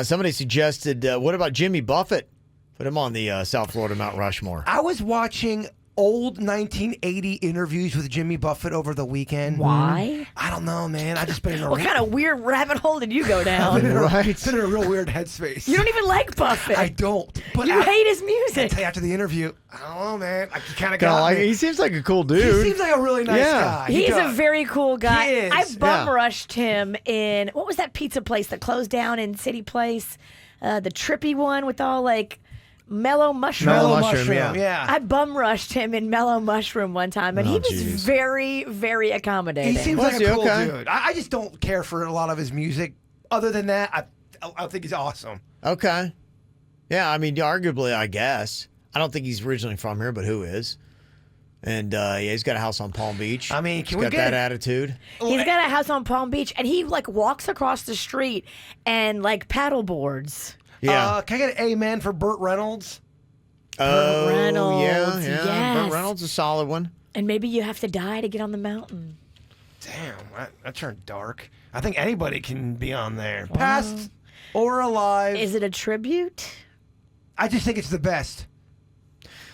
Somebody suggested, what about Jimmy Buffett? Put him on the South Florida Mount Rushmore.
I was watching old 1980 interviews with Jimmy Buffett over the weekend.
Why?
I don't know, man. I just been in a
What kind of weird rabbit hole did you go down?
been in a real weird headspace.
You don't even like Buffett.
I don't. But
you hate his music.
After the interview, I don't know, man. I kind of got
he seems like a cool dude.
He seems like a really nice guy.
He's a very cool guy.
He is.
I bum rushed him in, what was that pizza place that closed down in City Place? The trippy one with all like Mellow Mushroom.
Mellow Mushroom, yeah.
I bum rushed him in Mellow Mushroom one time, and he was very, very accommodating.
He seems like a cool dude. I just don't care for a lot of his music. Other than that, I think he's awesome.
Okay. Yeah, I mean, arguably, I guess. I don't think he's originally from here, but who is? And he's got a house on Palm Beach.
I mean,
he's got that attitude.
He's got a house on Palm Beach, and he like walks across the street and like paddle boards.
Yeah.
Can I get an amen for Burt Reynolds?
Oh,
Reynolds,
yeah.
yes.
Burt Reynolds is a solid one.
And maybe you have to die to get on the mountain.
Damn, that turned dark. I think anybody can be on there, past or alive.
Is it a tribute?
I just think it's the best.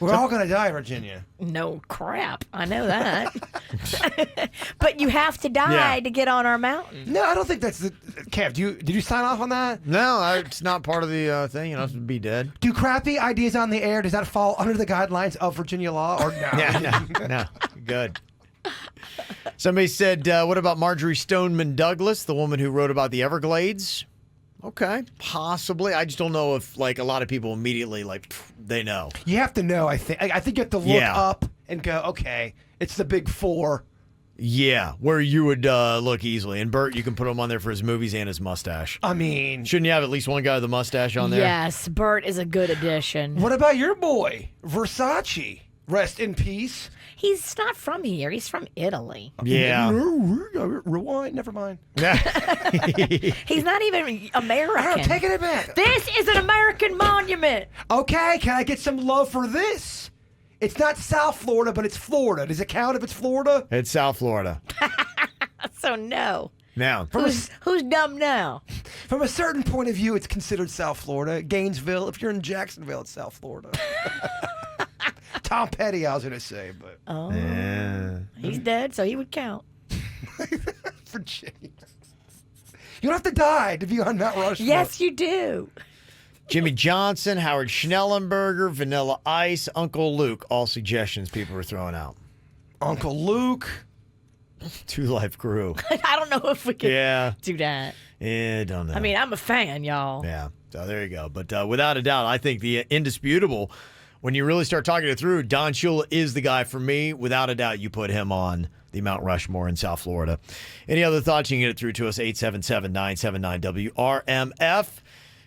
We're all going to die, Virginia.
No crap. I know that. But you have to die to get on our mountain.
No, I don't think that's the... Kev, did you sign off on that?
No, it's not part of the thing. You know, to be dead.
Do crappy ideas on the air, does that fall under the guidelines of Virginia law or no?
No. Good. Somebody said, what about Marjorie Stoneman Douglas, the woman who wrote about the Everglades? Okay, possibly. I just don't know if like a lot of people immediately like they know.
You have to know. I think you have to look up and go, okay, it's the big four.
Yeah, where you would look easily. And Bert, you can put him on there for his movies and his mustache.
I mean,
shouldn't you have at least one guy with a mustache on there?
Yes, Bert is a good addition.
What about your boy Versace? Rest in peace.
He's not from here. He's from Italy.
Yeah.
Rewind. Never mind.
He's not even American.
I'm taking it back.
This is an American monument.
Okay, can I get some love for this? It's not South Florida, but it's Florida. Does it count if it's Florida?
It's South Florida.
So no.
Now,
who's dumb now?
From a certain point of view, it's considered South Florida. Gainesville. If you're in Jacksonville, it's South Florida. Tom Petty, I was going to say, but...
Oh. Yeah. He's dead, so he would count.
Virginia. You don't have to die to be on Mount Rushmore.
Yes, you do.
Jimmy Johnson, Howard Schnellenberger, Vanilla Ice, Uncle Luke. All suggestions people were throwing out.
Uncle Luke.
Two Life Crew.
I don't know if we can do that.
Yeah, don't know.
I mean, I'm a fan, y'all.
Yeah, so there you go. But without a doubt, I think the indisputable... When you really start talking it through, Don Shula is the guy for me. Without a doubt, you put him on the Mount Rushmore in South Florida. Any other thoughts, you can get it through to us, 877-979-WRMF.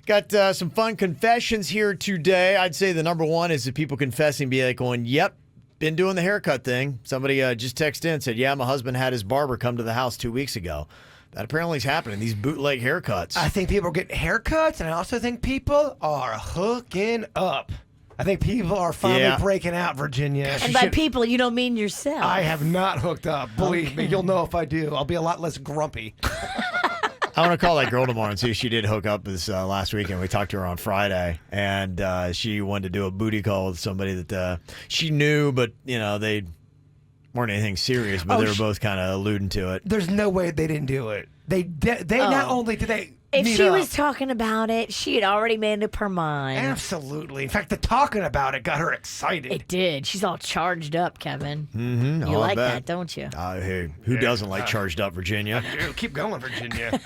Got some fun confessions here today. I'd say the number one is the people confessing, be like going, yep, been doing the haircut thing. Somebody just texted in and said, yeah, my husband had his barber come to the house 2 weeks ago. That apparently is happening, these bootleg haircuts.
I think people are getting haircuts, and I also think people are hooking up. I think people are finally breaking out, Virginia.
And by people, you don't mean yourself.
I have not hooked up. Believe me, you'll know if I do. I'll be a lot less grumpy.
I want to call that girl tomorrow and see if she did hook up this last weekend. We talked to her on Friday, and she wanted to do a booty call with somebody that she knew, but, you know, they weren't anything serious, but they were both kind of alluding to it.
There's no way they didn't do it. They not only did they...
If she was talking about it, she had already made up her mind.
Absolutely. In fact, the talking about it got her excited.
It did. She's all charged up, Kevin.
Mm-hmm.
You like that, don't you?
Hey, who doesn't like charged up, Virginia?
I do. Keep going, Virginia.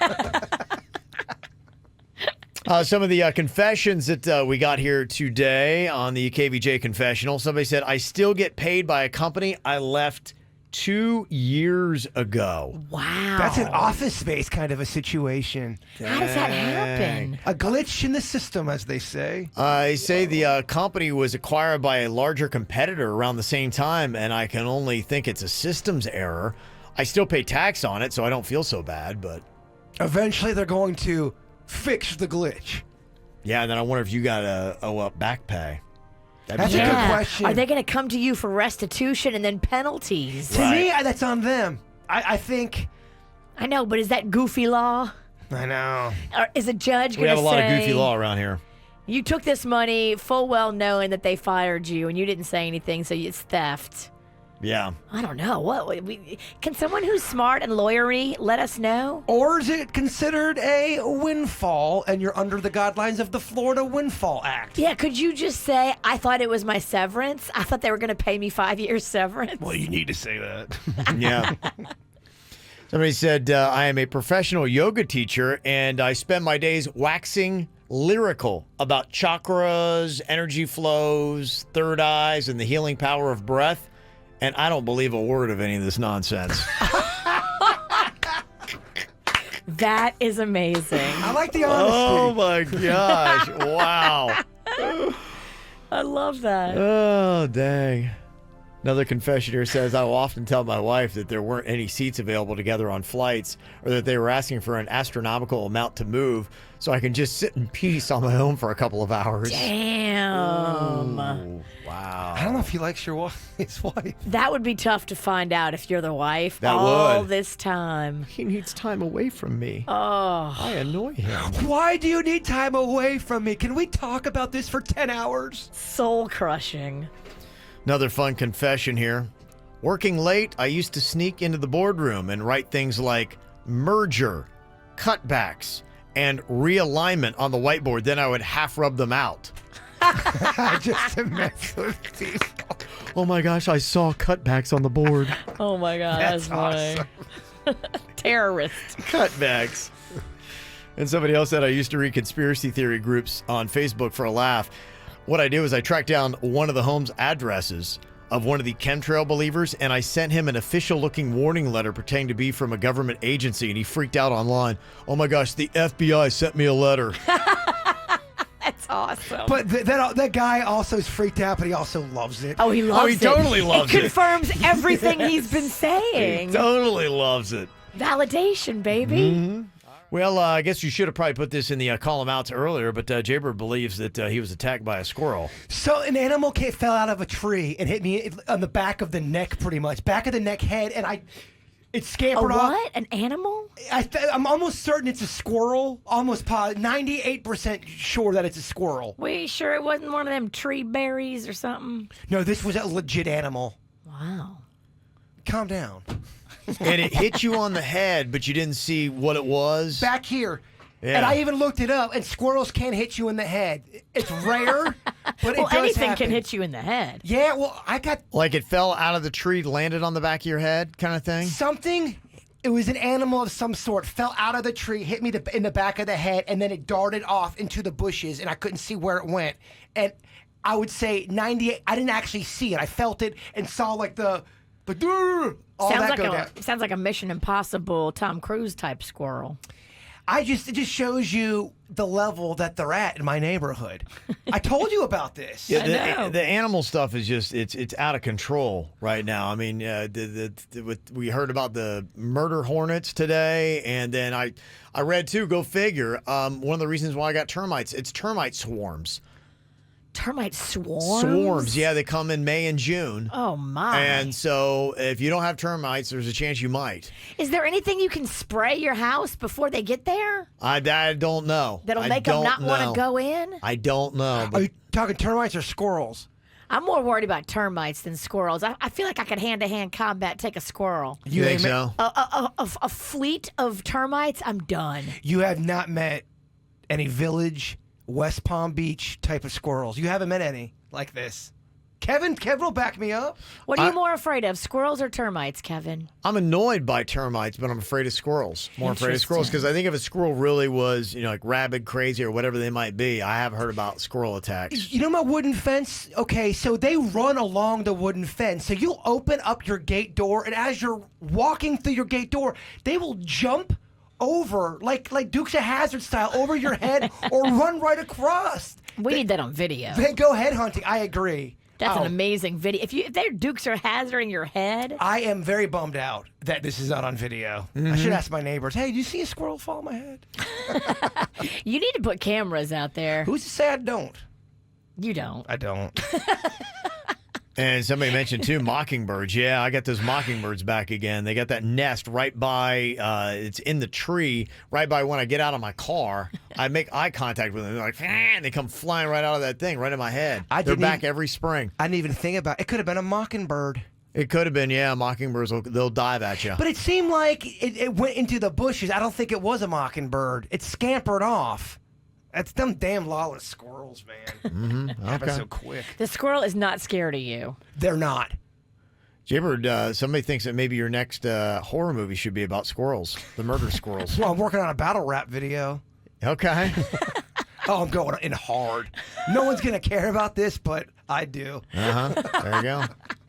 Some of the confessions that we got here today on the KVJ Confessional. Somebody said, I still get paid by a company I left 2 years ago.
Wow.
That's an Office Space kind of a situation.
How does that happen?
A glitch in the system, as they say.
I say the company was acquired by a larger competitor around the same time, and I can only think it's a systems error. I still pay tax on it, so I don't feel so bad, but...
Eventually, they're going to fix the glitch.
Yeah, and then I wonder if you got to back pay.
That's a good question.
Are they going to come to you for restitution and then penalties?
To me, that's on them. I think...
I know, but is that goofy law?
I know.
Or is a judge going to say...
We have a lot of goofy law around here.
You took this money full well knowing that they fired you and you didn't say anything, so it's theft.
Yeah.
I don't know. Can someone who's smart and lawyery let us know?
Or is it considered a windfall and you're under the guidelines of the Florida Windfall Act?
Yeah, could you just say, I thought it was my severance? I thought they were going to pay me 5 years severance.
Well, you need to say that.
Yeah. Somebody said, I am a professional yoga teacher and I spend my days waxing lyrical about chakras, energy flows, third eyes, and the healing power of breath. And I don't believe a word of any of this nonsense.
That is amazing.
I like the honesty.
Oh, my gosh. Wow.
I love that.
Oh, dang. Another confession here says, I will often tell my wife that there weren't any seats available together on flights, or that they were asking for an astronomical amount to move, so I can just sit in peace on my own for a couple of hours.
Damn.
Ooh, wow.
I don't know if he likes his wife.
That would be tough to find out if you're the wife
That
all
would.
this time.
He needs time away from me.
Oh.
I annoy him.
Why do you need time away from me? Can we talk about this for 10 hours?
Soul crushing.
Another fun confession here. Working late, I used to sneak into the boardroom and write things like merger, cutbacks, and realignment on the whiteboard. Then I would half rub them out.
Just to mess with people.
Oh my gosh, I saw cutbacks on the board.
Oh my God, that's funny.
awesome.
Terrorists.
Cutbacks. And somebody else said I used to read conspiracy theory groups on Facebook for a laugh. What I did was I tracked down one of the home's addresses of one of the chemtrail believers, and I sent him an official-looking warning letter pretending to be from a government agency, and he freaked out online. Oh my gosh, the FBI sent me a letter.
That's awesome.
But that guy also is freaked out, but he also loves it.
Oh, he loves it.
he totally loves it.
It confirms everything he's been saying.
He totally loves it.
Validation, baby.
Mm-hmm. Well, I guess you should have probably put this in the call him outs earlier, but Jbird believes that he was attacked by a squirrel.
So an animal fell out of a tree and hit me on the back of the neck, pretty much. Back of the neck, head, and it scampered off.
What? An animal?
I'm almost certain it's a squirrel. Almost positive. 98% sure that it's a squirrel.
We sure it wasn't one of them tree berries or something?
No, this was a legit animal.
Wow.
Calm down.
And it hit you on the head, but you didn't see what it was?
Back here.
Yeah.
And I even looked it up, and squirrels can't hit you in the head. It's rare, but it
Well,
does
anything
happen.
can hit you in the head.
Yeah, well, I got
Like it fell out of the tree, landed on the back of your head kind of thing?
something. It was an animal of some sort. Fell out of the tree, hit me in the back of the head, and then it darted off into the bushes, and I couldn't see where it went. And I would say 98. I didn't actually see it. I felt it and saw like the all
Sounds
that
like
go down.
sounds like a Mission Impossible Tom Cruise type squirrel.
It just shows you the level that they're at in my neighborhood. I told you about this.
Yeah, the animal stuff is just it's out of control right now. I mean, we heard about the murder hornets today, and then I read too. Go figure. One of the reasons why I got termites, it's termite swarms.
Termite swarms?
Swarms, yeah, they come in May and June.
Oh, my.
And so if you don't have termites, there's a chance you might.
Is there anything you can spray your house before they get there?
I don't know.
That'll make them not want to go in?
I don't know.
Are you talking termites or squirrels?
I'm more worried about termites than squirrels. I feel like I could hand-to-hand combat take a squirrel.
You think so?
A fleet of termites, I'm done.
You have not met any Village, West Palm Beach type of squirrels. You haven't met any like this. Kevin will back me up.
What are you more afraid of, squirrels or termites, Kevin?
I'm annoyed by termites, but I'm afraid of squirrels. More afraid of squirrels because I think if a squirrel really was, like rabid, crazy, or whatever they might be, I have heard about squirrel attacks.
You know my wooden fence? Okay, so they run along the wooden fence. So you'll open up your gate door, and as you're walking through your gate door, they will jump over, like Dukes of Hazzard style, over your head or run right across.
We need that on video.
They go head hunting. I agree.
That's an amazing video. If their Dukes are hazarding your head.
I am very bummed out that this is not on video. I should ask my neighbors, hey, do you see a squirrel fall on my head?
You need to put cameras out there.
Who's to say I don't?
You don't.
I don't.
And somebody mentioned, too, mockingbirds. Yeah, I got those mockingbirds back again. They got that nest right by, it's in the tree, right by when I get out of my car. I make eye contact with them. They're like, and they come flying right out of that thing, right in my head. They're back every spring.
I didn't even think about it. It could have been a mockingbird.
It could have been, yeah. Mockingbirds, they'll dive at you.
But it seemed like it went into the bushes. I don't think it was a mockingbird. It scampered off. That's them damn lawless squirrels, man. Happen so quick.
The squirrel is not scared of you.
They're not.
Jbird, somebody thinks that maybe your next horror movie should be about squirrels, the murder squirrels.
Well, I'm working on a battle rap video.
Okay.
Oh, I'm going in hard. No one's going to care about this, but I do.
There you go.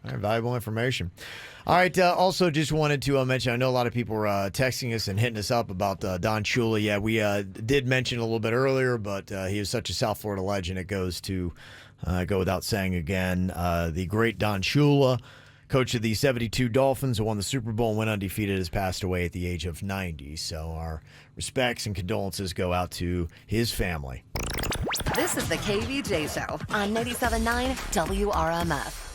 All right, valuable information. All right. Also, just wanted to mention, I know a lot of people were texting us and hitting us up about Don Shula. Yeah, we did mention a little bit earlier, but he is such a South Florida legend. It goes to go without saying again. The great Don Shula. coach of the 72 Dolphins, who won the Super Bowl and went undefeated, has passed away at the age of 90. So our respects and condolences go out to his family.
This is the KVJ Show on 97.9 WRMF.